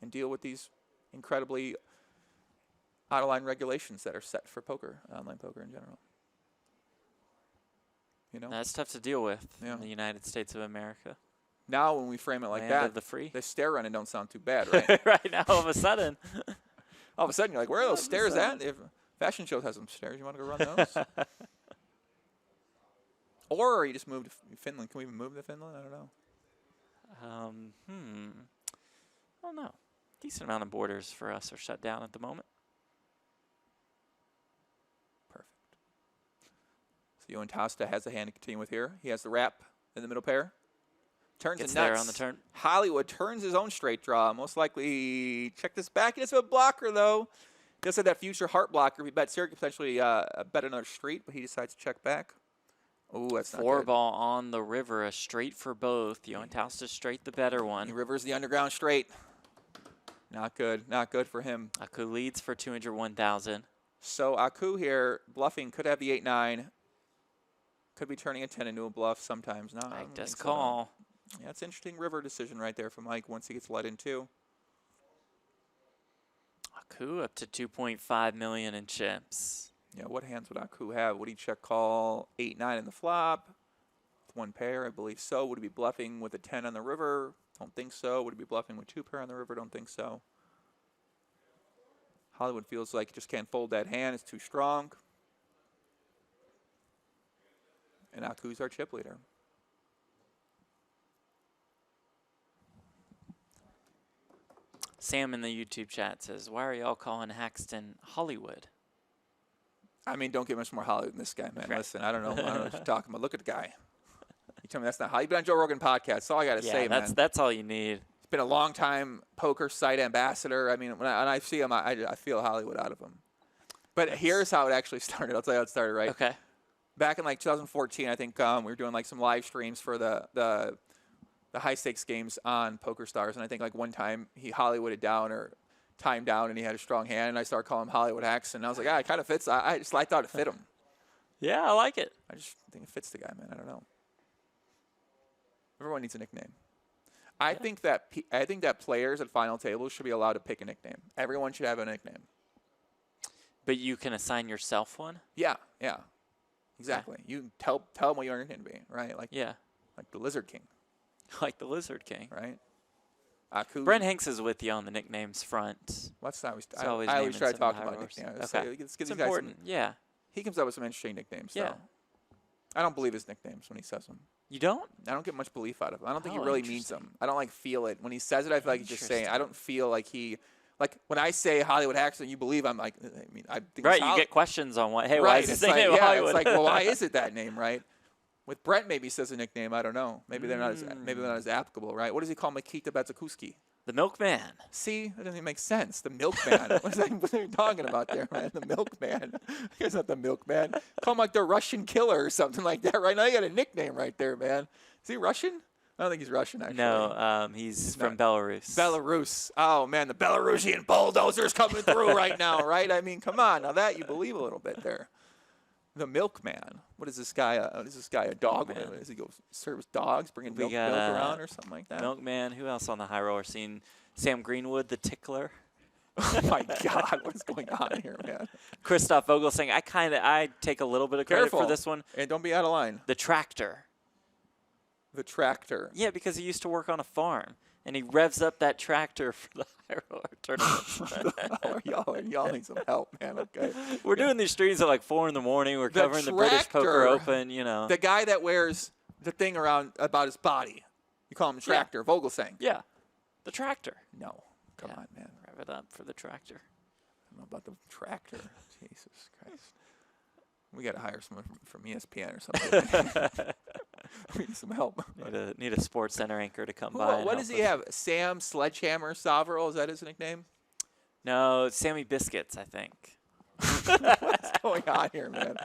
And deal with these incredibly out-of-line regulations that are set for poker, online poker in general. You know? That's tough to deal with in the United States of America. Now when we frame it like that, the stair running don't sound too bad, right? Right now, all of a sudden. All of a sudden, you're like, where are those stairs at? If fashion shows has some stairs. You want to go run those? Or you just moved to Finland. Can we even move to Finland? I don't know. I don't know. Decent amount of borders for us are shut down at the moment. Perfect. So Joentausta has a hand to continue with here. He has the wrap in the middle pair. Turns Gets the nuts. there on the turn. Hollywood turns his own straight draw. Most likely, check this back. He does have a blocker, though. He does have that future heart blocker. He bets here, could potentially bet another street, but he decides to check back. Oh, that's not good. 4-ball on the river, a straight for both. Joentausta straight the better one. He rivers the underground straight. Not good. Not good for him. Aku leads for 201,000. So Aku here, bluffing, could have the 8-9. Could be turning a 10 into a bluff sometimes. No, Mike does call. Yeah, it's an interesting river decision right there for Mike once he gets let in, too. Aku up to 2.5 million in chips. Yeah, what hands would Aku have? Would he check call 8-9 in the flop? With 1 pair, I believe so. Would he be bluffing with a 10 on the river? Don't think so. Would he be bluffing with 2 pair on the river? Don't think so. Hollywood feels like he just can't fold that hand. It's too strong. And Aku's our chip leader. Sam in the YouTube chat says, why are y'all calling Haxton Hollywood? I mean, don't get much more Hollywood than this guy, man. Right. Listen, I don't know what you're talking about. Look at the guy. You tell me that's not Hollywood. You've been on Joe Rogan podcast. That's all I got to say, man. That's all you need. He's been a long time poker site ambassador. I mean, when I see him, I feel Hollywood out of him. But here's how it actually started. I'll tell you how it started, right? Okay. Back in like 2014, I think we were doing like some live streams for the high stakes games on PokerStars, and I think like one time he Hollywooded down or timed down, and he had a strong hand, and I started calling him Hollywood Haxton. And I was like, it kind of fits. I thought it fit him. Yeah, I like it. I just think it fits the guy, man. I don't know. Everyone needs a nickname. I think that players at final tables should be allowed to pick a nickname. Everyone should have a nickname. But you can assign yourself one? Yeah, exactly. You tell them what your nickname to be, right? Like the Lizard King. Like the Lizard King. Right? Aku. Brent Hanks is with you on the nicknames front. I always try to talk about nicknames. nicknames. Okay. It's important. Yeah. He comes up with some interesting nicknames. Yeah. So. I don't believe his nicknames when he says them. You don't? I don't get much belief out of him. I don't think he Oh, really means them. I don't like feel it. When he says it, I feel like he's just saying. I don't feel like he. Like when I say Hollywood Haxton, you believe I'm like. I think right. You get questions on what. Hey, right, why is this name Hollywood? It's like, well, why is it that name, right? With Brent, maybe he says a nickname. I don't know. Maybe they're not as applicable, right? What does he call Makita Betzakuski? The Milkman. See, that doesn't even make sense. The Milkman. What are you talking about there, man? The Milkman. He's not the Milkman. Call him like the Russian Killer or something like that, right? Now you got a nickname right there, man. Is he Russian? I don't think he's Russian, actually. No, he's from Belarus. Belarus. Oh, man, the Belarusian bulldozer's coming through right now, right? I mean, come on. Now that you believe a little bit there. The Milkman. What is this guy? A dog? Does he go service dogs, bringing milk around or something like that? Milkman. Who else on the high roller scene? Sam Greenwood, the tickler. Oh my God, what's going on here, man? Christoph Vogel saying, I take a little bit of credit for this one. And don't be out of line. The tractor. The tractor. Yeah, because he used to work on a farm, and he revs up that tractor for the high roller tournament. y'all need some help, man. Okay. We're doing these streams at like 4 in the morning. We're covering the British Poker Open, you know. The guy that wears the thing around about his body. You call him tractor. Vogel saying. Yeah. The tractor. No. Come on, man. Rev it up for the tractor. I don't know about the tractor. Jesus Christ. We got to hire someone from ESPN or something. We need some help. Need a Sports Center anchor to come by. What does he have? Sam Sledgehammer Soverel? Is that his nickname? No, Sammy Biscuits, I think. What's going on here, man?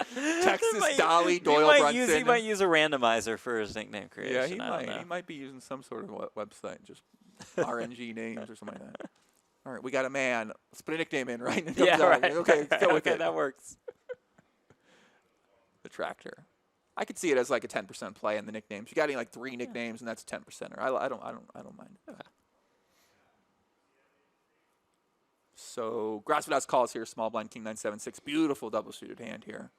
Texas Dolly Doyle Brunson. He might use a randomizer for his nickname creation. Yeah, he might. He might be using some sort of website, just RNG names or something like that. All right, we got a man. Let's put a nickname in, right? Yeah, right. Okay, go with it. That works. The tractor. I could see it as like a 10% play in the nicknames. You got any like 3 nicknames, and that's a 10%er. I don't mind. Okay. So Grasvidot's calls here. Small blind king 9-7-6. Beautiful double suited hand here.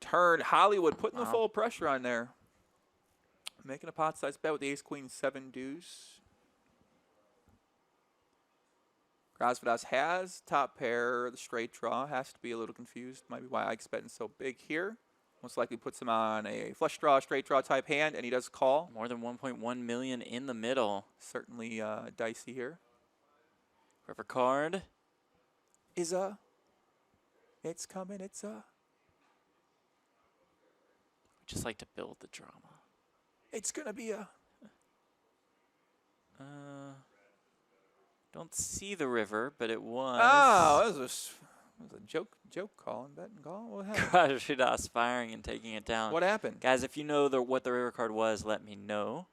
Turn Hollywood putting the full pressure on there. Making a pot size bet with the ace queen 7 deuce. Grasvidas has top pair, the straight draw, has to be a little confused. Might be why Ike's betting so big here. Most likely puts him on a flush draw, straight draw type hand, and he does call. More than 1.1 million in the middle. Certainly dicey here. River card. It's coming, Just like to build the drama. It's going to be a... Don't see the river, but it was. Oh, that was a joke call and bet and call. What happened? Grasvidas firing and taking it down. What happened? Guys, if you know what the river card was, let me know,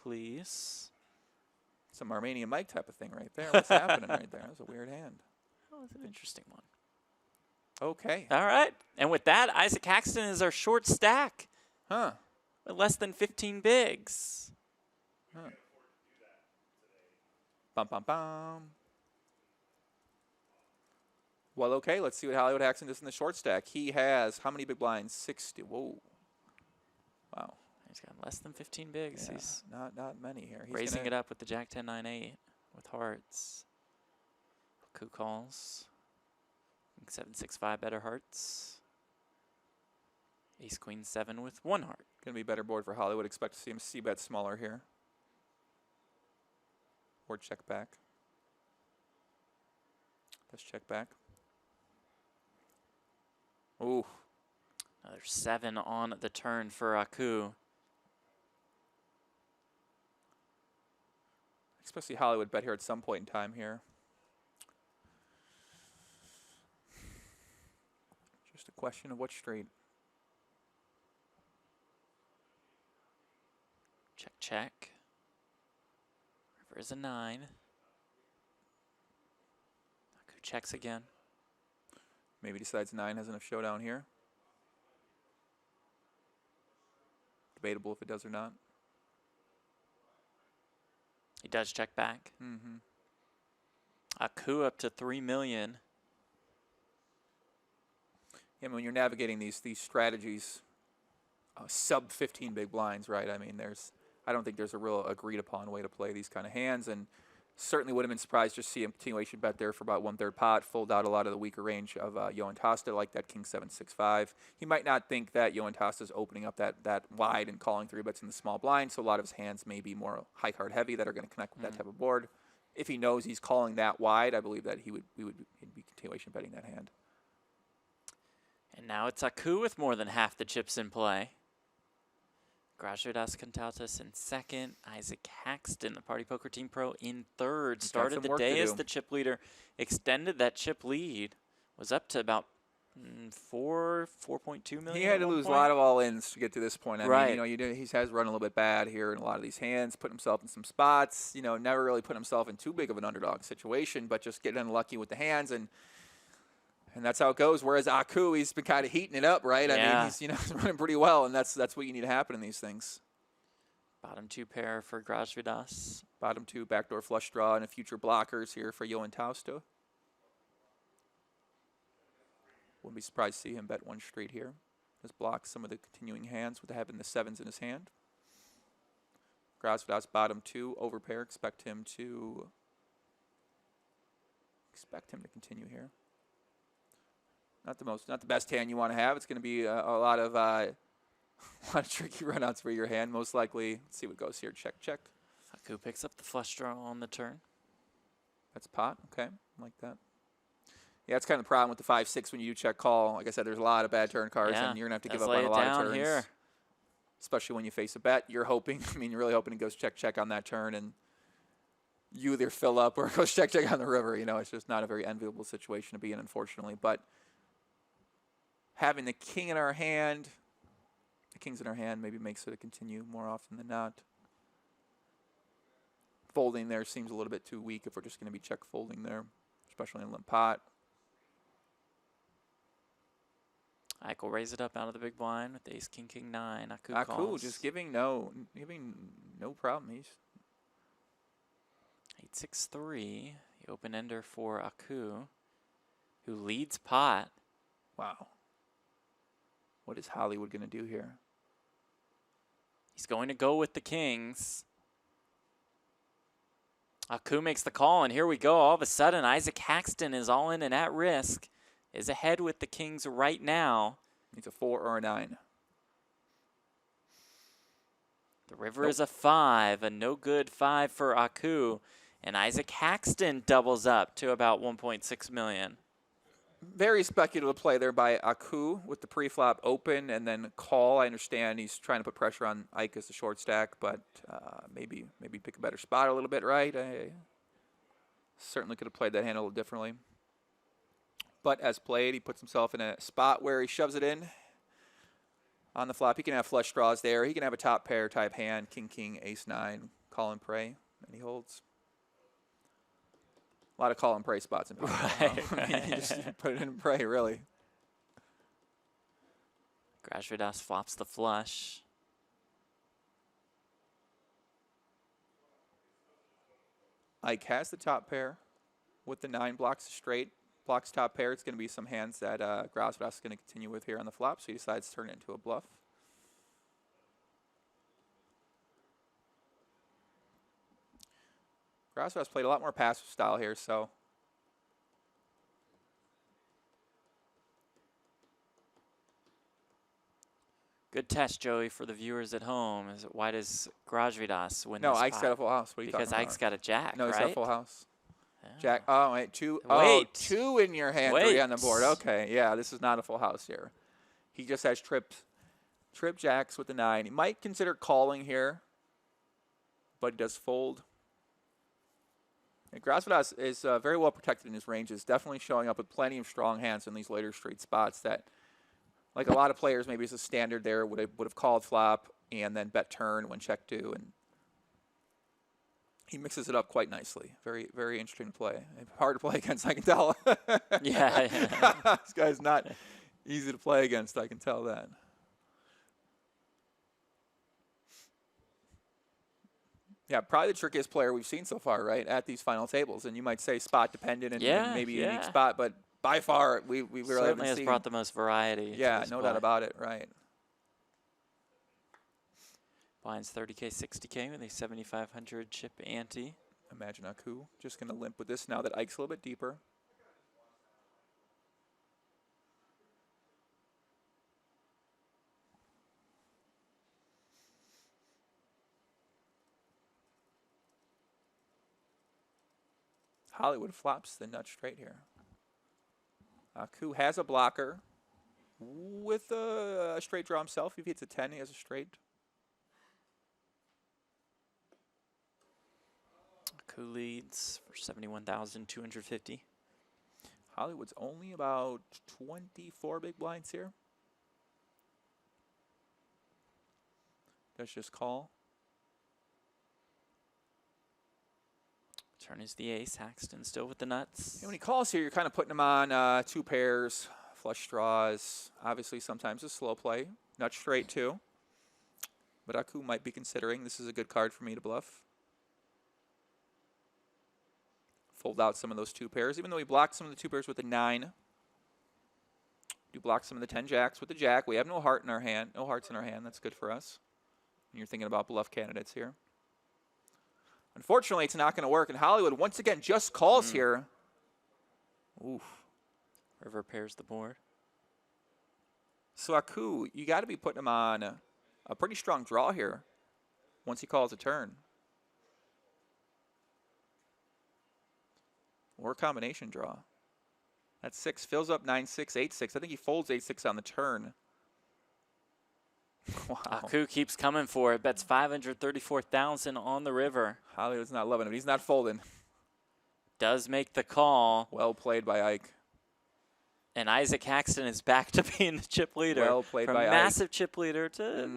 please. Some Armenian Mike type of thing right there. What's happening right there? That was a weird hand. That was an interesting one. Okay. All right. And with that, Isaac Haxton is our short stack. Huh. With less than 15 bigs. Huh. Bum, bum, bum. Well, okay, let's see what Hollywood Haxton does in the short stack. He has how many big blinds? 60. Whoa. Wow. He's got less than 15 bigs. Yeah, He's not many here. He's raising it up with the Jack 10, 9, 8 with hearts. Coup calls. 7, 6, 5 better hearts. Ace, Queen, 7 with 1 heart. Going to be a better board for Hollywood. Expect to see him c-bet smaller here. or check back. Let's check back. Ooh. Another 7 on the turn for Aku. Especially Hollywood bet here at some point in time here. Just a question of what straight. Check, check. River is a 9. Aku checks again. Maybe decides 9 has enough showdown here. Debatable if it does or not. He does check back. Mm-hmm. Aku up to 3 million. Yeah, when you're navigating these strategies, sub 15 big blinds, right? I mean, I don't think there's a real agreed upon way to play these kind of hands, and certainly would have been surprised to see a continuation bet there for about 1/3 pot, fold out a lot of the weaker range of Johan Tosta, like that King 7-6-5. He might not think that Johan Tosta is opening up that wide and calling 3 bets in the small blind, so a lot of his hands may be more high card heavy that are going to connect with that type of board. If he knows he's calling that wide, I believe that he'd be continuation betting that hand. And now it's Aku with more than half the chips in play. Gražvydas Kantautas in second. Isaac Haxton, the Party Poker Team Pro, in third. Started the day as the chip leader. Extended that chip lead. Was up to about 4.2 million. He had to lose a lot of all-ins to get to this point. I Right. mean, you know, he has run a little bit bad here in a lot of these hands, put himself in some spots, you know, never really put himself in too big of an underdog situation, but just getting unlucky with the hands, and that's how it goes. Whereas Aku, he's been kind of heating it up, right? Yeah. I mean, he's running pretty well, and that's what you need to happen in these things. Bottom 2 pair for Gražvydas. Bottom 2, backdoor flush draw, and a future blockers here for Johan Tosta. Wouldn't be surprised to see him bet 1 straight here. Just blocks some of the continuing hands with having the 7s in his hand. Gražvydas bottom 2, overpair. Expect him to continue here. Not the best hand you want to have. It's going to be a lot of tricky runouts for your hand. Most likely, let's see what goes here. Check, check. Aku picks up the flush draw on the turn. That's pot. Okay, like that. Yeah, that's kind of the problem with the 5-6 when you do check call. Like I said, there's a lot of bad turn cards, and you're going to have to give up on a lot of turns. Here. Especially when you face a bet. You're hoping, you're really hoping it goes check, check on that turn, and you either fill up or it goes check, check on the river. You know, it's just not a very enviable situation to be in, unfortunately. But having the king in our hand, the kings in our hand maybe makes it a continue more often than not. Folding there seems a little bit too weak if we're just going to be check folding there, especially in limp pot. Ike will raise it up out of the big blind with ace, king, king, 9. Aku calls. Just giving no problem. He's 8-6-3. The open ender for Aku, who leads pot. Wow. What is Hollywood going to do here? He's going to go with the kings. Aku makes the call, and here we go. All of a sudden, Isaac Haxton is all in and at risk. Is ahead with the kings right now. Needs a 4 or a 9. The river is a 5, a no good 5 for Aku. And Isaac Haxton doubles up to about 1.6 million. Very speculative play there by Aku with the pre-flop open and then call. I understand he's trying to put pressure on Ike as the short stack, but maybe pick a better spot a little bit, right? I certainly could have played that hand a little differently. But as played, he puts himself in a spot where he shoves it in on the flop. He can have flush draws there. He can have a top pair type hand, king, king, ace, 9, call and pray, and he holds. A lot of call and pray spots in PokerGO. Right. You just put it in and pray, really. Gražvydas flops the flush. Ike has the top pair with the 9, blocks the straight, blocks top pair. It's going to be some hands that Gražvydas is going to continue with here on the flop, so he decides to turn it into a bluff. Gražvydas played a lot more passive style here, so Good test, Joey, for the viewers at home. Why does Grajvidas win No, this Ike's pot? got a full house. What are you Because talking Ike's about? got a jack, No, he's right? got a full house. Yeah. Jack. Oh, wait. Two. Wait. Oh, two in your hand. Three on the board. Wait. Okay. Yeah, this is not a full house here. He just has trip jacks with the 9. He might consider calling here, but he does fold. And Grajvidas is very well protected in his ranges, definitely showing up with plenty of strong hands in these later straight spots that, like a lot of players, maybe as a standard there, would have called flop and then bet turn when check 2. And he mixes it up quite nicely. Very, very interesting play. Hard to play against, I can tell. Yeah. This guy's not easy to play against, I can tell that. Yeah, probably the trickiest player we've seen so far, right, at these final tables. And you might say spot dependent and maybe a unique spot, but by far we really Certainly haven't has seen. brought the most variety. Yeah, no doubt about it, right. Blinds 30K, 60K with a 7,500 chip ante. Imagine Aku just going to limp with this now that Ike's a little bit deeper. Hollywood flops the nut straight here. Aku has a blocker with a straight draw himself. If he hits a 10, he has a straight. Aku leads for 71,250. Hollywood's only about 24 big blinds here. Let's just call. Turn is the ace. Haxton still with the nuts. And when he calls here, you're kind of putting him on 2 pairs, flush draws. Obviously, sometimes a slow play. Nut straight, too. But Aku might be considering this is a good card for me to bluff. Fold out some of those 2 pairs. Even though he blocked some of the 2 pairs with a 9. Do block some of the 10 jacks with the jack. We have no heart in our hand. No hearts in our hand. That's good for us. And you're thinking about bluff candidates here. Unfortunately, it's not going to work. And Hollywood, once again, just calls here. Oof. River pairs the board. So Aku, you got to be putting him on a pretty strong draw here once he calls a turn. Or a combination draw. That's 6. Fills up 9-6, 8-6. I think he folds 8-6 on the turn. Wow. Aku keeps coming for it. Bets 534,000 on the river. Hollywood's not loving it. He's not folding. Does make the call. Well played by Ike. And Isaac Haxton is back to being the chip leader. Well played From by massive Ike. chip leader to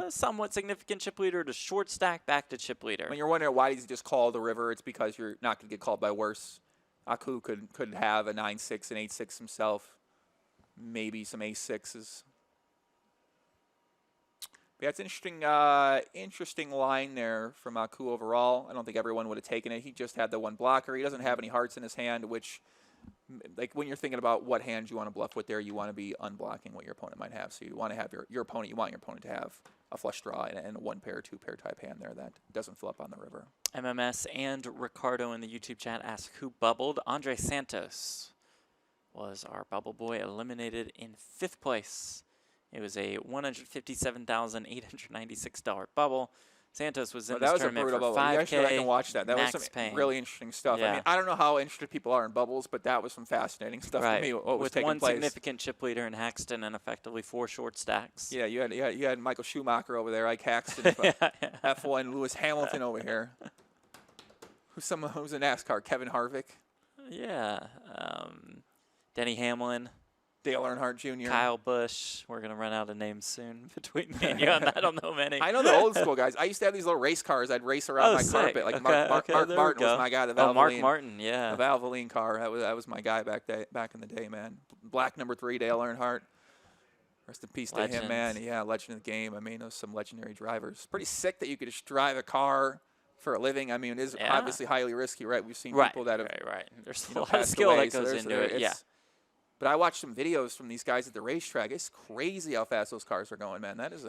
somewhat significant chip leader to short stack back to chip leader. When you're wondering why does he just call the river, it's because you're not going to get called by worse. Aku could have a 9-6 and 8-6 himself. Maybe some ace-6s. But yeah, it's an interesting line there from Aku overall. I don't think everyone would have taken it. He just had the 1 blocker. He doesn't have any hearts in his hand, which, like, when you're thinking about what hand you want to bluff with there, you want to be unblocking what your opponent might have. So you want to have your opponent, you want your opponent to have a flush draw and a 1-pair, 2-pair type hand there that doesn't flip on the river. MMS and Ricardo in the YouTube chat ask who bubbled. Andre Santos was our bubble boy, eliminated in 5th place. It was a $157,896 bubble. Santos was in this tournament for 5K. Actually, I can watch that. That was some paying. really interesting stuff. Yeah. I mean, I don't know how interested people are in bubbles, but that was some fascinating stuff to me. What was with taking one place. significant chip leader in Haxton and effectively 4 short stacks. Yeah, you had Michael Schumacher over there, Ike Haxton, F1 Lewis Hamilton over here. Who's a NASCAR? Kevin Harvick, Yeah. Denny Hamlin. Dale Earnhardt Jr., Kyle Busch. We're going to run out of names soon between me and you. I don't know many. I know the old school guys. I used to have these little race cars. I'd race around my carpet. Like Mark Martin was my guy. The Valvoline, Mark Martin, yeah. The Valvoline car. That was my guy back in the day, man. Black number 3, Dale Earnhardt. Rest in peace to him, man. Yeah, legend of the game. I mean, those some legendary drivers. Pretty sick that you could just drive a car for a living. I mean, it is obviously highly risky, right? We've seen people that have right. There's a lot of skill that goes into it. Yeah. But I watched some videos from these guys at the racetrack. It's crazy how fast those cars are going, man. That is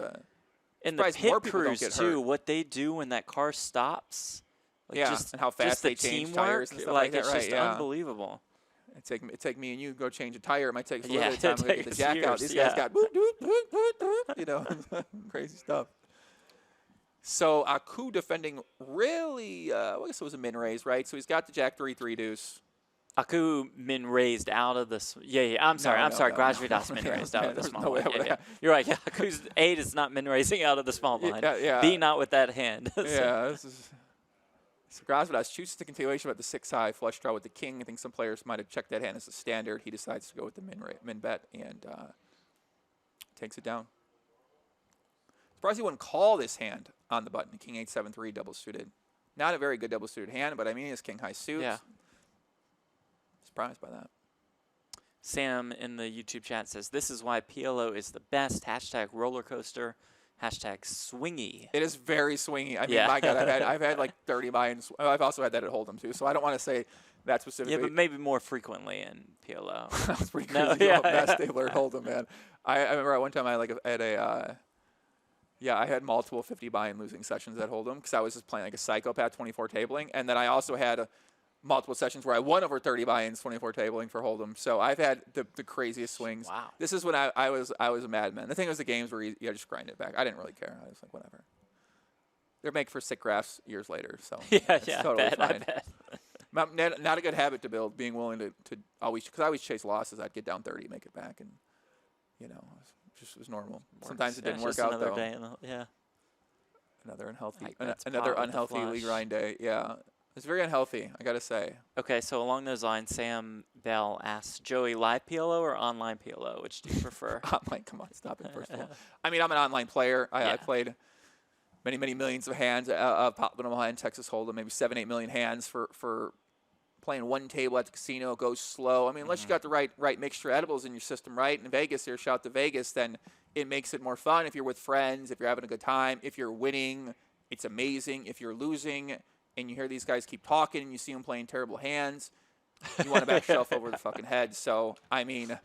and the pit crews too. What they do when that car stops, like and how fast they change tires and stuff like that. It's just unbelievable. It take me and you go change a tire. It might take us a Yeah, little bit of time to get the takes jack out. years, These yeah. guys got boop, doop, doop, doop, doop, you know, crazy stuff. So Aku defending really, I guess it was a min raise, right? So he's got the jack 3 deuce. Aku min raised out of the I'm sorry. Grajvidas min raised out of the There's small no way blind. that would Yeah. You're right. Yeah, Aku's 8 is not min raising out of the small blind. Yeah. B not with that hand. So- Yeah, this is. So Grajvidas chooses the continuation about the 6 high flush draw with the king. I think some players might have checked that hand as a standard. He decides to go with the min bet and takes it down. Surprised he wouldn't call this hand on the button. King 8-7-3 double suited. Not a very good double suited hand, but I mean, it's king high suits. Yeah. Surprised by that. Sam in the YouTube chat says, this is why PLO is the best. Hashtag roller coaster. Hashtag swingy. It is very swingy. I mean, Yeah. my God, I've had like 30 buy-ins. I've also had that at Hold'em too, so I don't want to say that specifically. Yeah, but maybe more frequently in PLO. That was pretty No, crazy. yeah, Best yeah. Stabler Hold'em, man. I remember at one time I had multiple 50 buy-in losing sessions at Hold'em because I was just playing like a psychopath 24 tabling, and then I also had multiple sessions where I won over 30 buy-ins 24 tabling for Hold'em. So I've had the craziest swings. Wow. This is when I was a madman. The thing was the games where you just grind it back. I didn't really care. I was like, whatever. They're make for sick graphs years later. So Yeah, it's yeah, totally I fine. bet. Not a good habit to build, being willing to always, because I always chase losses. I'd get down 30, make it back, and, you know, it was normal. Sometimes it didn't work out, though. Day Another unhealthy, Like, that's another pot with the unhealthy league flush. grind day. Yeah. It's very unhealthy, I got to say. Okay, so along those lines, Sam Bell asks, Joey, live PLO or online PLO? Which do you prefer? Online, come on, stop it, first of all. I mean, I'm an online player. I Yeah. played many, many millions of hands of Pot Limit Omaha and Texas Hold'em, maybe 7-8 million hands for playing one table at the casino, goes slow. I mean, unless you got the right mixture of edibles in your system, right? In Vegas here, shout out to Vegas, then it makes it more fun if you're with friends, if you're having a good time. If you're winning, it's amazing. If you're losing and you hear these guys keep talking and you see them playing terrible hands, you want to back shelf over the fucking head. So, I mean,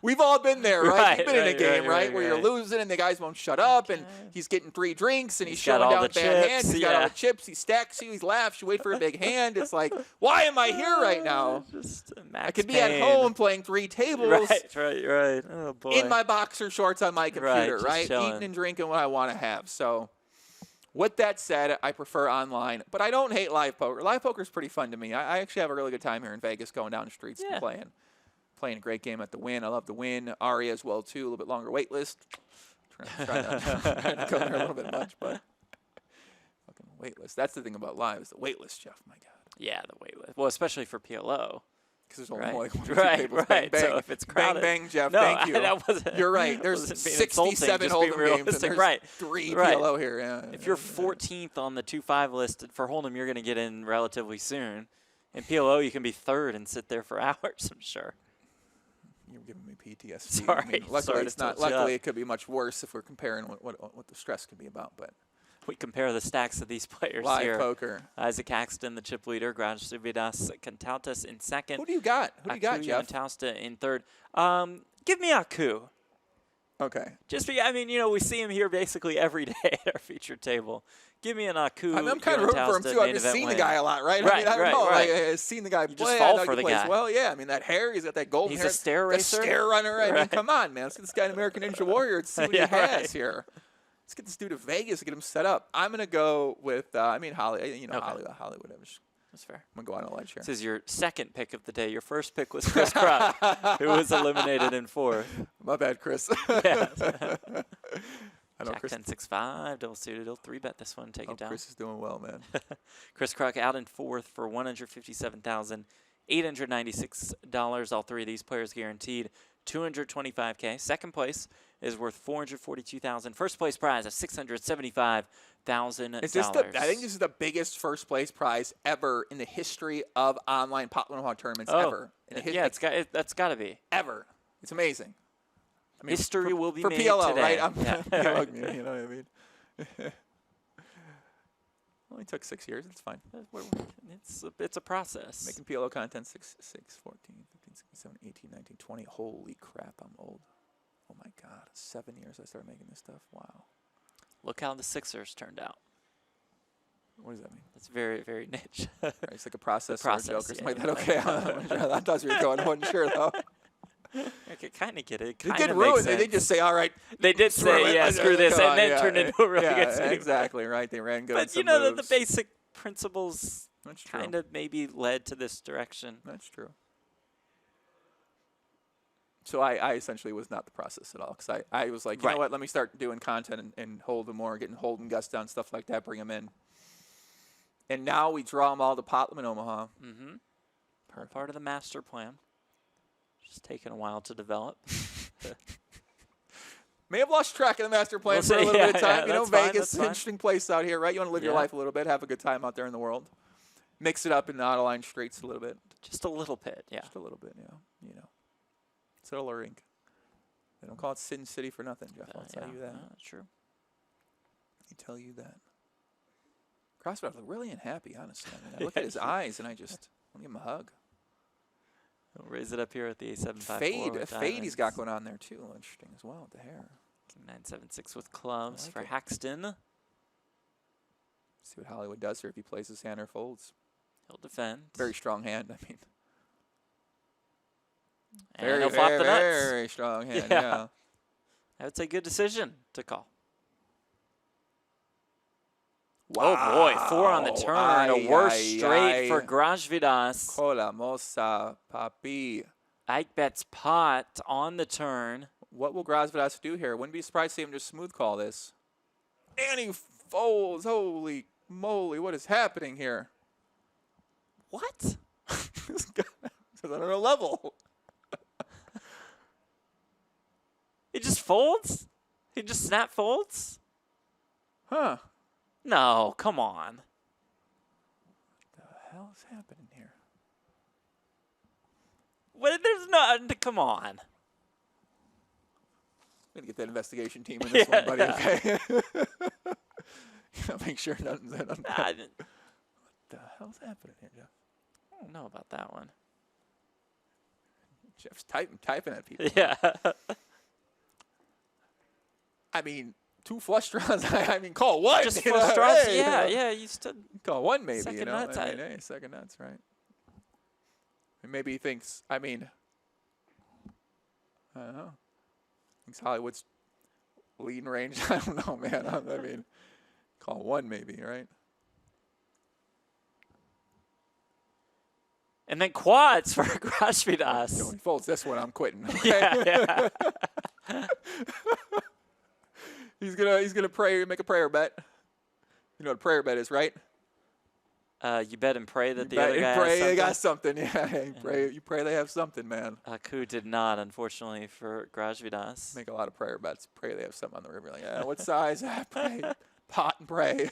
we've all been there, right? You've been in a game, right? Where you're losing and the guys won't shut up and he's getting 3 drinks and he's showing got all down the bad chips, hands. He's got all the chips. He stacks you. He laughs. You wait for a big hand. It's like, why am I here right now? Just I could be at home playing 3 tables Right. Oh, boy. in my boxer shorts on my computer, just right? chilling. Eating and drinking what I want to have. So, with that said, I prefer online, but I don't hate live poker. Live poker is pretty fun to me. I actually have a really good time here in Vegas going down the streets and playing a great game at the Win. I love the Win. Aria as well, too. A little bit longer wait list. Trying not to go there a little bit much, but fucking wait list. That's the thing about live is the wait list, Jeff. My God. Yeah, the wait list. Well, especially for PLO. Because there's only Right. like 1 or 2 Right, tables. right. Bang, So bang. if it's crowded. Bang, bang, Jeff. No, Thank you. that wasn't. You're right. There's wasn't being insulting, 67 just being Hold'em games, and realistic. there's Right. 3 Right. PLO here. Yeah. If you're 14th on the 2-5 list for Hold'em, you're going to get in relatively soon. In PLO, you can be 3rd and sit there for hours, I'm sure. You're giving me PTSD. Sorry. I mean, luckily, Sorry it's to not. tilt you Luckily, up. it could be much worse if we're comparing what the stress could be about. But We compare the stacks of these players live here. poker. Isaac Haxton, the chip leader. Grajvidas Cantautas in 2nd. Who do you got? Who do you got, Jeff? Tausta in 3rd. Give me Aku. Okay. I mean, we see him here basically every day at our featured table. Give me an Aku. I mean, I'm kind of rooting for him too. I've just seen the guy a lot, right? I Right, mean, I don't right, know. right. I've seen the guy You play. just fall I know for he the plays guy. well, yeah. I mean, that hair. He's got that golden He's hair. a stair The racer. stair runner. I mean, Right. come on, man. Let's get this guy an American Ninja Warrior and see what Yeah, he has right. here. Let's get this dude to Vegas and get him set up. I'm gonna go with. Holly. Okay. Hollywood. That's fair. I'm gonna go on a ledge here. This is your 2nd pick of the day. Your first pick was Chris Kruk, who was eliminated in 4th. My bad, Chris. Yeah. I know Jack Chris. 10-6-5, double suited. He'll 3-bet this one, take it down. Chris is doing well, man. Chris Kruk out in 4th for $157,896. All 3 of these players guaranteed $225K. Second place is worth $442,000. First place prize of $675,000. Is this I think this is the biggest first place prize ever in the history of online Pot Limit Omaha tournaments ever. In the yeah, that's got to be. ever. It's amazing. I mean, History will be for made PLO, today. right? I'm Yeah. PLO, you know what I mean? Only took 6 years. It's fine. It's a process. Making PLO content 6, 14, 15, 16, 17, 18, 19, 20. Holy crap, I'm old. Oh my God. 7 years I started making this stuff. Wow. Look how the Sixers turned out. What does that mean? It's very, very niche. Right, it's like a process, process, or a joke or something yeah. like that. Okay, I thought you were going. I wasn't sure though. I could kind of get it. They Kind did of ruin makes it. They sense. just say, all right. They did say, yeah, screw this, and then turned into a really good studio. Exactly, right. They ran good on But some you know that moves. the basic principles That's true. kind of maybe led to this direction. That's true. So I essentially was not the process at all, because I was like, you know what, let me start doing content and hold them more, getting Holden guests down, stuff like that, bring them in. And now we draw them all to Pot Limit Omaha. Mm-hmm. Perfect. Part of the master plan. Just taking a while to develop. May have lost track of the master plan We'll for a see. little bit of Yeah, time. You know, that's fine, Vegas that's is an fine. interesting place out here, right? You want to live your Yeah. life a little bit, have a good time out there in the world. Mix it up in the out-of-line streets a little bit. Just a little bit, yeah. Just a little bit, yeah. You know. It's alluring. They don't call it Sin City for nothing, Jeff. I'll tell you that. True. I tell you that. CrossFit looked really unhappy, honestly. I mean, I look at his eyes and I just want to give him a hug. We'll raise it up here at the A754. Fade he's got going on there too. Interesting as well with the hair. 976 with clubs like for it. Haxton. See what Hollywood does here if he plays his hand or folds. He'll defend. Very strong hand. I mean, And he'll flop the nuts. Very strong hand. Yeah. I would say good decision to call. Wow. Oh boy, 4 on the turn. A worse straight for Grajvidas. Cola mosa papi. Ike bets pot on the turn. What will Grajvidas do here? Wouldn't be surprised to see him just smooth call this. And he folds. Holy moly, what is happening here? What? This guy is on another level. He just folds? He just snap folds? Huh. No, come on. What the hell is happening here? What, there's no, come on. I'm going to get that investigation team in this one, buddy, okay? Make sure nothing's Nah, What the hell's happening here, Jeff? I don't know about that one. Jeff's typing at people. Yeah. I mean, 2 flush draws. I mean, call one. Just you know, flush draws. hey, Yeah, you know. yeah. You stood. Call one, maybe. Second you know, nuts, I mean, hey, second nuts, right? And maybe he thinks. I mean, I don't know. Thinks Hollywood's leading range. I don't know, man. I mean, call one, maybe, right? And then quads for So Grajvidas. he folds this one. I'm quitting. Okay? Yeah, yeah. He's gonna pray, make a prayer bet. You know what a prayer bet is, right? You bet and pray that You the bet other and guy pray has they got something. something. Yeah, you pray they have something, man. Ku did not, unfortunately, for Grajvidas. Make a lot of prayer bets. Pray they have something on the river. Like, yeah, what size? Pray, pot and pray.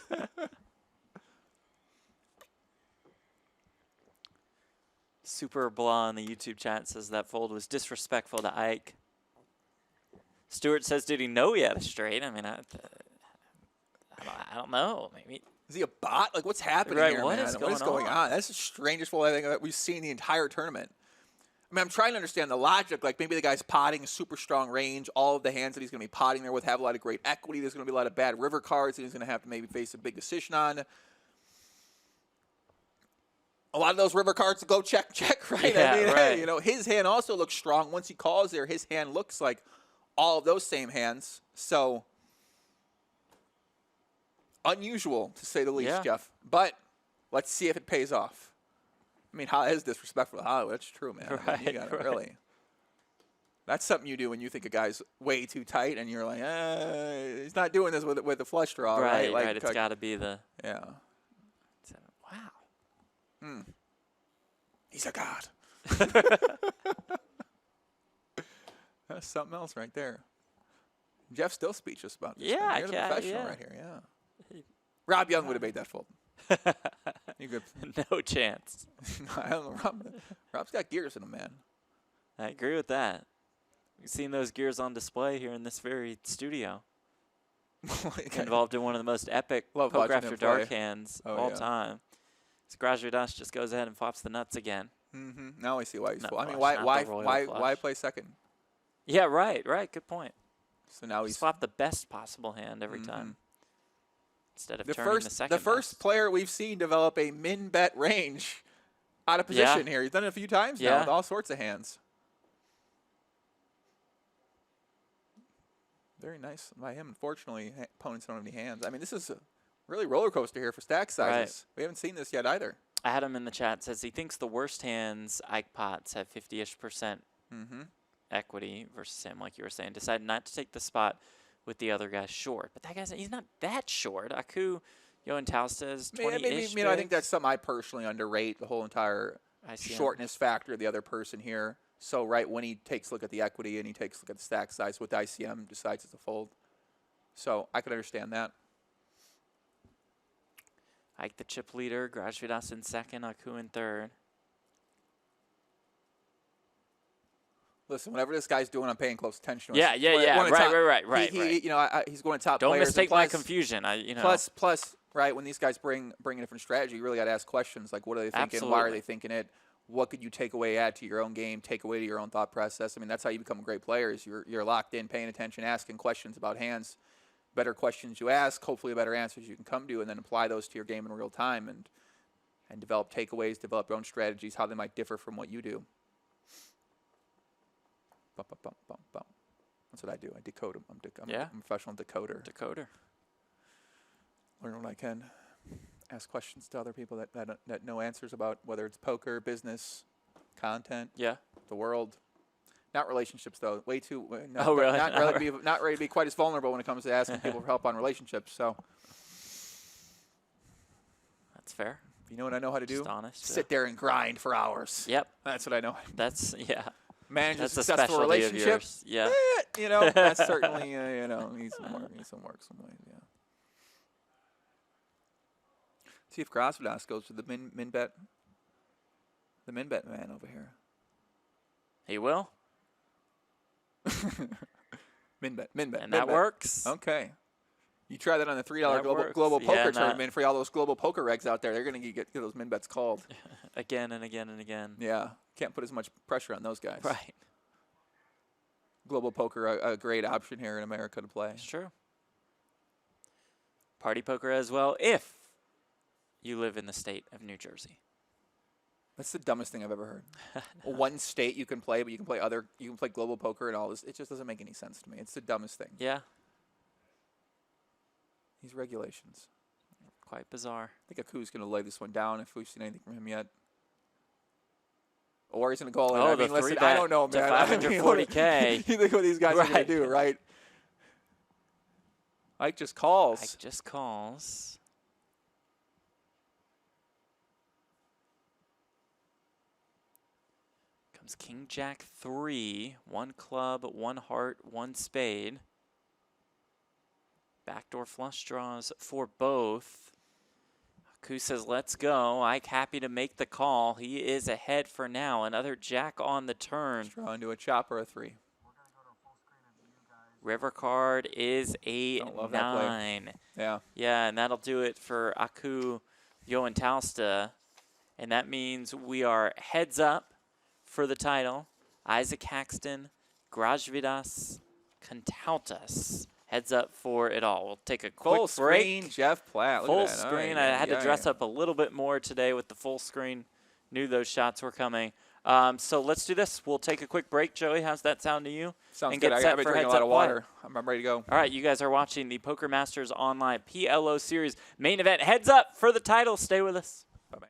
Super Blah in the YouTube chat says that fold was disrespectful to Ike. Stewart says, did he know he had a straight? I mean, I don't know. Maybe. Is he a bot? Like, what's happening Right, here, what man? is What is going going on? on? That's the strangest fold I think that we've seen the entire tournament. I mean, I'm trying to understand the logic. Like, maybe the guy's potting, super strong range. All of the hands that he's going to be potting there with have a lot of great equity. There's going to be a lot of bad river cards that he's going to have to maybe face a big decision on. A lot of those river cards go check, right? Yeah, I mean, right. hey, you know, his hand also looks strong. Once he calls there, his hand looks like all of those same hands. So, unusual, to say the least, Yeah. Jeff. But let's see if it pays off. I mean, how is disrespectful to Hollywood? That's true, man. I mean, you Right, got to right. really. That's something you do when you think a guy's way too tight, and you're like, he's not doing this with the flush draw, right? Like, It's got to be the. yeah. Wow. He's a god. That's something else right there. Jeff's still speechless about this. Yeah, man. You're the yeah, professional yeah. right here. Yeah. Rob Young would have made that fold. You could. No chance. I don't know. Rob's got gears in him, man. I agree with that. We've seen those gears on display here in this very studio. Involved in one of the most epic Love poker watching after him dark play. hands Oh, of all yeah. time. So Grajvidas just goes ahead and flops the nuts again. Mm-hmm. Now I see why he's Not full. I mean, flush, why not the royal why flush. play second? Yeah, right. Good point. So now Just he's flop the best possible hand every time. instead of The turning the second first best. player we've seen develop a min bet range out of position here. He's done it a few times now Yeah. with all sorts of hands. Very nice by him. Unfortunately, opponents don't have any hands. I mean, this is a really roller coaster here for stack sizes. Right. We haven't seen this yet either. Adam in the chat says he thinks the worst hands, Ike Potts, have 50-ish% equity versus him, like you were saying. Decided not to take the spot with the other guy short. But that guy's, he's not that short. Aku, Johan Tausta is 20-ish. I think that's something I personally underrate, the whole entire ICM. shortness factor of the other person here. So, right, when he takes a look at the equity and he takes a look at the stack size with ICM, decides it's a fold. So, I could understand that. Ike the chip leader, Grajvidas in second, Aku in third. Listen, whatever this guy's doing, I'm paying close attention to. Yeah. Right. You know, he's going to top Don't players. mistake my confusion. Plus, right, when these guys bring a different strategy, you really got to ask questions like, what are they thinking? Absolutely. Why are they thinking it? What could you take away, add to your own game, take away to your own thought process? I mean, that's how you become a great player. Is you're locked in, paying attention, asking questions about hands. Better questions you ask, hopefully better answers you can come to, and then apply those to your game in real time and develop takeaways, develop your own strategies, how they might differ from what you do. Bum, bum, bum, bum, bum. That's what I do. I decode them. I'm a professional decoder. Learn what I can. Ask questions to other people that know answers about whether it's poker, business, content, the world. Not relationships, though. Way too. Oh, really? Not ready to be quite as vulnerable when it comes to asking people for help on relationships. So that's fair. You know what I know how to do? Honest, sit there and grind for hours. Yep. That's what I know. Manage a successful relationship. Yeah. You know, that's certainly needs some work. Some ways. Yeah. See if Grajvidas goes to the min bet. The min bet man over here. He will. min bet. And that works. Okay. You try that on the $3 global poker tournament for all those global poker regs out there. They're going to get those min bets called. Again and again and again. Yeah. Can't put as much pressure on those guys. Right. Global poker, a great option here in America to play. It's true. Party poker as well, if you live in the state of New Jersey. That's the dumbest thing I've ever heard. One state you can play, but you can play global poker and all this. It just doesn't make any sense to me. It's the dumbest thing. Yeah. These regulations. Quite bizarre. I think Aku's going to lay this one down if we've seen anything from him yet. Or he's going to go all in. Oh, I mean, listen, I don't know, man. $540K. You think what these guys are going to do, right? Ike just calls. Comes King Jack 3, 1 club, 1 heart, 1 spade. Backdoor flush draws for both. Aku says, let's go. Ike happy to make the call. He is ahead for now. Another jack on the turn. Let's draw into a chop or a 3. River card is a 9. Yeah. Yeah, and that'll do it for Aku, Johan Tausta. And that means we are heads up for the title. Isaac Haxton, Grajvidas, Kontautas. Heads up for it all. We'll take a quick full screen, break. Jeff Platt. Full screen. I had to dress up a little bit more today with the full screen. Knew those shots were coming. So let's do this. We'll take a quick break. Joey, how's that sound to you? Sounds and good. Get set I've been for drinking a lot of water. I'm ready to go. All right, you guys are watching the Poker Masters Online PLO Series main event. Heads up for the title. Stay with us. Bye-bye.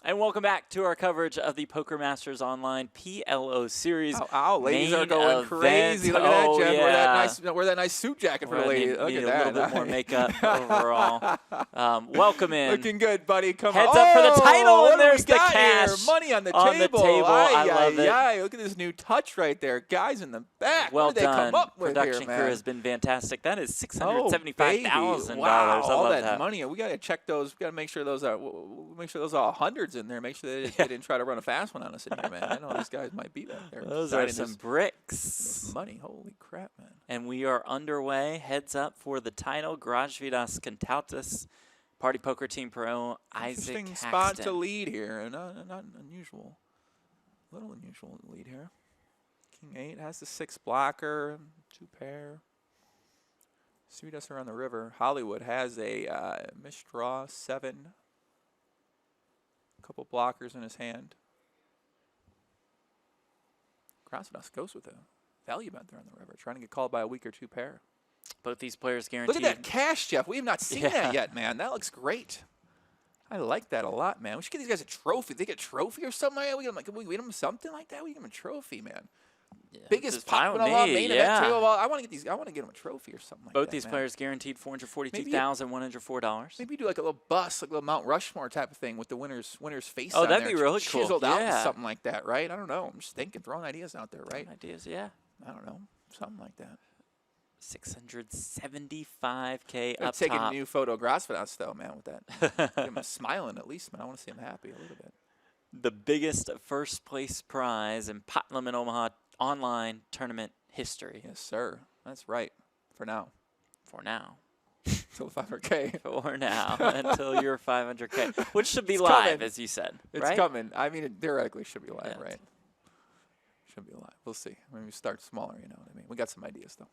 And welcome back to our coverage of the Poker Masters Online PLO Series. Ladies are main going event. crazy. Look at that, Jeff. Yeah. Wear that nice suit jacket for the lady. Look Need at that. a little bit more makeup overall. Welcome in. Looking good, buddy. Come Heads on. up for the title, what and there's do we the got cash here? Money on the on table. the table. I love it. Look at this new touch right there. Guys in the back. Well what did they done. come up with Production here, man? crew has been fantastic. That is Oh, $675,000. wow, I all love that money. We got to check those. We got to make sure those are all hundreds in there. Make sure they didn't try to run a fast one on us in here, man. I know these guys might be back there. Those are some bricks. Money. Holy crap, man. And we are underway. Heads up for the title. Garage Vidas Cantautas. Party Poker Team Pro. Isaac Interesting Haxton. spot to lead here. Not unusual. A little unusual lead here. King 8 has the 6 blocker. 2 pair. Sweetest are on the river. Hollywood has a missed draw 7. Couple blockers in his hand. Grasvidas goes with a value bet there on the river, trying to get called by a weak or 2 pair. Both these players guaranteed. Look at that cash, Jeff. We have not seen that yet, man. That looks great. I like that a lot, man. We should get these guys a trophy. They get a trophy or something like that. Can we get them something like that? We get them a trophy, man. Yeah, Biggest pot main event table of all. I want to get them a trophy or something like that. Both these players guaranteed $442,104. Maybe do like a little bust, like a little Mount Rushmore type of thing with the winner's face. Oh, on that'd there, be really cool. Chiseled out, Yeah. something like that, right? I don't know. I'm just thinking, throwing ideas out there, right? Ideas, yeah. I don't know, something like that. $675K I'm up taking top. a new photo of Grasvidas though, man, with that. Get him smiling at least, man. I want to see him happy a little bit. The biggest first place prize in Pot Limit Omaha online tournament history. Yes, sir. That's right. For now. For now. Until 500K. For now. Until you're 500K. Which should be It's live, coming. as you said. It's right? coming. I mean, it theoretically should be live, Yeah. right? Should be live. We'll see. Maybe we start smaller, you know what I mean? We got some ideas, though.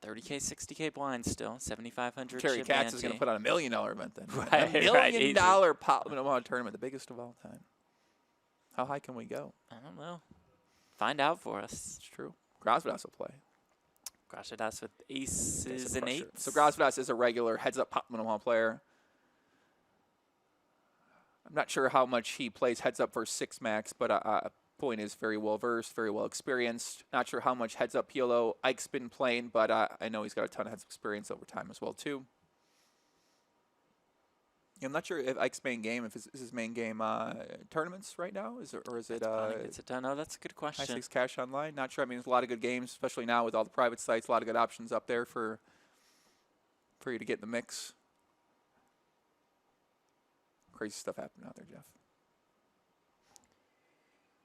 30K, 60K blinds still. 7,500 Terry chip Katz is ante. going to put on $1 million event then. Right, $1 right, million easy. Pot Limit Omaha tournament, the biggest of all time. How high can we go? I don't know. Find out for us. It's true. Grasvidas will play. Grasvidas with aces and Pressure. eights. So Grasvidas is a regular heads-up Pot Limit Omaha player. I'm not sure how much he plays heads-up versus 6 max, but point is very well-versed, very well-experienced. Not sure how much heads-up PLO Ike's been playing, but I know he's got a ton of heads-up experience over time as well, too. I'm not sure if Ike's main game, is his main game tournaments right now, is it done? Oh, that's a good question. high stakes cash online? Not sure. I mean, there's a lot of good games, especially now with all the private sites. A lot of good options up there for you to get in the mix. Crazy stuff happening out there, Jeff.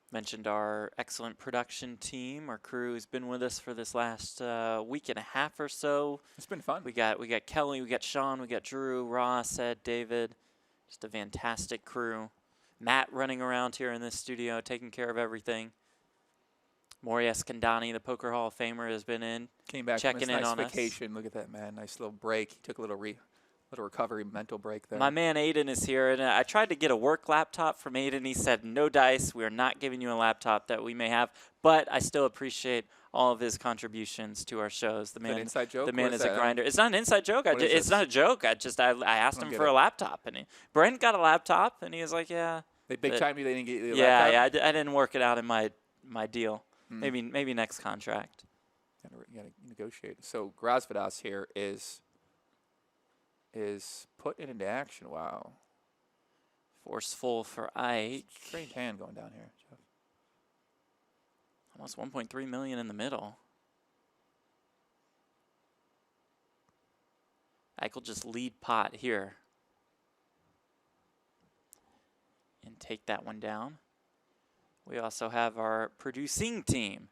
Mentioned our excellent production team. Our crew has been with us for this last week and a half or so. It's been fun. We got Kelly, we got Sean, we got Drew, Ross, Ed, David. Just a fantastic crew. Matt running around here in this studio, taking care of everything. Maury Escandani, the Poker Hall of Famer, has been in. Came back checking from his in nice on us. vacation. Look at that, man. Nice little break. He took a little recovery mental break there. My man Aiden is here, and I tried to get a work laptop from Aiden. He said, no dice. We are not giving you a laptop that we may have, but I still appreciate all of his contributions to our shows. The man, an inside joke? The man What is is a that? grinder. It's not an inside joke. What is It's this? not a joke. I asked him get for it. a laptop, and Brent got a laptop, and he was like, yeah. They big time you. They didn't get you the Yeah, laptop? yeah. I didn't work it out in my deal. Mm. Maybe next contract. You gotta negotiate. So Grasvidas here is put into action. Wow. Forceful for Ike. Strange hand going down here, Jeff. Almost 1.3 million in the middle. Ike will just lead pot here. And take that one down. We also have our producing team,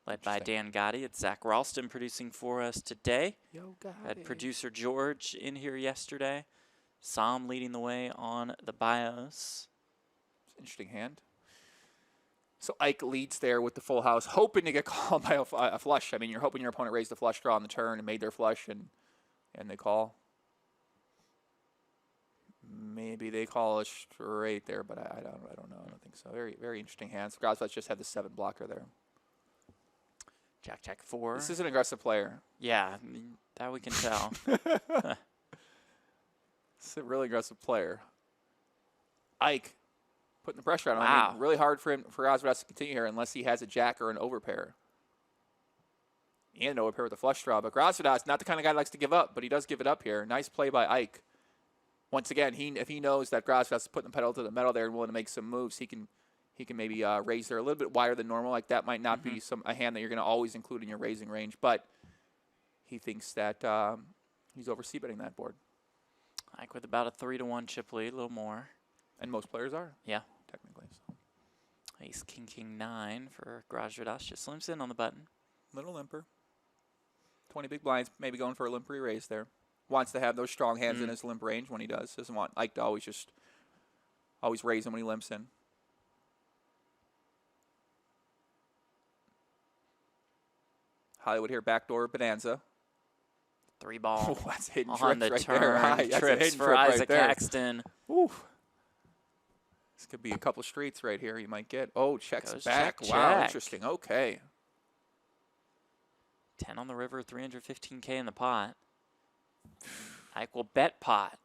led by Dan Gotti. It's Zach Ralston producing for us today. Yo, Gotti. Had producer George in here yesterday. Sam leading the way on the bios. Interesting hand. So Ike leads there with the full house, hoping to get called by a flush. I mean, you're hoping your opponent raised a flush draw on the turn and made their flush, and they call. Maybe they call it straight there, but I don't know. I don't think so. Very, very interesting hand. So Grasvidas just had the 7 blocker there. Jack 4. This is an aggressive player. Yeah, that we can tell. It's a really aggressive player. Ike putting the pressure on him. Wow. I mean, really hard for Grozvidas to continue here unless he has a jack or an overpair. And an overpair with a flush draw. But Grozvidas, not the kind of guy that likes to give up, but he does give it up here. Nice play by Ike. Once again, if he knows that Grozvidas is putting the pedal to the metal there and willing to make some moves, he can maybe raise there a little bit wider than normal. Like that might not be a hand that you're going to always include in your raising range. But he thinks that he's over c-betting that board. Ike with about a 3-1 chip lead, a little more. And most players are. Yeah. Technically. So. Ace, king, king, 9 for Grozvidas. Just slims in on the button. Little limper. 20 big blinds, maybe going for a limpery raise there. Wants to have those strong hands in his limp range when he does. Doesn't want Ike to always raise him when he limps in. Hollywood here, backdoor bonanza. 3-ball. Oh, that's a hidden on trick the right turn. there. That's a Trips hidden for trip right Isaac there. Haxton. Oof. This could be a couple streets right here you might get. Oh, checks Goes back. check, Wow, check. interesting. Okay. 10 on the river, 315K in the pot. Ike will bet pot.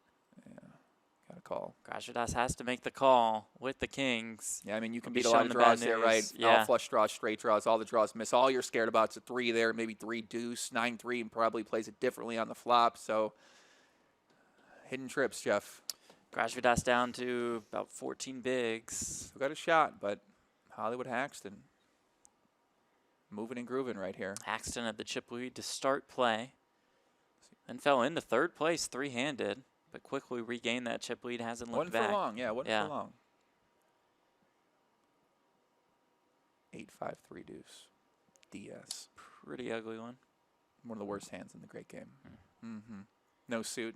Got a call. Grozvidas has to make the call with the kings. Yeah, I mean, you can Be beat a lot shown of the draws bad there, news. right? Yeah. All flush draws, straight draws, all the draws miss. All you're scared about is a 3 there, maybe 3 deuce, 9-3, and probably plays it differently on the flop. So, hidden trips, Jeff. Grozvidas down to about 14 bigs. Still got a shot, but Hollywood Haxton moving and grooving right here. Haxton at the chip lead to start play. Then fell into third place, 3-handed, but quickly regained that chip lead. Hasn't looked Wasn't back. for long, yeah, wasn't for long. 8-5-3 deuce. DS. Pretty ugly one. One of the worst hands in the great game. No suit.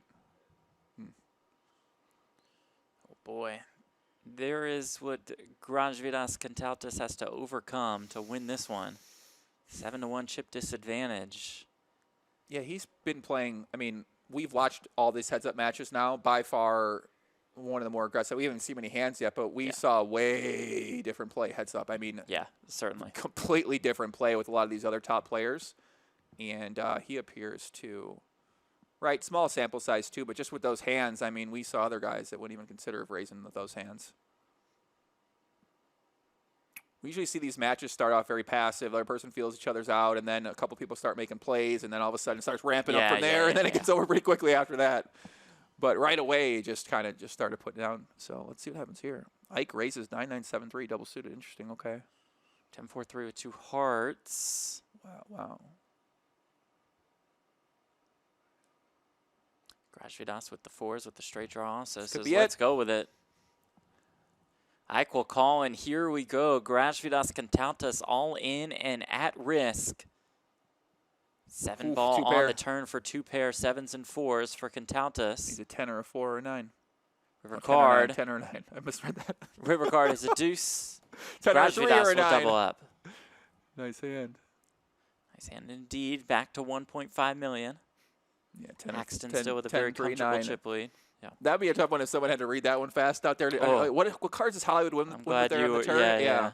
Oh boy. There is what Grozvidas Kantautas has to overcome to win this one. 7-1 chip disadvantage. Yeah, he's been playing. I mean, we've watched all these heads-up matches now. By far, one of the more aggressive. We haven't seen many hands yet, but we saw way different play heads-up. I mean, Yeah, certainly. completely different play with a lot of these other top players. And he appears to, right, small sample size too, but just with those hands, I mean, we saw other guys that wouldn't even consider of raising with those hands. We usually see these matches start off very passive. The other person feels each other's out, and then a couple people start making plays, and then all of a sudden it starts ramping up from there, and then it gets over pretty quickly after that. But right away, just kind of just started putting down. So let's see what happens here. Ike raises 9-9-7-3, double suited. Interesting. Okay. 10-4-3 with 2 hearts. Wow. Grozvidas with the 4s with the straight draw. So Could says, be let's it. go with it. Ike will call, and here we go. Grozvidas Kantautas all in and at risk. 7-ball on the turn for 2 pair, 7s and 4s for Kantautas. He's a 10 or a 4 or a 9. River card. 10 or a 9. I misread that. River card is a deuce. 10 or a 3 or Grozvidas a will 9. double up. Nice hand. Nice hand indeed. Back to 1.5 million. Yeah, 10 Haxton 10, still with a 10, very 3, comfortable 9. chip lead. Yeah. That'd be a tough one if someone had to read that one fast out there. Oh. What cards does Hollywood win I'm with glad there on the turn? yeah.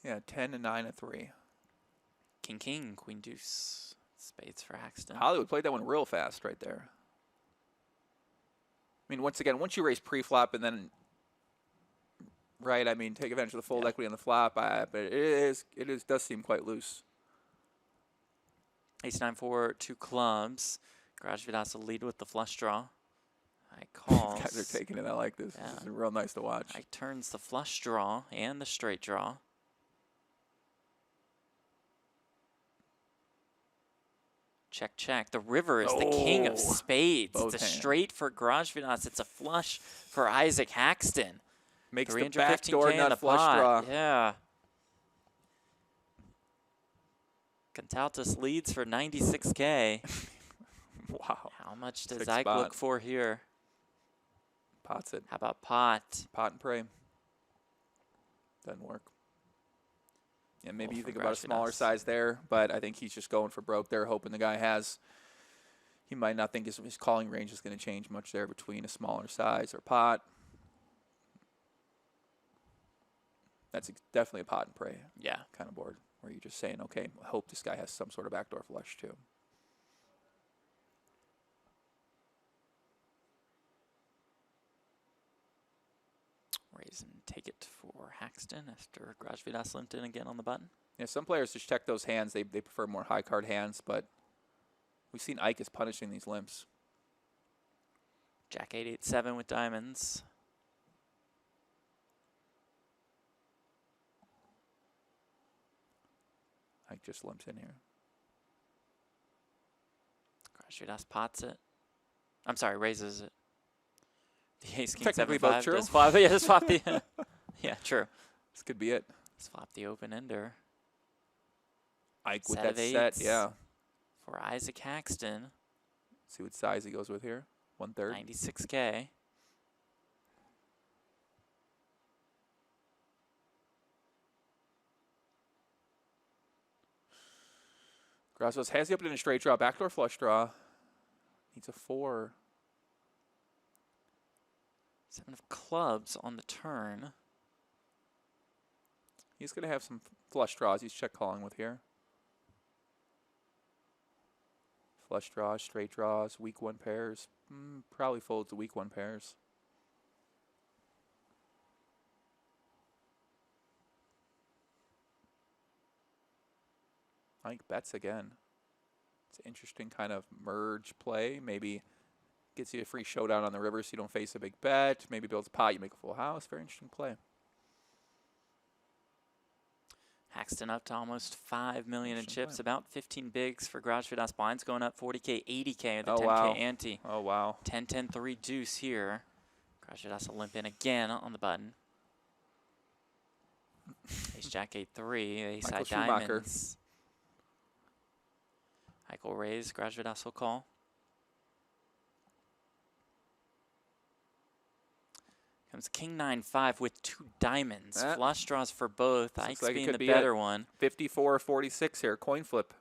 Yeah, 10 and 9 and 3. King, king, queen, deuce. Spades for Haxton. Hollywood played that one real fast right there. I mean, once again, once you raise pre-flop and then, right, I mean, take advantage of the fold equity on the flop, but it does seem quite loose. Ace-9-4, 2 clubs. Grozvidas will lead with the flush draw. I calls. Guys are taking it. I like this. Yeah. This is real nice to watch. I turns the flush draw and the straight draw. Check, check. The river is the king of spades. Both It's a hands. straight for Grozvidas. It's a flush for Isaac Haxton. Makes the 315K backdoor in nut the flush pot. draw. Yeah. Kantautas leads for 96K. Wow. How much does Six Ike spot. look for here? Pots it. How about pot? Pot and pray. Doesn't work. Yeah, maybe Well, you for think about a smaller Grozvidas. size there, but I think he's just going for broke there, hoping the guy has. He might not think his calling range is going to change much there between a smaller size or pot. That's definitely a pot and pray Yeah. kind of board where you're just saying, okay, I hope this guy has some sort of backdoor flush too. Raise and take it for Haxton after Garage Vidas limped in again on the button. Yeah, some players just check those hands. They prefer more high card hands, but we've seen Ike is punishing these limps. Jack 8-8-7 with diamonds. Ike just limps in here. Garage Vidas pots it. I'm sorry, raises it. The ace king Technically 7-5 both true. does flop. Yeah, does flop the. Yeah, true. This could be it. Let's flop the open ender. Ike with Set that of set, eights yeah. For Isaac Haxton. See what size he goes with here. 1/3. 96K. Grazos has the open in a straight draw, backdoor flush draw. Needs a 4. 7 of clubs on the turn. He's going to have some flush draws he's check calling with here. Flush draws, straight draws, weak 1 pairs. Probably folds the weak 1 pairs. I think bets again. It's an interesting kind of merge play. Maybe gets you a free showdown on the river so you don't face a big bet. Maybe builds a pot, you make a full house. Very interesting play. Haxton up to almost 5 million in Interesting chips. play. About 15 bigs for Garage Vidas. Blinds going up 40K, 80K with the Oh, 10K wow. ante. Oh, wow. 10-10-3 deuce here. Garage Vidas will limp in again on the button. Ace Jack 8-3. Ace high Michael Schumacher. diamonds. Ike will raise. Garage Vidas will call. Comes King 9-5 with 2 diamonds. Flush draws for both. Ike's like it being could the be better one. 54-46 here. Coin flip.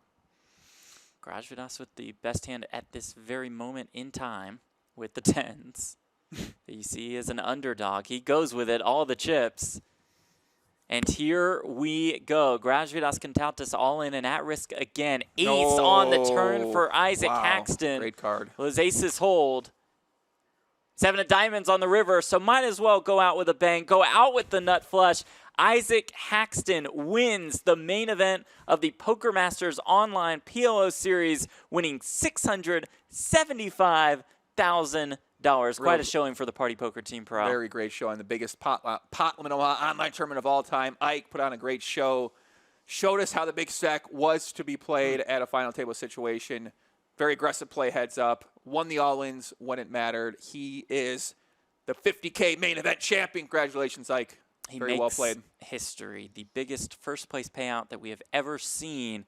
Garage Vidas with the best hand at this very moment in time with the 10s. That you see as an underdog. He goes with it, all the chips. And here we go. Garage Vidas can tout this all in and at risk again. Ace on the turn for Isaac Haxton. Great card. Well, his aces hold. 7 of diamonds on the river, so might as well go out with a bang. Go out with the nut flush. Isaac Haxton wins the main event of the Poker Masters Online PLO Series, winning $675,000. Quite a showing for the Party Poker Team Pro. Very great show on the biggest Pot Limit Omaha online tournament of all time. Ike put on a great show. Showed us how the big stack was to be played at a final table situation. Very aggressive play heads up. Won the all-ins when it mattered. He is the 50K main event champion. Congratulations, Ike. Very well played. History. The biggest first place payout that we have ever seen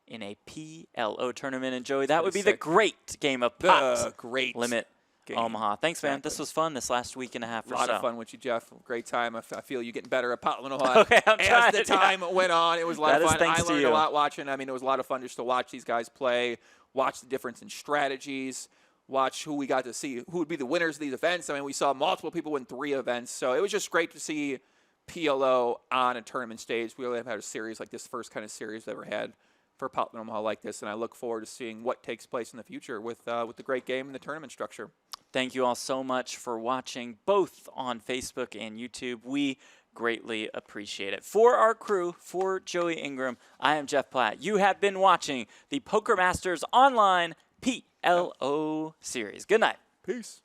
in a PLO tournament. And Joey, that would be the great game of Pot Limit Omaha. Thanks, man. This was fun this last week and a half or so. A lot of fun with you, Jeff. Great time. I feel you getting better at Pot Limit Omaha. Okay, I'm trying. As the time went on, it was a lot of fun. I learned a lot watching. I mean, it was a lot of fun just to watch these guys play, watch the difference in strategies, watch who we got to see, who would be the winners of these events. I mean, we saw multiple people win 3 events, so it was just great to see PLO on a tournament stage. We really haven't had a series like this, first kind of series we've ever had for Pot Limit Omaha like this, and I look forward to seeing what takes place in the future with the great game and the tournament structure. Thank you all so much for watching, both on Facebook and YouTube. We greatly appreciate it. For our crew, for Joey Ingram, I am Jeff Platt. You have been watching the Poker Masters Online PLO Series. Good night. Peace.